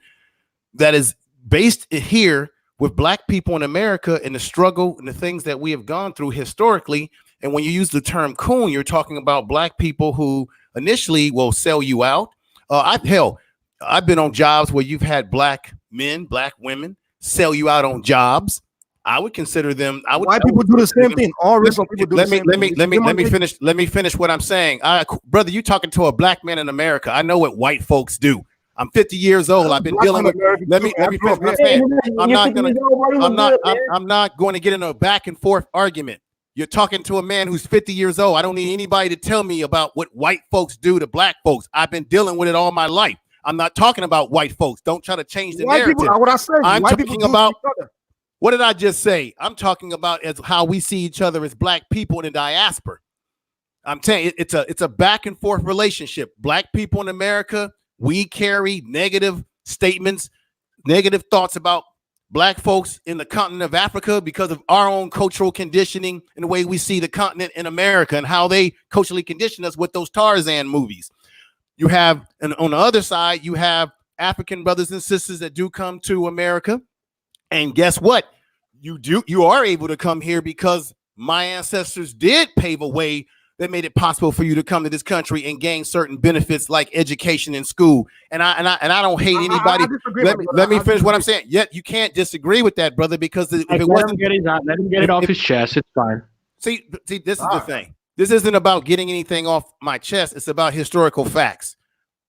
that is based here with black people in America and the struggle and the things that we have gone through historically. And when you use the term coon, you're talking about black people who initially will sell you out. I've been on jobs where you've had black men, black women sell you out on jobs. I would consider them. White people do the same thing. All racial people do the same thing. Let me finish what I'm saying. Brother, you talking to a black man in America. I know what white folks do. I'm 50 years old. I've been dealing with. Let me finish what I'm saying. I'm not going to get in a back and forth argument. You're talking to a man who's 50 years old. I don't need anybody to tell me about what white folks do to black folks. I've been dealing with it all my life. I'm not talking about white folks. Don't try to change the narrative. What I said. I'm talking about. What did I just say? I'm talking about as how we see each other as black people in the diaspora. I'm telling you, it's a back and forth relationship. Black people in America, we carry negative statements, negative thoughts about black folks in the continent of Africa because of our own cultural conditioning and the way we see the continent in America and how they culturally condition us with those Tarzan movies. You have, and on the other side, you have African brothers and sisters that do come to America. And guess what? You are able to come here because my ancestors did pave a way that made it possible for you to come to this country and gain certain benefits like education and school. And I don't hate anybody. Let me finish what I'm saying. Yet you can't disagree with that, brother, because if it wasn't, let him get it off his chest. It's fine. See, this is the thing. This isn't about getting anything off my chest. It's about historical facts.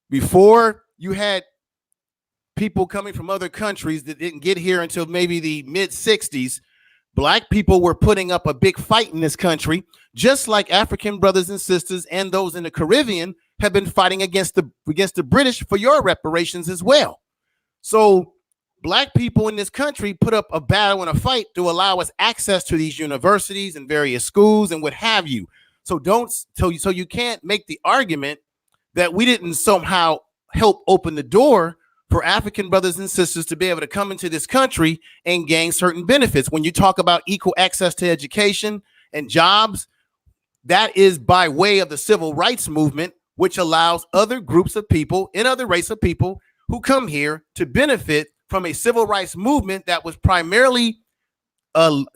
Before you had people coming from other countries that didn't get here until maybe the mid 60s, black people were putting up a big fight in this country, just like African brothers and sisters and those in the Caribbean have been fighting against the British for your reparations as well. So black people in this country put up a battle and a fight to allow us access to these universities and various schools and what have you. So you can't make the argument that we didn't somehow help open the door for African brothers and sisters to be able to come into this country and gain certain benefits. When you talk about equal access to education and jobs, that is by way of the civil rights movement, which allows other groups of people and other race of people who come here to benefit from a civil rights movement that was primarily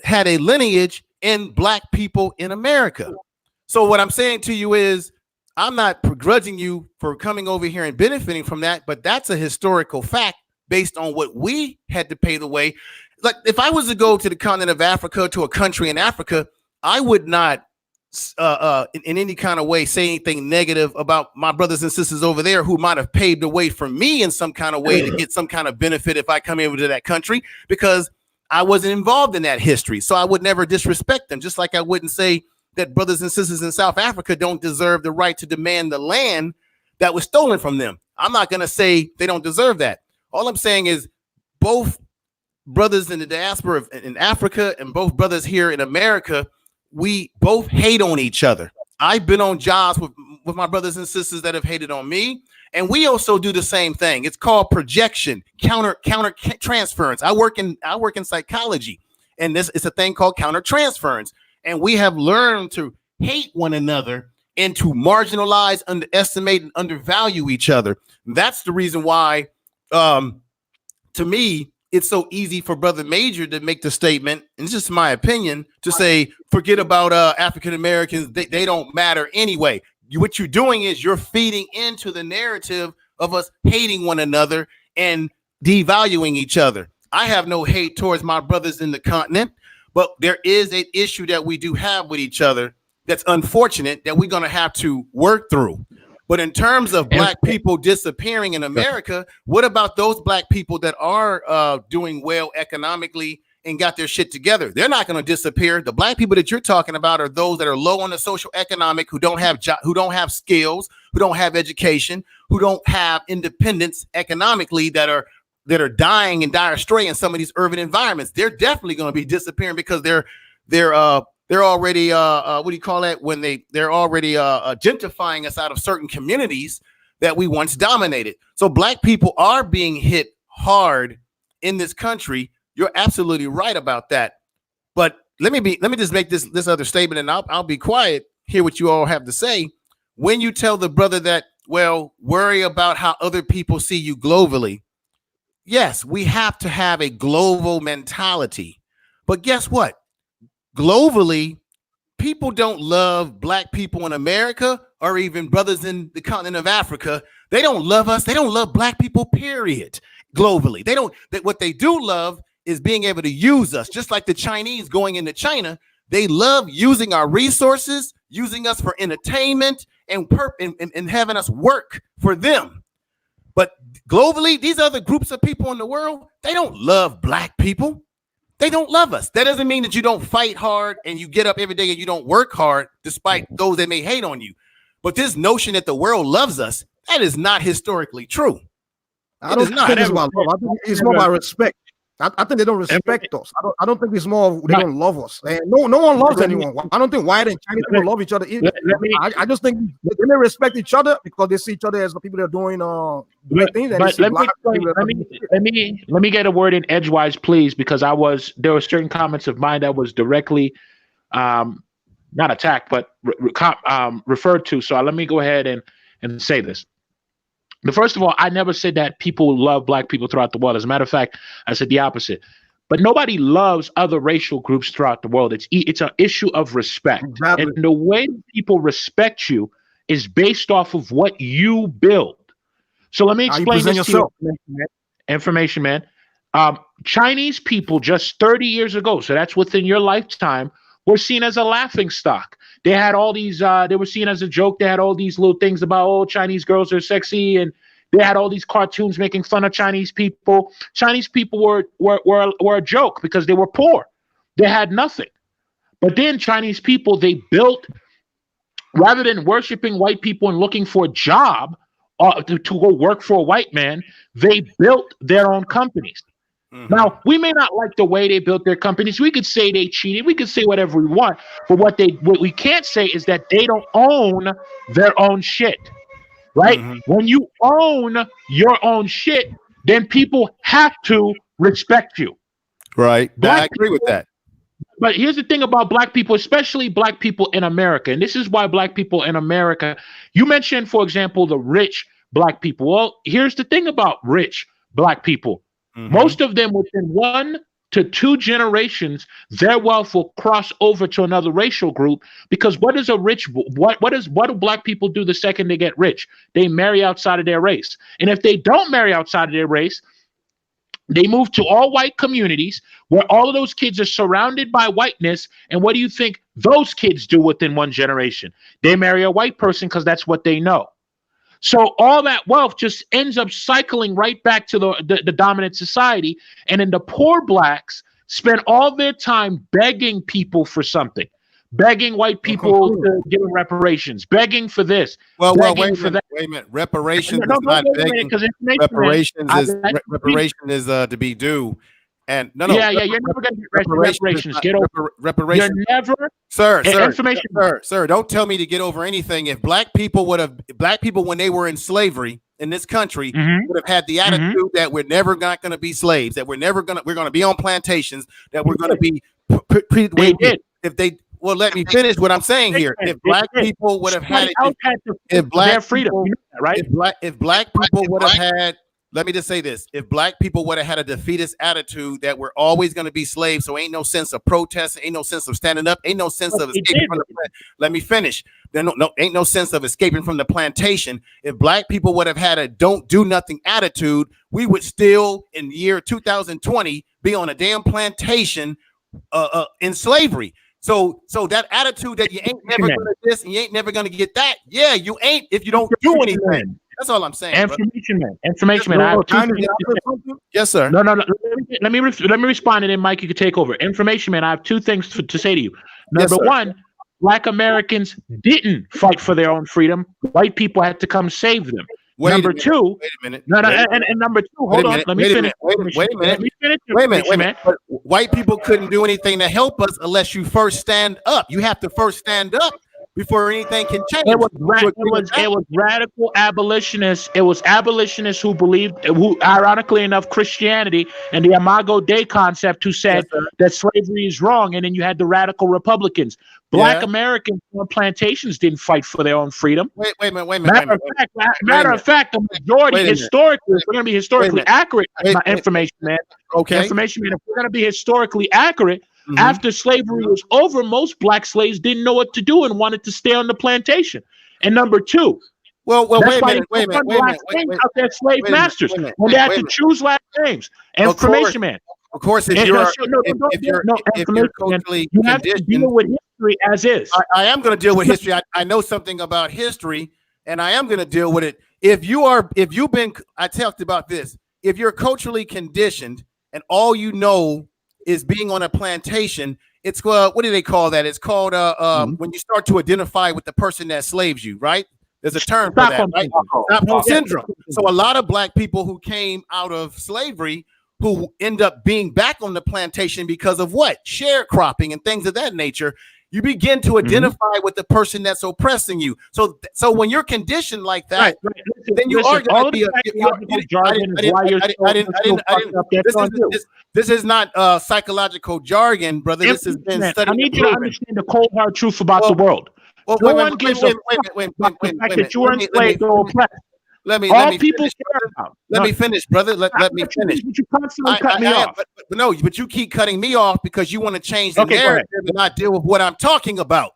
had a lineage in black people in America. So what I'm saying to you is, I'm not begrudging you for coming over here and benefiting from that, but that's a historical fact based on what we had to pay the way. Like if I was to go to the continent of Africa, to a country in Africa, I would not in any kind of way say anything negative about my brothers and sisters over there who might have paved the way for me in some kind of way to get some kind of benefit if I come into that country, because I wasn't involved in that history. So I would never disrespect them, just like I wouldn't say that brothers and sisters in South Africa don't deserve the right to demand the land that was stolen from them. I'm not going to say they don't deserve that. All I'm saying is both brothers in the diaspora in Africa and both brothers here in America, we both hate on each other. I've been on jobs with my brothers and sisters that have hated on me. And we also do the same thing. It's called projection, counter transference. I work in psychology, and it's a thing called counter transference. And we have learned to hate one another and to marginalize, underestimate, and undervalue each other. That's the reason why, to me, it's so easy for Brother Major to make the statement, and it's just my opinion, to say, forget about African Americans. They don't matter anyway. What you're doing is you're feeding into the narrative of us hating one another and devaluing each other. I have no hate towards my brothers in the continent. But there is an issue that we do have with each other that's unfortunate that we're going to have to work through. But in terms of black people disappearing in America, what about those black people that are doing well economically and got their shit together? They're not going to disappear. The black people that you're talking about are those that are low on the social economic, who don't have who don't have skills, who don't have education, who don't have independence economically, that are dying and dire stray in some of these urban environments. They're definitely going to be disappearing because they're already what do you call that, when they're already gentrifying us out of certain communities that we once dominated. So black people are being hit hard in this country You're absolutely right about that. But let me just make this other statement, and I'll be quiet. Hear what you all have to say. When you tell the brother that, well, worry about how other people see you globally. Yes, we have to have a global mentality. But guess what? Globally, people don't love black people in America or even brothers in the continent of Africa. They don't love us. They don't love black people, period. Globally, they don't. What they do love is being able to use us, just like the Chinese going into China. They love using our resources, using us for entertainment and having us work for them. But globally, these other groups of people in the world, they don't love black people. They don't love us. That doesn't mean that you don't fight hard and you get up every day and you don't work hard, despite those that may hate on you. But this notion that the world loves us, that is not historically true. I don't think it's about love. I think it's more about respect. I think they don't respect us. I don't think it's more they don't love us. And no one loves anyone. I don't think white and Chinese people love each other either. I just think they may respect each other because they see each other as the people that are doing great things. But let me get a word in edgewise, please, because there were certain comments of mine that was directly not attacked, but referred to. So let me go ahead and say this. First of all, I never said that people love black people throughout the world. As a matter of fact, I said the opposite. But nobody loves other racial groups throughout the world. It's an issue of respect. Exactly. And the way people respect you is based off of what you build. So let me explain this to you. Information, man. Chinese people just 30 years ago, so that's within your lifetime, were seen as a laughing stock. They had all these, they were seen as a joke. They had all these little things about, oh, Chinese girls are sexy. And they had all these cartoons making fun of Chinese people. Chinese people were a joke because they were poor. They had nothing. But then Chinese people, they built, rather than worshiping white people and looking for a job to go work for a white man, they built their own companies. Mm-hmm. Now, we may not like the way they built their companies. We could say they cheated. We could say whatever we want. But what we can't say is that they don't own their own shit, right? Mm-hmm. When you own your own shit, then people have to respect you. Right. I agree with that. But here's the thing about black people, especially black people in America. And this is why black people in America, you mentioned, for example, the rich black people. Well, here's the thing about rich black people. Mm-hmm. Most of them within 1 to 2 generations, their wealth will cross over to another racial group because what do black people do the second they get rich? They marry outside of their race. And if they don't marry outside of their race, they move to all white communities where all of those kids are surrounded by whiteness. And what do you think those kids do within 1 generation? They marry a white person because that's what they know. So all that wealth just ends up cycling right back to the dominant society. And then the poor blacks spend all their time begging people for something, begging white people to give them reparations, begging for this. Well, wait a minute. Reparations is not begging. Reparations is to be due. And you're never going to get reparations. Get over reparations. You're never, sir. Don't tell me to get over anything. If black people when they were in slavery in this country would have had the attitude that we're never not going to be slaves, that we're going to be on plantations, that we're going to be. Well, let me finish what I'm saying here. If black people would have had freedom, right? If black people would have had. Let me just say this. If black people would have had a defeatist attitude that we're always going to be slaves, so ain't no sense of protest, ain't no sense of standing up, ain't no sense of escaping from the let me finish. There ain't no sense of escaping from the plantation. If black people would have had a don't do nothing attitude, we would still in the year 2020 be on a damn plantation in slavery. So that attitude that you ain't never going to this and you ain't never going to get that. Yeah, you ain't if you don't do anything. That's all I'm saying. Information man. Yes, sir. No. Let me respond, and then Mike, you can take over. Information man. I have 2 things to say to you. Number one, Black Americans didn't fight for their own freedom. White people had to come save them. Number 2. Wait a minute. And number 2. Hold on. Let me finish. Wait a minute. But white people couldn't do anything to help us unless you first stand up. You have to first stand up before anything can change. It was radical abolitionists. It was abolitionists who believed, who ironically enough, Christianity and the Imago Dei concept, who said that slavery is wrong, and then you had the radical Republicans. Black Americans on plantations didn't fight for their own freedom. Wait a minute. Matter of fact, the majority historically, if we're going to be historically accurate, information man. Okay, information man. If we're going to be historically accurate. After slavery was over, most black slaves didn't know what to do and wanted to stay on the plantation. And number two, wait a minute. Out their slave masters when they had to choose last names. Information man. Of course, if you're culturally you have to deal with history as is. I am going to deal with history. I know something about history, and I am going to deal with it. I talked about this. If you're culturally conditioned and all you know is being on a plantation, it's what do they call that? It's called when you start to identify with the person that slaves you, right? There's a term for that, right? Stockholm syndrome. So a lot of black people who came out of slavery who end up being back on the plantation because of what? Sharecropping and things of that nature. You begin to identify with the person that's oppressing you. So when you're conditioned like that, then you are going to be This is not psychological jargon, brother. This has been studied. I need you to understand the cold hard truth about the world. No one gives a fuck about the fact that you were enslaved or oppressed. Let me finish, brother. Let me finish. You constantly cut me off. But you keep cutting me off because you want to change the narrative and not deal with what I'm talking about.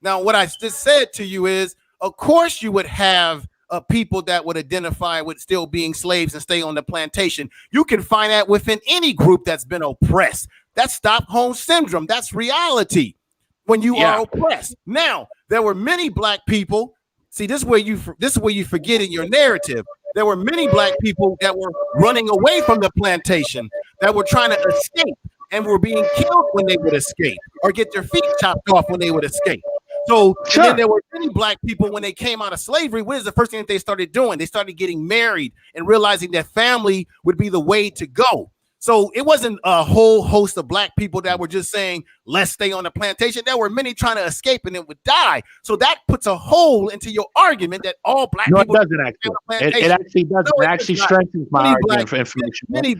Now, what I just said to you is, of course, you would have people that would identify with still being slaves and stay on the plantation. You can find that within any group that's been oppressed. That's Stockholm syndrome. That's reality when you are oppressed. Now, there were many black people. See, this is where you forget in your narrative. There were many black people that were running away from the plantation, that were trying to escape and were being killed when they would escape or get their feet chopped off when they would escape. So and then there were many black people when they came out of slavery. What is the first thing that they started doing? They started getting married and realizing that family would be the way to go. So it wasn't a whole host of black people that were just saying, let's stay on the plantation. There were many trying to escape and it would die. So that puts a hole into your argument that all black people. It doesn't actually. It actually doesn't. It actually strengthens my argument for information. Many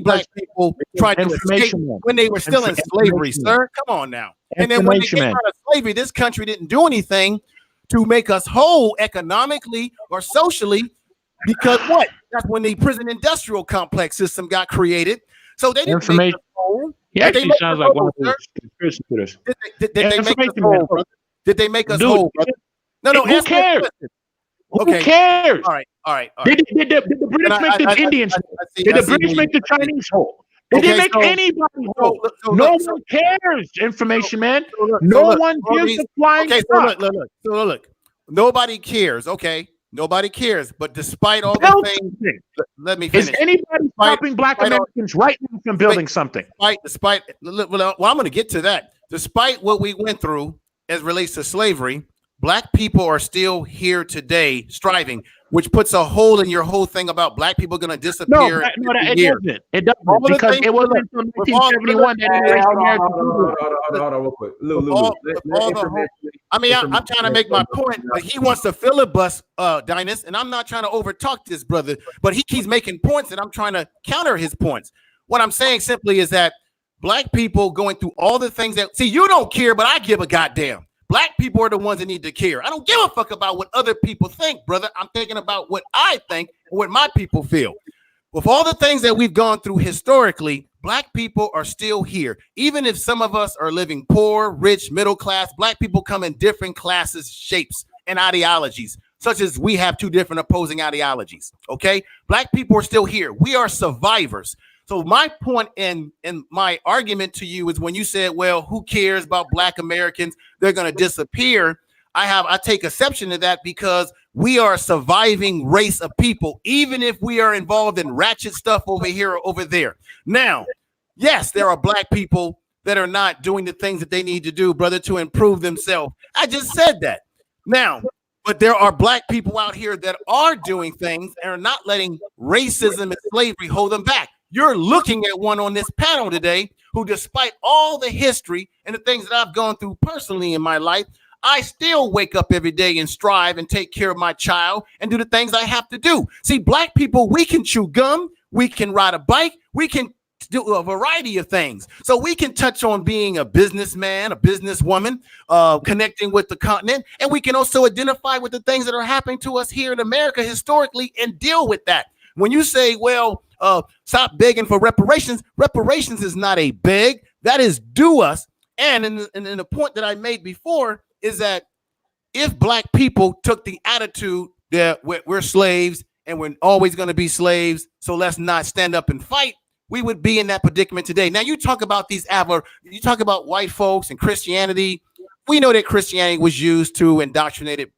black people tried to escape when they were still in slavery, sir. Come on now. And then when they came out of slavery, this country didn't do anything to make us whole economically or socially. Because what? That's when the prison industrial complex system got created. So they didn't make us whole. He actually sounds like one of those conspiracy theorists. Did they make us whole, brother? Did they make us whole, brother? No. Who cares? Who cares? All right. Did the British make the Indians whole? Did the British make the Chinese whole? They didn't make anybody whole. No one cares, information man. No one gives a flying fuck. Look. Nobody cares, okay? Nobody cares, but despite all the things, let me finish. Is anybody stopping black Americans right now from building something? Despite, I'm going to get to that. Despite what we went through as relates to slavery, black people are still here today striving, which puts a hole in your whole thing about black people going to disappear. No, it doesn't. It doesn't, because it wasn't until 1971 that Hold on, real quick. I'm trying to make my point, but he wants to filibuster, Dynas, and I'm not trying to overtalk this brother, but he keeps making points, and I'm trying to counter his points. What I'm saying simply is that black people going through all the things that, see, you don't care, but I give a goddamn. Black people are the ones that need to care. I don't give a fuck about what other people think, brother. I'm thinking about what I think and what my people feel. With all the things that we've gone through historically, black people are still here. Even if some of us are living poor, rich, middle class, black people come in different classes, shapes, and ideologies, such as we have two different opposing ideologies, okay? Black people are still here. We are survivors. So my point in my argument to you is when you said, well, who cares about black Americans? They're going to disappear. I take exception to that because we are a surviving race of people, even if we are involved in ratchet stuff over here or over there. Now, yes, there are black people that are not doing the things that they need to do, brother, to improve themselves. I just said that. Now, but there are black people out here that are doing things and are not letting racism and slavery hold them back. You're looking at one on this panel today who, despite all the history and the things that I've gone through personally in my life, I still wake up every day and strive and take care of my child and do the things I have to do. See, black people, we can chew gum, we can ride a bike, we can do a variety of things. So we can touch on being a businessman, a businesswoman, connecting with the continent, and we can also identify with the things that are happening to us here in America historically and deal with that. When you say, well, stop begging for reparations, reparations is not a beg, that is due us. And in the point that I made before is that if black people took the attitude that we're slaves and we're always going to be slaves, so let's not stand up and fight, we would be in that predicament today. Now you talk about you talk about white folks and Christianity. We know that Christianity was used to indoctrinate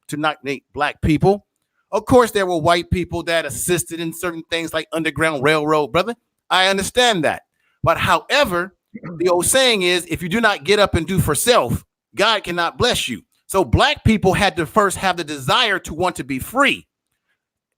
black people. Of course, there were white people that assisted in certain things like Underground Railroad, brother. I understand that. But however, the old saying is, if you do not get up and do for self, God cannot bless you. So black people had to first have the desire to want to be free.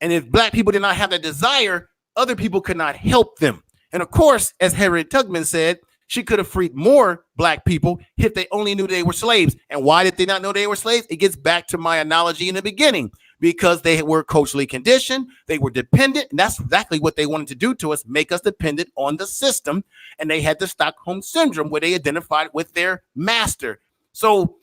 And if black people did not have that desire, other people could not help them. And of course, as Harriet Tubman said, she could have freed more black people if they only knew they were slaves. And why did they not know they were slaves? It gets back to my analogy in the beginning, because they were culturally conditioned, they were dependent, and that's exactly what they wanted to do to us, make us dependent on the system. And they had the Stockholm syndrome where they identified with their master. So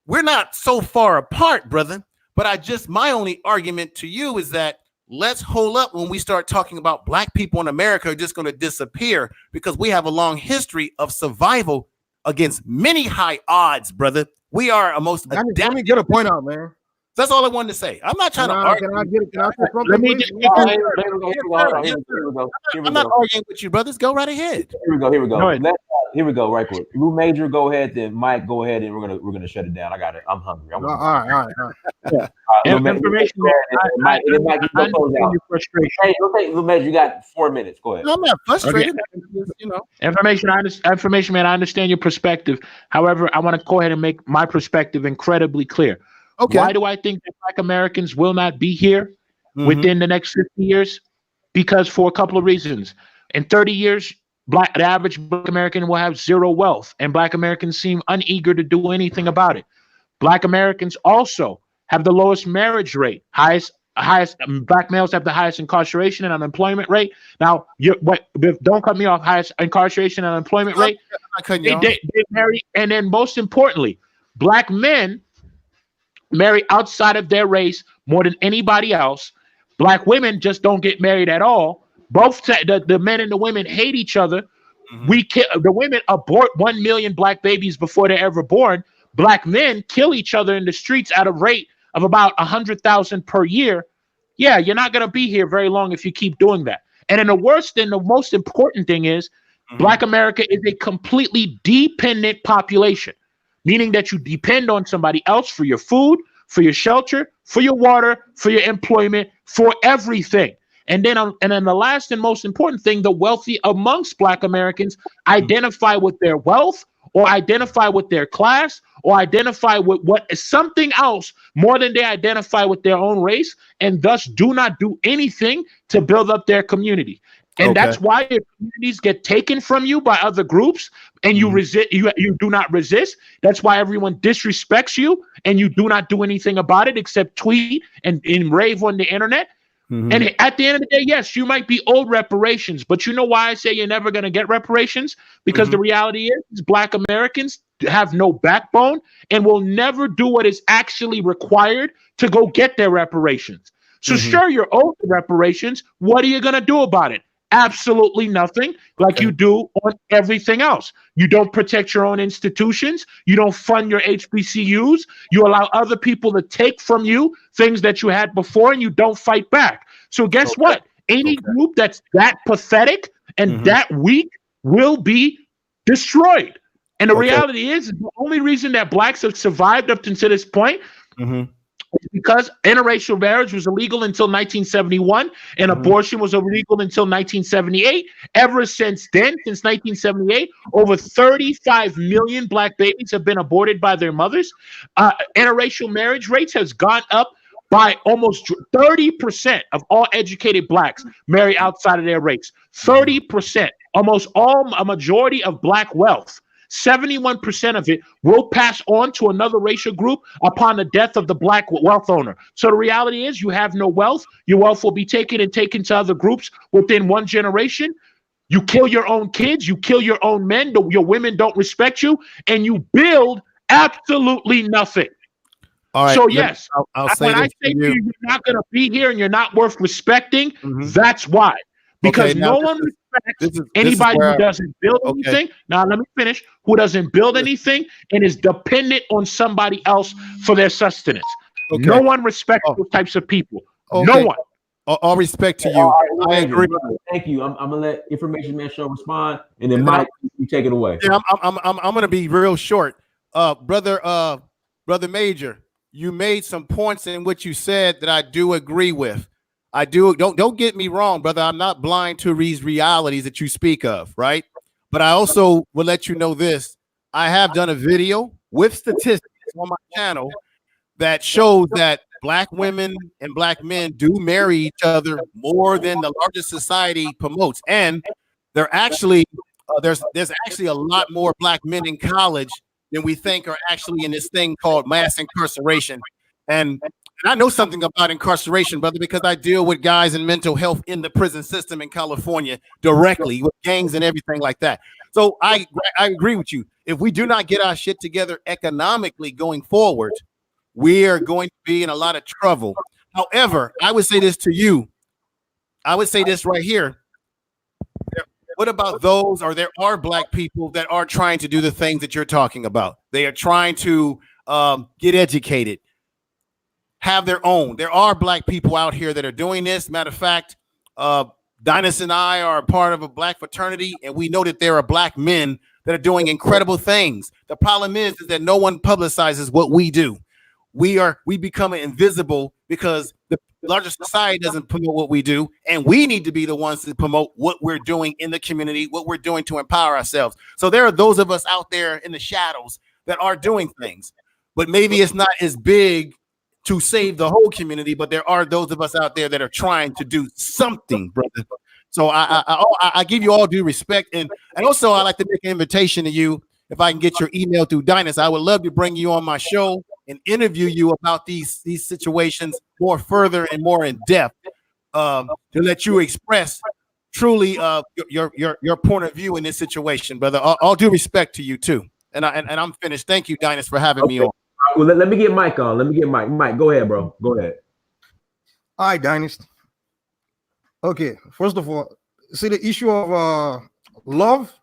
we're not so far apart, brother, but my only argument to you is that let's hold up when we start talking about black people in America are just going to disappear, because we have a long history of survival against many high odds, brother. We are a most adaptive. Let me get a point out, man. That's all I wanted to say. I'm not trying to argue. I'm not arguing with you, brothers. Go right ahead. Here we go. Here we go. Right quick. Lou Major, go ahead. Then Mike, go ahead, and we're gonna shut it down. I got it. I'm hungry. All right. Yeah. Information. Mike, hey, Lou Major, you got 4 minutes. Go ahead. I'm not frustrated. Okay. Information, man. I understand your perspective. However, I want to go ahead and make my perspective incredibly clear. Okay. Why do I think that black Americans will not be here within the next 50 years? Because for a couple of reasons. In 30 years, the average black American will have zero wealth, and black Americans seem uneager to do anything about it. Black Americans also have the lowest marriage rate, highest black males have the highest incarceration and unemployment rate. Now, don't cut me off. Highest incarceration and unemployment rate. They marry, and then most importantly, black men marry outside of their race more than anybody else. Black women just don't get married at all. Both the men and the women hate each other. The women abort 1 million black babies before they're ever born. Black men kill each other in the streets at a rate of about 100,000 per year. Yeah, you're not going to be here very long if you keep doing that. And then the most important thing is black America is a completely dependent population, meaning that you depend on somebody else for your food, for your shelter, for your water, for your employment, for everything. And then the last and most important thing, the wealthy amongst black Americans identify with their wealth, or identify with their class, or identify with what is something else more than they identify with their own race, and thus do not do anything to build up their community. And that's why your communities get taken from you by other groups, and you resist. You do not resist. That's why everyone disrespects you, and you do not do anything about it except tweet and rave on the internet. And at the end of the day, yes, you might be owed reparations, but you know why I say you're never going to get reparations? Because the reality is black Americans have no backbone and will never do what is actually required to go get their reparations. So sure, you're owed the reparations. What are you going to do about it? Absolutely nothing, like you do on everything else. You don't protect your own institutions. You don't fund your HBCUs. You allow other people to take from you things that you had before, and you don't fight back. So guess what? Any group that's that pathetic and that weak will be destroyed. And the reality is the only reason that blacks have survived up until this point because interracial marriage was illegal until 1971 and abortion was illegal until 1978. Ever since then, since 1978, over 35 million black babies have been aborted by their mothers. Interracial marriage rates has gone up by almost 30% of all educated blacks marry outside of their race. 30%, a majority of black wealth 71% of it will pass on to another racial group upon the death of the black wealth owner. So the reality is you have no wealth. Your wealth will be taken to other groups within one generation. You kill your own kids, you kill your own men, your women don't respect you, and you build absolutely nothing. All right. So yes, I'll say when I this say to to you. you, you're not going to be here and you're not worth respecting, Mhm. that's why. Because Okay, now no one respects this is anybody where who doesn't build okay. anything. Now let me finish. Who doesn't build anything and is dependent on somebody else for their sustenance. Okay. No one respects Oh. those types of people. Okay. No one. All respect to you. All right, I agree. Thank you. I'm gonna let Information Man Show respond, and then And then Mike, you take it away. Yeah, I'm gonna be real short. Brother Major, you made some points in what you said that I do agree with. I do. Don't get me wrong, brother. I'm not blind to these realities that you speak of, right? But I also will let you know this. I have done a video with statistics on my channel that shows that black women and black men do marry each other more than the largest society promotes, and they're actually there's actually a lot more black men in college than we think are actually in this thing called mass incarceration. And I know something about incarceration, brother, because I deal with guys in mental health in the prison system in California directly with gangs and everything like that. So I agree with you. If we do not get our shit together economically going forward, we are going to be in a lot of trouble. However, I would say this to you. I would say this right here. What about those, or there are black people that are trying to do the things that you're talking about? They are trying to get educated, have their own. There are black people out here that are doing this. Matter of fact, Dynas and I are a part of a black fraternity, and we know that there are black men that are doing incredible things. The problem is that no one publicizes what we do. We become invisible because the larger society doesn't promote what we do, and we need to be the ones to promote what we're doing in the community, what we're doing to empower ourselves. So there are those of us out there in the shadows that are doing things, but maybe it's not as big to save the whole community, but there are those of us out there that are trying to do something, brother. So I give you all due respect, and also I like to make an invitation to you. If I can get your email through Dynas, I would love to bring you on my show and interview you about these situations more further and more in depth, to let you express truly your point of view in this situation, brother. All due respect to you too, and I'm finished. Thank you, Dynas, for having me on. Well, let me get Mike on. Let me get Mike. Mike, go ahead, bro. Go ahead. All right, Dynasty. Okay, first of all, see the issue of love.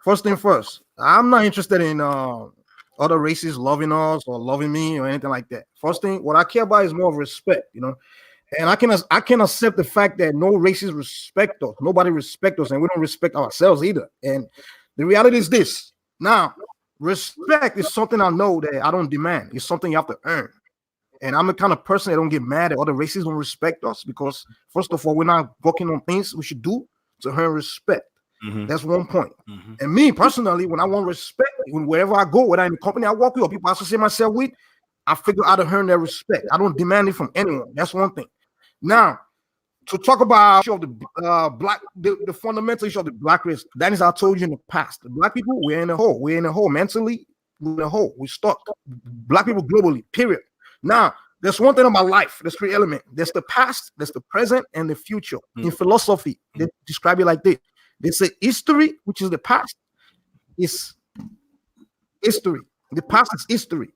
First thing first, I'm not interested in other races loving us or loving me or anything like that. First thing, what I care about is more of respect, you know. And I can accept the fact that no races respect us. Nobody respects us, and we don't respect ourselves either. And the reality is this. Now, respect is something I know that I don't demand. It's something you have to earn. And I'm the kind of person that don't get mad at other races don't respect us, because first of all, we're not working on things we should do to earn respect. Mm-hmm. That's one point. Mm-hmm. And me personally, when I want respect, wherever I go, whether in the company I work with or people I associate myself with, I figure out how to earn their respect. I don't demand it from anyone. That's one thing. Now, to talk about the fundamental issue of the black race, that is, I told you in the past, the black people, we're in a hole. We're in a hole mentally. We're in a hole. We're stuck. Black people globally, period. Now, there's one thing about life. There's three elements. There's the past, there's the present, and the future. Mm-hmm. In philosophy, they describe it like this. They say history, which is the past, is history. The past is history.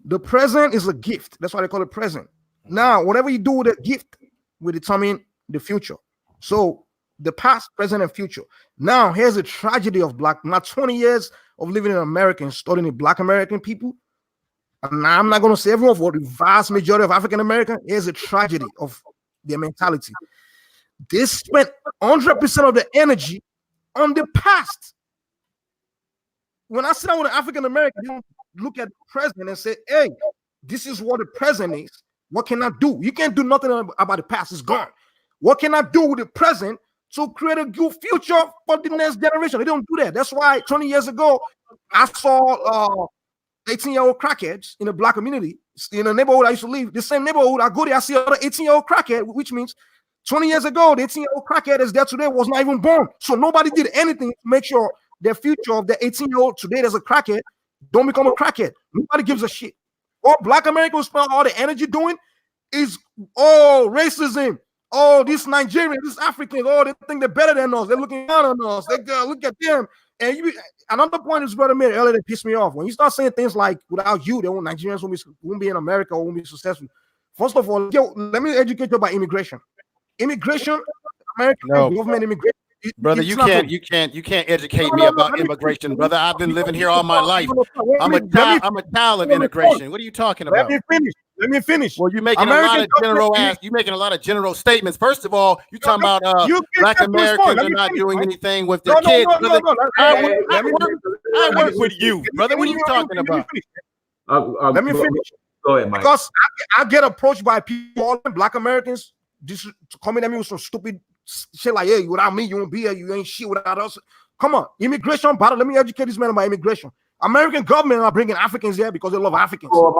The present is a gift. That's why they call it present. Now, whatever you do with a gift will determine the future. So the past, present, and future. Now, here's a tragedy of black. Now, 20 years of living in America and studying the black American people. And I'm not going to say everyone, for the vast majority of African American, here's a tragedy of their mentality. They spent 100% of the energy on the past. When I sit down with an African American, they don't look at the present and say, hey, this is what the present is. What can I do? You can't do nothing about the past. It's gone. What can I do with the present to create a good future for the next generation? They don't do that. That's why 20 years ago, I saw 18-year-old crackheads in the black community in the neighborhood I used to live. The same neighborhood I go there, I see other 18-year-old crackhead, which means 20 years ago, the 18-year-old crackhead is there today was not even born. So nobody did anything to make sure their future of the 18-year-old today that's a crackhead don't become a crackhead. Nobody gives a shit. All Black Americans spend all the energy doing is racism. Oh, these Nigerians, these Africans, they think they're better than us. They're looking down on us. They look at them. And another point is brother made earlier that pissed me off. When you start saying things like, without you, Nigerians won't be in America or won't be successful. First of all, let me educate you about immigration. American government immigration. Brother, you can't educate me about immigration, brother. I've been living here all my life. I'm a child of integration. What are you talking about? Let me finish. Well, you're making a lot of general statements. First of all, you're talking about Black Americans are not doing anything with their kids. I work with you, brother. What are you talking about? Let me finish. Go ahead, Mike. Because I get approached by people, all Black Americans, just coming at me with some stupid shit like, hey, without me, you won't be here. You ain't shit without us. Come on, immigration battle. Let me educate this man about immigration. American government are bringing Africans here because they love Africans. Oh,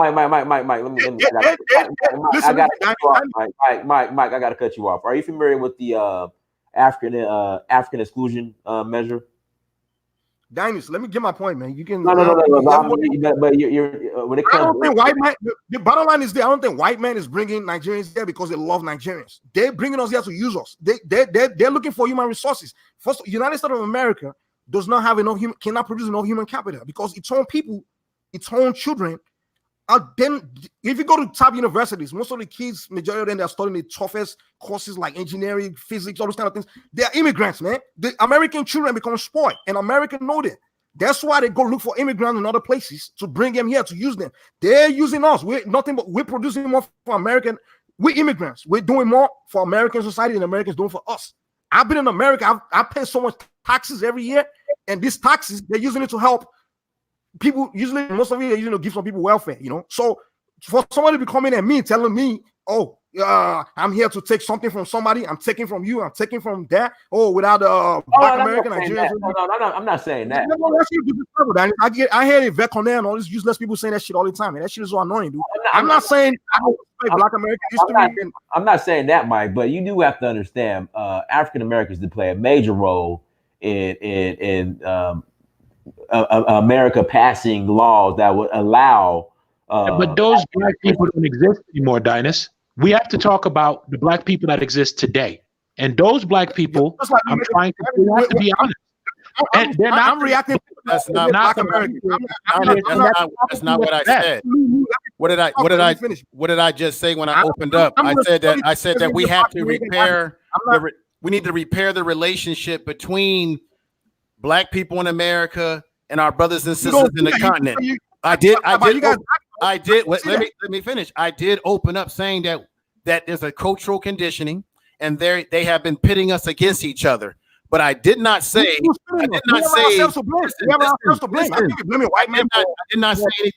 Mike, I gotta cut you off. Are you familiar with the African exclusion measure? Dinus, let me get my point, man. You can no. But you're when it comes. I don't think white man. The bottom line is I don't think white man is bringing Nigerians here because they love Nigerians. They're bringing us here to use us. They're looking for human resources. First, United States of America does not have cannot produce enough human capital because its own people, its own children. Then, if you go to top universities, most of the kids, majority of them, they're studying the toughest courses like engineering, physics, all those kind of things. They're immigrants, man. The American children become spoiled, and Americans know that. That's why they go look for immigrants in other places to bring them here to use them. They're using us. We're producing more for American. We're immigrants. We're doing more for American society than Americans doing for us. I've been in America. I pay so much taxes every year, and these taxes, they're using it to help people. Usually, most of it, give some people welfare, So for somebody to be coming at me, telling me, I'm here to take something from somebody, I'm taking from you, I'm taking from that. Without Black American Nigerians. No, I'm not saying that. I hear Yvette Cornell and all these useless people saying that shit all the time, and that shit is so annoying, dude. I'm not saying I don't respect Black American history. I'm not saying that, Mike, but you do have to understand African Americans did play a major role in America passing laws that would allow. But those Black people don't exist anymore, Dinus. We have to talk about the Black people that exist today, and those Black people. We have to be honest. And they're not. I'm reacting. That's not Black American. That's not what I said. What did I just say when I opened up? I said that we have to repair. We need to repair the relationship between Black people in America and our brothers and sisters in the continent. I did. Let me finish. I did open up saying that there's a cultural conditioning, and they have been pitting us against each other. But I did not say. I did not say.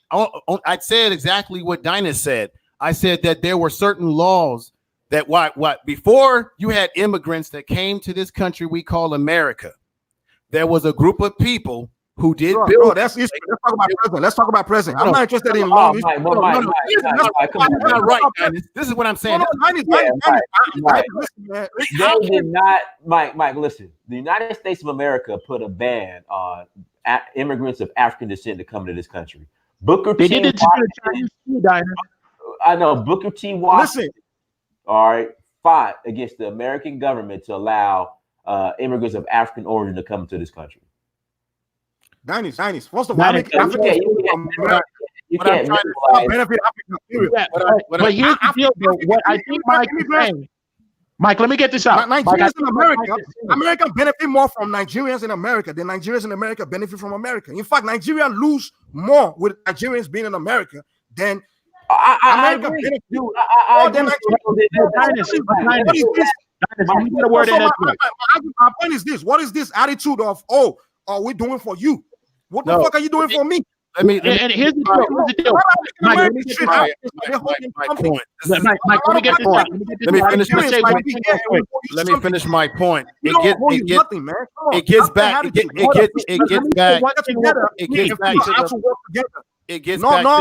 I said exactly what Dinah said. I said that there were certain laws that before you had immigrants that came to this country we call America, there was a group of people who did build. That's history. Let's talk about present. I'm not interested in long history. Not right. This is what I'm saying. They did not, Mike. Listen, the United States of America put a ban on immigrants of African descent to come to this country. Booker T. Did it to the Chinese too, Dinah. I know Booker T. Washington. All right, fought against the American government to allow immigrants of African origin to come to this country. Dinus. First of all, you can't benefit Africa. But here's the deal, though. What I think Mike is saying. Mike, let me get this out. Nigerians in America benefit more from Nigerians in America than Nigerians in America benefit from America. In fact, Nigeria lose more with Nigerians being in America than America benefit. My point is this: what is this attitude of are we doing for you? What the fuck are you doing for me? And here's the deal. Mike, let me get this out. Let me finish my point. It gets back to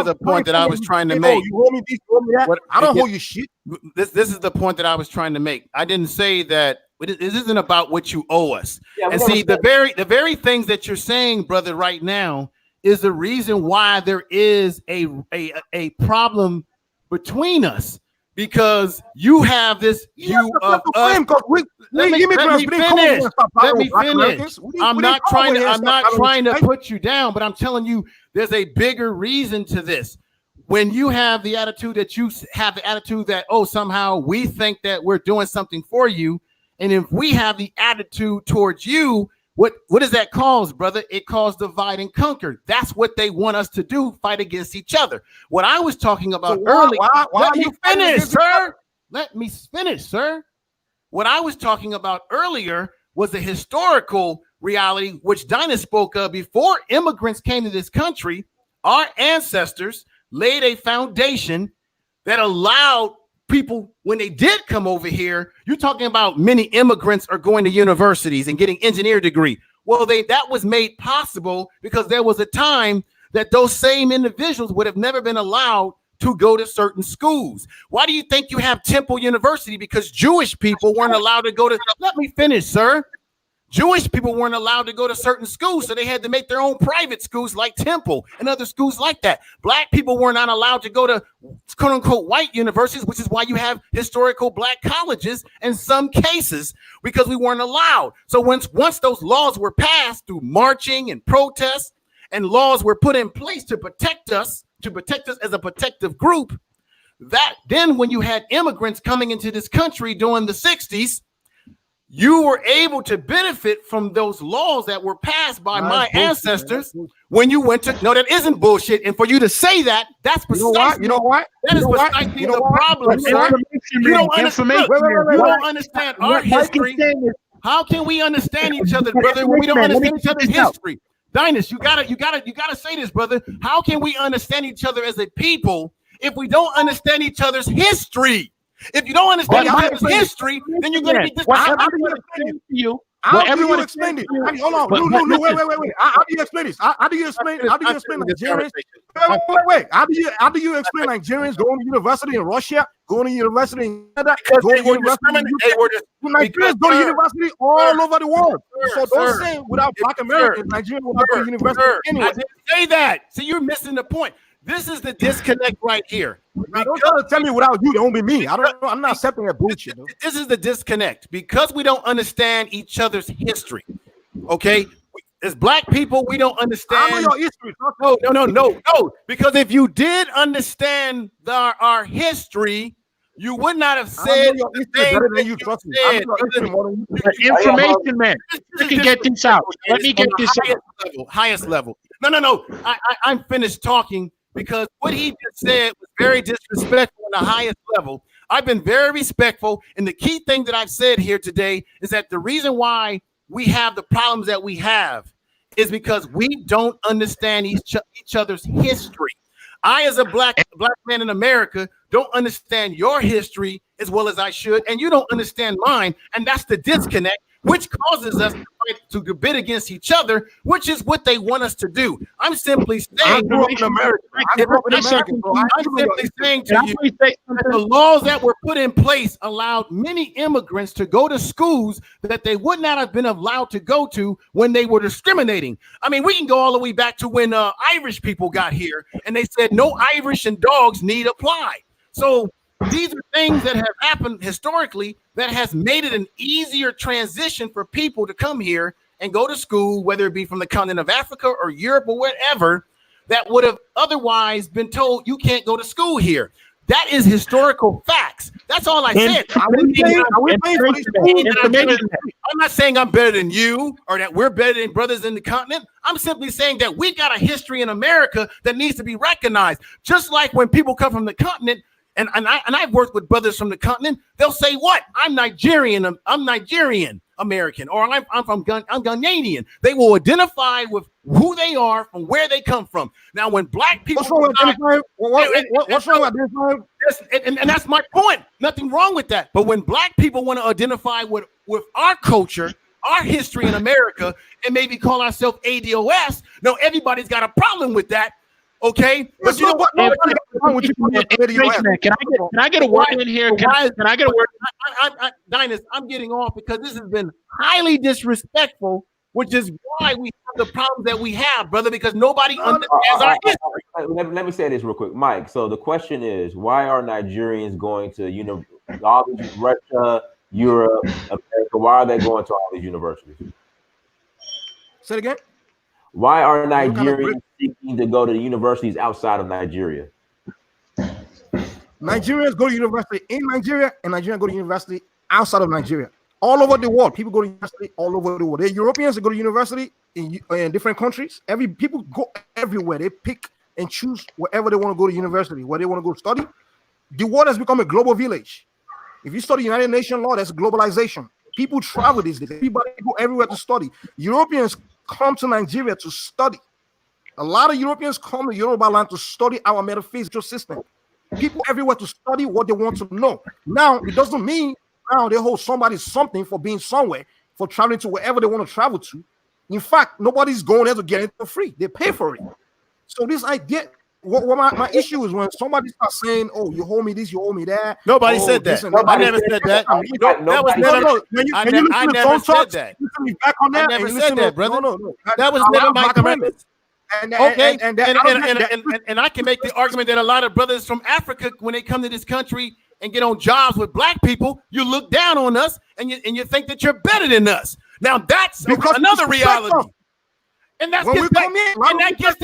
the point that I was trying to make. I don't hold you shit. This is the point that I was trying to make. I didn't say that It isn't about what you owe us. Yeah, And see, the very things that you're saying, brother, right now is the reason why there is a problem between us, because you have this view of us. Let me finish. I'm not trying to put you down, but I'm telling you, there's a bigger reason to this. When you have the attitude that, oh, somehow we think that we're doing something for you, and if we have the attitude towards you, what does that cause, brother? It calls divide and conquer. That's what they want us to do, fight against each other. What I was talking about earlier. Let me finish, sir. Let me finish, sir. What I was talking about earlier was the historical reality, which Dinah spoke of. Before immigrants came to this country, our ancestors laid a foundation that allowed people, when they did come over here, you're talking about many immigrants are going to universities and getting engineer degree. Well, that was made possible because there was a time that those same individuals would have never been allowed to go to certain schools. Why do you think you have Temple University? Because Jewish people weren't allowed to go to, let me finish, sir. Jewish people weren't allowed to go to certain schools, so they had to make their own private schools like Temple and other schools like that. Black people were not allowed to go to quote unquote white universities, which is why you have historical black colleges in some cases, because we weren't allowed. So once those laws were passed through marching and protests, and laws were put in place to protect us as a protective group, that then when you had immigrants coming into this country during the 60s, you were able to benefit from those laws that were passed by my ancestors when you went to, no, that isn't bullshit. And for you to say that, that's precisely, you know what? That is precisely the problem, sir. You don't understand our history. How can we understand each other, brother, when we don't understand each other's history? Dinus, you gotta say this, brother. How can we understand each other as a people if we don't understand each other's history? If you don't understand each other's history, then you're going to be How do you explain it? Hold on. Wait. How do you explain this? How do you explain Nigerians? Wait. How do you explain Nigerians going to university in Russia, going to university in Canada, going to Nigerians go to university all over the world? So don't say without Black Americans, Nigerians will not go to university anyway. I didn't say that. So you're missing the point. This is the disconnect right here. Now, don't try to tell me without you, it won't be me. I don't know. I'm not accepting that bullshit. This is the disconnect because we don't understand each other's history. Okay, as Black people, we don't understand. I know your history. No. Because if you did understand our history, you would not have said the thing that you said. Information, man. You can get this out. Let me get this out. Highest level. No. I'm finished talking. Because what he just said was very disrespectful on the highest level. I've been very respectful. And the key thing that I've said here today is that the reason why we have the problems that we have is because we don't understand each other's history. I, as a black man in America, don't understand your history as well as I should. And you don't understand mine. And that's the disconnect, which causes us to bid against each other, which is what they want us to do. I'm simply saying, I'm simply saying to you that the laws that were put in place allowed many immigrants to go to schools that they would not have been allowed to go to when they were discriminating. I mean, we can go all the way back to when Irish people got here and they said no Irish and dogs need apply. So these are things that have happened historically that has made it an easier transition for people to come here and go to school, whether it be from the continent of Africa or Europe or whatever, that would have otherwise been told you can't go to school here. That is historical facts. That's all I said. I'm not saying I'm better than you or that we're better than brothers in the continent. I'm simply saying that we got a history in America that needs to be recognized. Just like when people come from the continent, and I've worked with brothers from the continent, they'll say, what? I'm Nigerian American, or I'm Ghanaian. They will identify with who they are from where they come from. Now, when Black people, what's wrong with identifying? And that's my point. Nothing wrong with that. But when Black people want to identify with our culture, our history in America, and maybe call ourselves ADOS, no, everybody's got a problem with that. Okay, but you know what? Can I get a word in here? Can I get a word? Dinus, I'm getting off because this has been highly disrespectful, which is why we have the problems that we have, brother, because nobody understands our history. Let me say this real quick, Mike. So the question is, why are Nigerians going to all these Russia, Europe, America? Why are they going to all these universities? Say it again. Why are Nigerians seeking to go to universities outside of Nigeria? Nigerians go to university in Nigeria, and Nigerians go to university outside of Nigeria. All over the world, people go to university all over the world. The Europeans go to university in different countries. People go everywhere. They pick and choose wherever they want to go to university, where they want to go study. The world has become a global village. If you study United Nations law, that's globalization. People travel these days. Everybody go everywhere to study. Europeans come to Nigeria to study. A lot of Europeans come to Yoruba land to study our metaphysical system. People everywhere to study what they want to know. Now, it doesn't mean now they hold somebody something for being somewhere, for traveling to wherever they want to travel to. In fact, nobody's going there to get it for free. They pay for it. So this idea, what my issue is when somebody starts saying, "Oh, you hold me this, you hold me that." Nobody said that. I never said that. That was never. I never said that. I never said that, brother. No. That was never my premise. Okay, and I can make the argument that a lot of brothers from Africa, when they come to this country and get on jobs with black people, you look down on us and you think that you're better than us. Now that's another reality. And that gets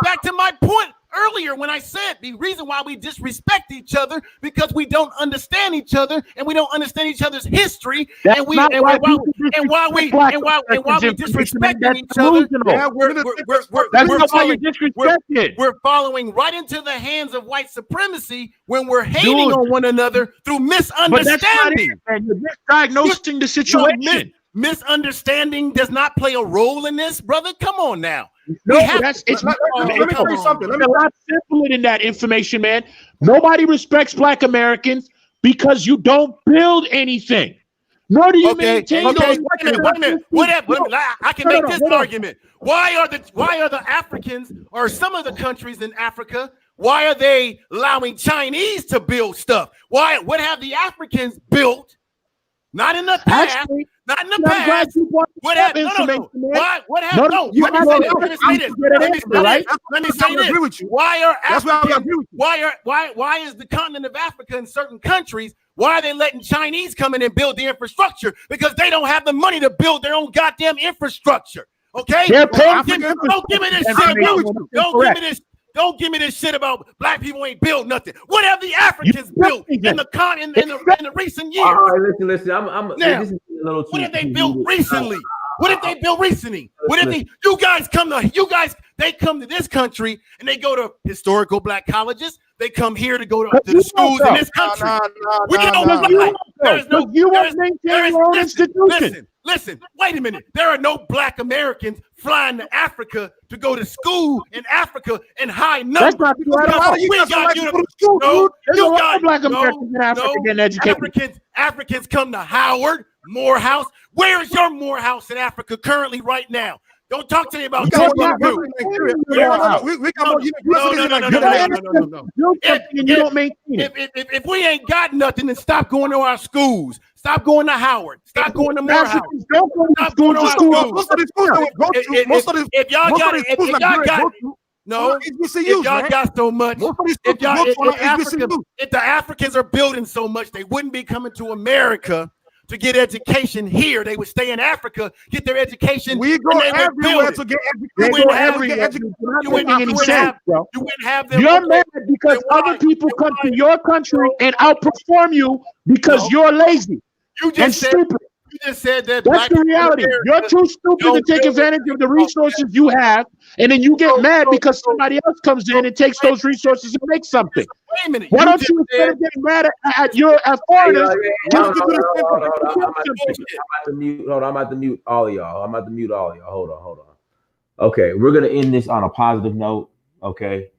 back to my point earlier when I said the reason why we disrespect each other because we don't understand each other and we don't understand each other's history and why we disrespecting each other. We're following right into the hands of white supremacy when we're hating on one another through misunderstanding. You're misdiagnosing the situation. Misunderstanding does not play a role in this, brother. Come on now. No, it's a lot simpler than that information, man. Nobody respects black Americans because you don't build anything. Nor do you maintain those. Wait a minute. I can make this argument. Why are the Africans or some of the countries in Africa, why are they allowing Chinese to build stuff? What have the Africans built? Not in the past. Not in the past. What happened? No. What happened? No. Let me say this. Why is the continent of Africa in certain countries? Why are they letting Chinese come in and build the infrastructure? Because they don't have the money to build their own goddamn infrastructure. Okay? Don't give me this shit. Don't give me this shit about black people ain't built nothing. What have the Africans built in the recent years? All right, listen. This is a little too. What have they built recently? What have they built recently? They come to this country and they go to historical black colleges. They come here to go to the schools in this country. We don't lie. Listen, wait a minute. There are no black Americans flying to Africa to go to school in Africa in high numbers. That's not Africans come to Howard, Morehouse. Where is your Morehouse in Africa currly right now? Don't talk to me about no. If we ain't got nothing, then stop going to our schools. Stop going to Howard. Stop going to Morehouse. Stop going to our schools. Most of these schools if y'all got so much, if the Africans are building so much, they wouldn't be coming to America to get education here. They would stay in Africa, get their education. We go everywhere to get education. You wouldn't have them. You're mad because other people come to your country and outperform you because you're lazy and stupid. You just said that. That's the reality. You're too stupid to take advantage of the resources you have, and then you get mad because somebody else comes in and takes those resources and makes something. Wait a minute. Why don't you, instead of getting mad at foreigners, I'm about to mute all of y'all. Hold on. Okay, we're gonna end this on a positive note. Okay,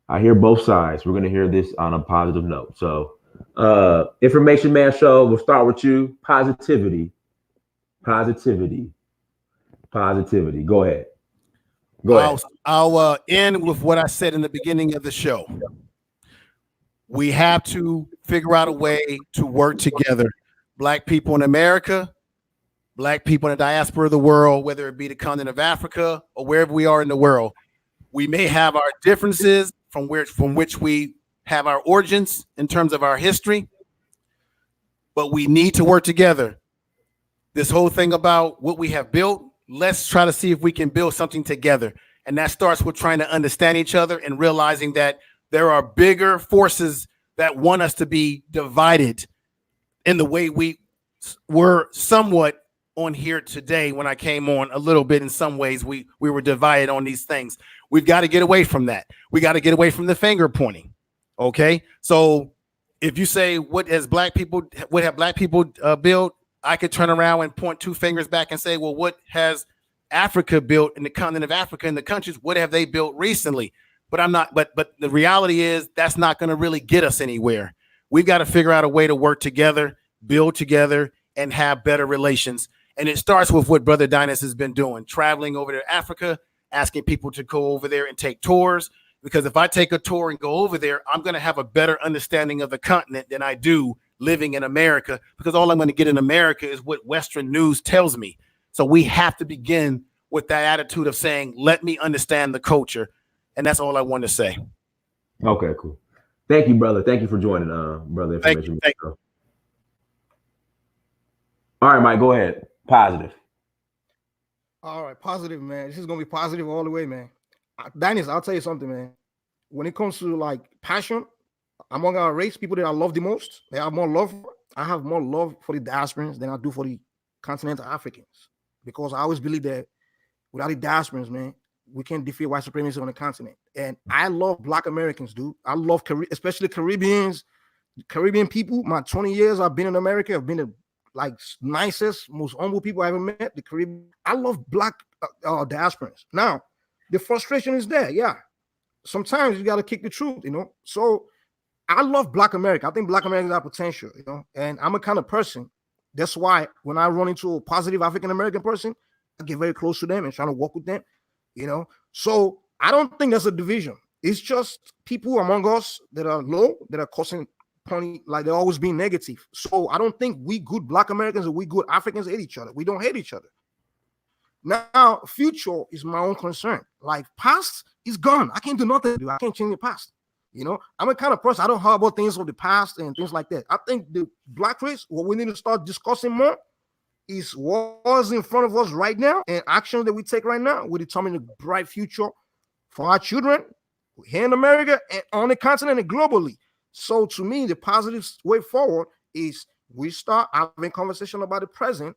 I hear both sides. We're gonna hear this on a positive note. So. Information Man Show, we'll start with you. Positivity. Go ahead. Go ahead. I'll end with what I said in the beginning of the show. We have to figure out a way to work together. Black people in America, Black people in the diaspora of the world, whether it be the continent of Africa or wherever we are in the world. We may have our differences from which we have our origins in terms of our history, but we need to work together. This whole thing about what we have built, let's try to see if we can build something together. And that starts with trying to understand each other and realizing that there are bigger forces that want us to be divided in the way we were somewhat on here today. When I came on a little bit, in some ways, we were divided on these things. We've got to get away from that. We got to get away from the finger pointing. Okay. So if you say, what have black people built? I could turn around and point two fingers back and say, well, what has Africa built in the continent of Africa and the countries? What have they built recently? But I'm not, but the reality is that's not going to really get us anywhere. We've got to figure out a way to work together, build together, and have better relations. And it starts with what Brother Dynas has been doing, traveling over to Africa, asking people to go over there and take tours. Because if I take a tour and go over there, I'm going to have a better understanding of the continent than I do living in America, because all I'm going to get in America is what Western news tells me. So we have to begin with that attitude of saying, let me understand the culture. And that's all I want to say. Okay, cool. Thank you, brother. Thank you for joining, brother. Thank you. All right, Mike, go ahead. Positive. All right, positive, man. This is gonna be positive all the way, man. Dennis, I'll tell you something, man. When it comes to like passion among our race, people that I love the most, they have more love. I have more love for the diasporans than I do for the continental Africans, because I always believe that without the diasporans, man, we can't defeat white supremacy on the continent. And I love Black Americans, dude. I love especially Caribbean people. My 20 years I've been in America, I've been the like nicest, most humble people I ever met. The Caribbean. I love Black diasporans. Now, the frustration is there. Yeah, sometimes you got to kick the truth, you know. So I love Black America. I think Black Americans have potential, you know. And I'm a kind of person. That's why when I run into a positive African American person, I get very close to them and trying to work with them, you know. So I don't think there's a division. It's just people among us that are low, that are causing point, like they're always being negative. So I don't think we good Black Americans and we good Africans hate each other. We don't hate each other. Now, future is my own concern. Like past is gone. I can't do nothing. I can't change the past. You know, I'm a kind of person, I don't know about things of the past and things like that. I think the Black race, what we need to start discussing more is what's in front of us right now, and actions that we take right now will determine the bright future for our children here in America and on the continent and globally. So to me, the positive way forward is we start having conversation about the present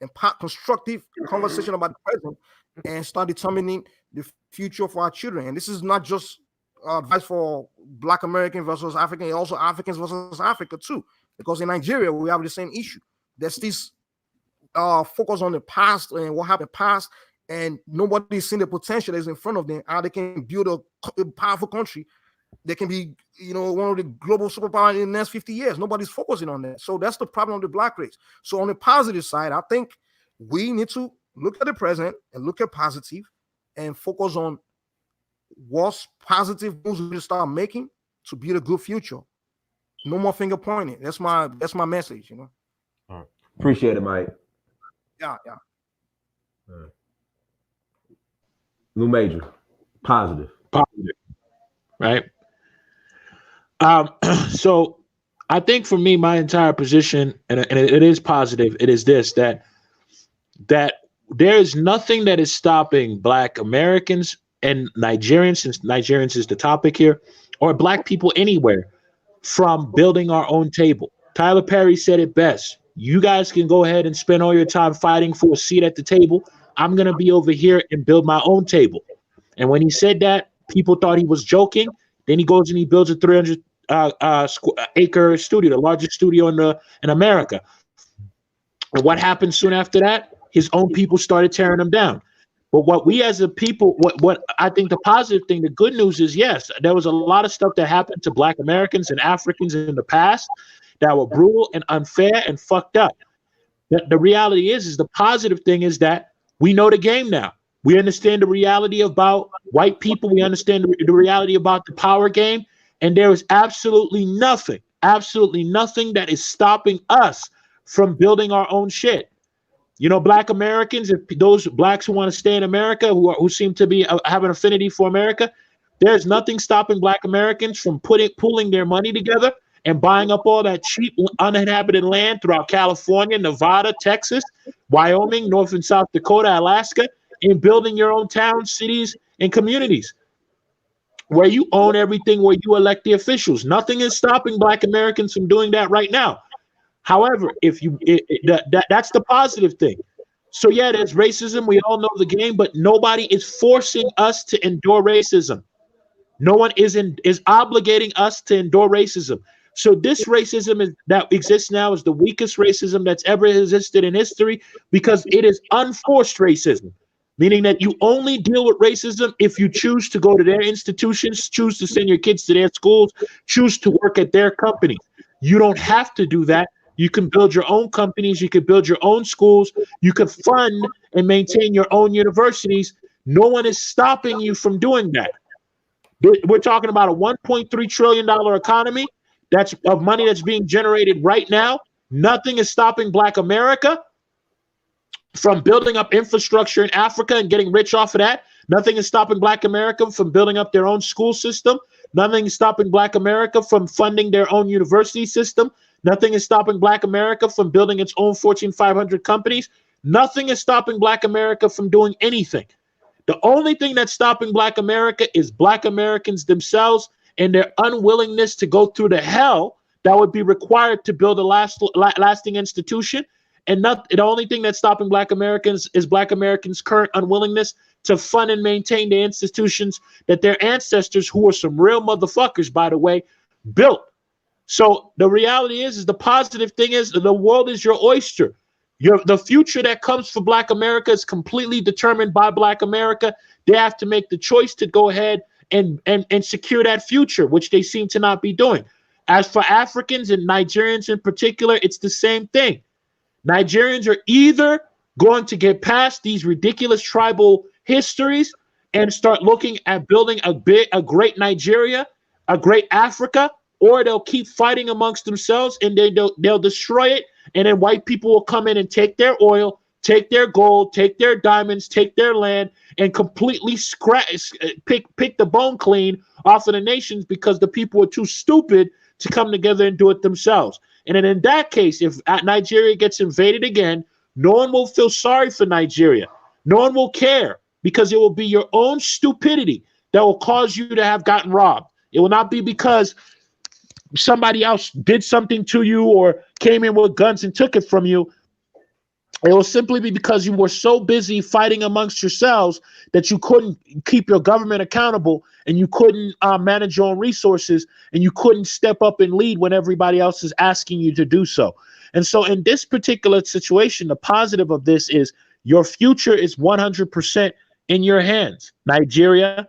and constructive conversation about the present and start determining the future for our children. And this is not just advice for Black American versus African, also Africans versus Africa too, because in Nigeria we have the same issue. There's this focus on the past and what happened past, and nobody's seen the potential that's in front of them, how they can build a powerful country. They can be, you know, one of the global superpowers in the next 50 years. Nobody's focusing on that. So that's the problem of the Black race. So on the positive side, I think we need to look at the present and look at positive and focus on what's positive moves we start making to build a good future. No more finger pointing. That's my message, you know. All right. Appreciate it, Mike. Yeah. Lou Major, positive, right? So I think for me, my entire position, and it is positive, it is this, that there is nothing that is stopping Black Americans and Nigerians, since Nigerians is the topic here, or Black people anywhere, from building our own table. Tyler Perry said it best. You guys can go ahead and spend all your time fighting for a seat at the table. I'm going to be over here and build my own table. And when he said that, people thought he was joking. Then he goes and he builds a 300 acre studio, the largest studio in America. And what happened soon after that? His own people started tearing him down. But what we as a people, what I think the positive thing, the good news is, yes, there was a lot of stuff that happened to Black Americans and Africans in the past that were brutal and unfair and fucked up. The reality is the positive thing is that we know the game now. We understand the reality about white people. We understand the reality about the power game. And there is absolutely nothing that is stopping us from building our own shit. You know, Black Americans, if those blacks who want to stay in America, who seem to be have an affinity for America, there's nothing stopping Black Americans from pooling their money together and buying up all that cheap uninhabited land throughout California, Nevada, Texas, Wyoming, North and South Dakota, Alaska, and building your own towns, cities, and communities where you own everything, where you elect the officials. Nothing is stopping Black Americans from doing that right now. However, if you that's the positive thing. So yeah, there's racism. We all know the game, but nobody is forcing us to endure racism. No one is obligating us to endure racism. So this racism that exists now is the weakest racism that's ever existed in history, because it is unforced racism, meaning that you only deal with racism if you choose to go to their institutions, choose to send your kids to their schools, choose to work at their companies. You don't have to do that. You can build your own companies. You can build your own schools. You can fund and maintain your own universities. No one is stopping you from doing that. We're talking about a $1.3 trillion economy that's of money that's being generated right now. Nothing is stopping Black America from building up infrastructure in Africa and getting rich off of that. Nothing is stopping Black America from building up their own school system. Nothing is stopping Black America from funding their own university system. Nothing is stopping Black America from building its own Fortune 500 companies. Nothing is stopping Black America from doing anything. The only thing that's stopping Black America is Black Americans themselves and their unwillingness to go through the hell that would be required to build a lasting institution. And the only thing that's stopping Black Americans is Black Americans' current unwillingness to fund and maintain the institutions that their ancestors, who are some real motherfuckers, by the way, built. So the reality is the positive thing is the world is your oyster. The future that comes for Black America is completely determined by Black America. They have to make the choice to go ahead and secure that future, which they seem to not be doing. As for Africans and Nigerians in particular, it's the same thing. Nigerians are either going to get past these ridiculous tribal histories and start looking at building a great Nigeria, a great Africa, or they'll keep fighting amongst themselves and they'll destroy it. And then white people will come in and take their oil, take their gold, take their diamonds, take their land, and completely pick the bone clean off of the nations because the people are too stupid to come together and do it themselves. And then in that case, if Nigeria gets invaded again, no one will feel sorry for Nigeria. No one will care, because it will be your own stupidity that will cause you to have gotten robbed. It will not be because somebody else did something to you or came in with guns and took it from you. It will simply be because you were so busy fighting amongst yourselves that you couldn't keep your government accountable, and you couldn't manage your own resources, and you couldn't step up and lead when everybody else is asking you to do so. And so in this particular situation, the positive of this is your future is 100% in your hands. Nigeria,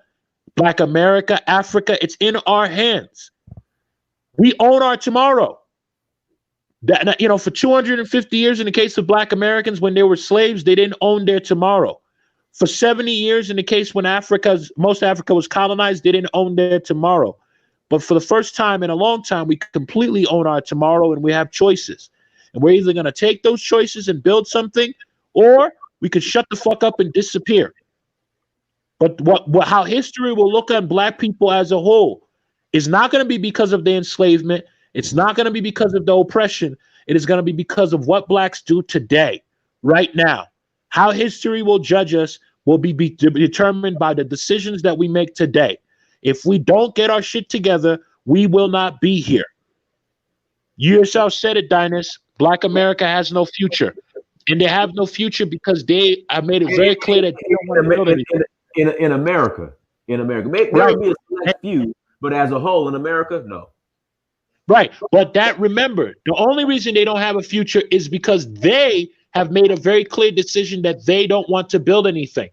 Black America, Africa, it's in our hands. We own our tomorrow. That, you know, for 250 years, in the case of Black Americans, when they were slaves, they didn't own their tomorrow. For 70 years, in the case when most Africa was colonized, they didn't own their tomorrow. But for the first time in a long time, we completely own our tomorrow, and we have choices. And we're either going to take those choices and build something, or we could shut the fuck up and disappear. But how history will look at Black people as a whole is not going to be because of the enslavement. It's not going to be because of the oppression. It is going to be because of what Blacks do today, right now. How history will judge us will be determined by the decisions that we make today. If we don't get our shit together, we will not be here. You yourself said it, Dynas. Black America has no future. And they have no future because they have made it very clear that they don't want to build anything. In America. Maybe there will be a select few, but as a whole in America, no. Right. But remember, the only reason they don't have a future is because they have made a very clear decision that they don't want to build anything.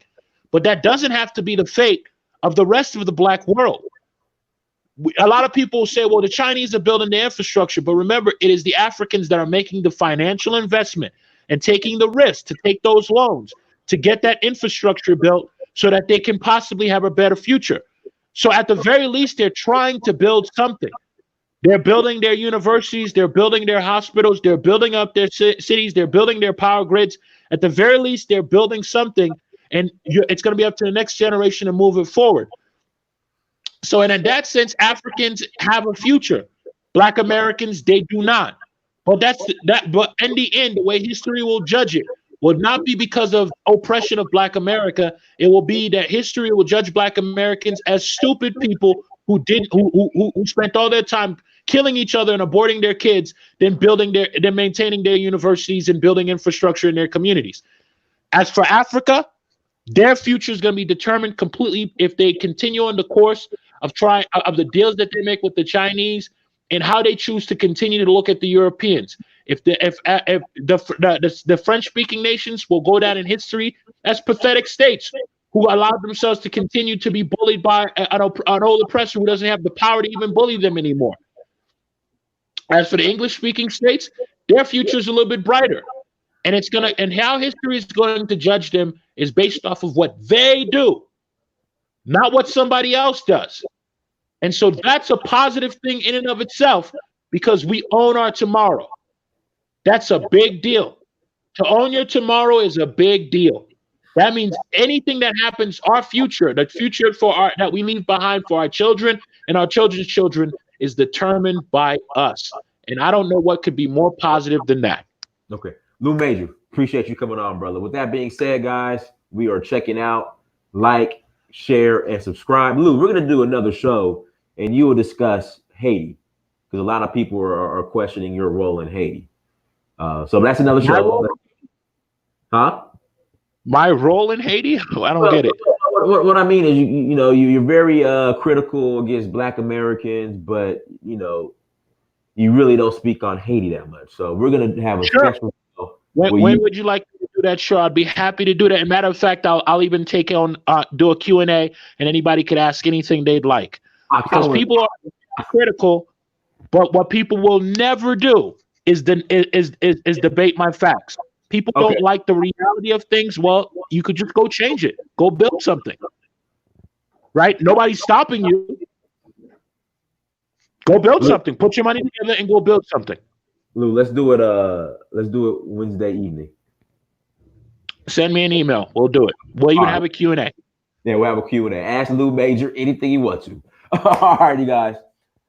But that doesn't have to be the fate of the rest of the Black world. A lot of people say, well, the Chinese are building the infrastructure. But remember, it is the Africans that are making the financial investment and taking the risk to take those loans to get that infrastructure built so that they can possibly have a better future. So at the very least, they're trying to build something. They're building their universities, they're building their hospitals, they're building up their cities, they're building their power grids. At the very least, they're building something, and it's going to be up to the next generation to move it forward. So, and in that sense, Africans have a future. Black Americans, they do not. But But in the end, the way history will judge it will not be because of oppression of Black America. It will be that history will judge Black Americans as stupid people who spent all their time killing each other and aborting their kids, then maintaining their universities and building infrastructure in their communities. As for Africa, their future is going to be determined completely if they continue on the course of the deals that they make with the Chinese and how they choose to continue to look at the Europeans. If the French-speaking nations will go down in history as pathetic states who allowed themselves to continue to be bullied by an old oppressor who doesn't have the power to even bully them anymore. As for the English-speaking states, their future is a little bit brighter. And how history is going to judge them is based off of what they do, not what somebody else does. And so that's a positive thing in and of itself, because we own our tomorrow. That's a big deal. To own your tomorrow is a big deal. That means anything that happens, our future, the future that we leave behind for our children and our children's children, is determined by us. And I don't know what could be more positive than that. Okay. Lou Major, appreciate you coming on, brother. With that being said, guys, we are checking out. Like, share, and subscribe. Lou, we're going to do another show, and you will discuss Haiti, because a lot of people are questioning your role in Haiti. So that's another show. Huh? My role in Haiti? I don't get it. What I mean is, you're very critical against Black Americans, but you really don't speak on Haiti that much. So we're gonna have a special show. When would you like to do that show? I'd be happy to do that. As a matter of fact, I'll even take on do a Q&A, and anybody could ask anything they'd like. Because people are critical, but what people will never do is debate my facts. People don't like the reality of things. Well, you could just go change it. Go build something. Right? Nobody's stopping you. Go build something. Put your money together and go build something. Lou, let's do it Wednesday evening. Send me an email. We'll do it. We'll even have a Q&A. Yeah, we'll have a Q&A. Ask Lou Major anything you want to. All right, you guys.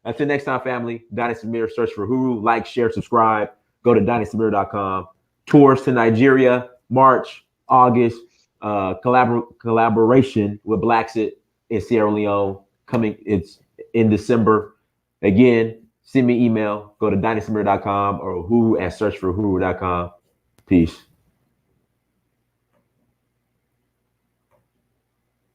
Until next time, family. Donnie Samir, search for Huru. Like, share, subscribe. Go to DonnieSamir.com. Tours to Nigeria, March, August. Collaboration with Blacksit in Sierra Leone. It's in December. Again, send me an email. Go to DonnieSamir.com or Huru and search for Huru.com. Peace.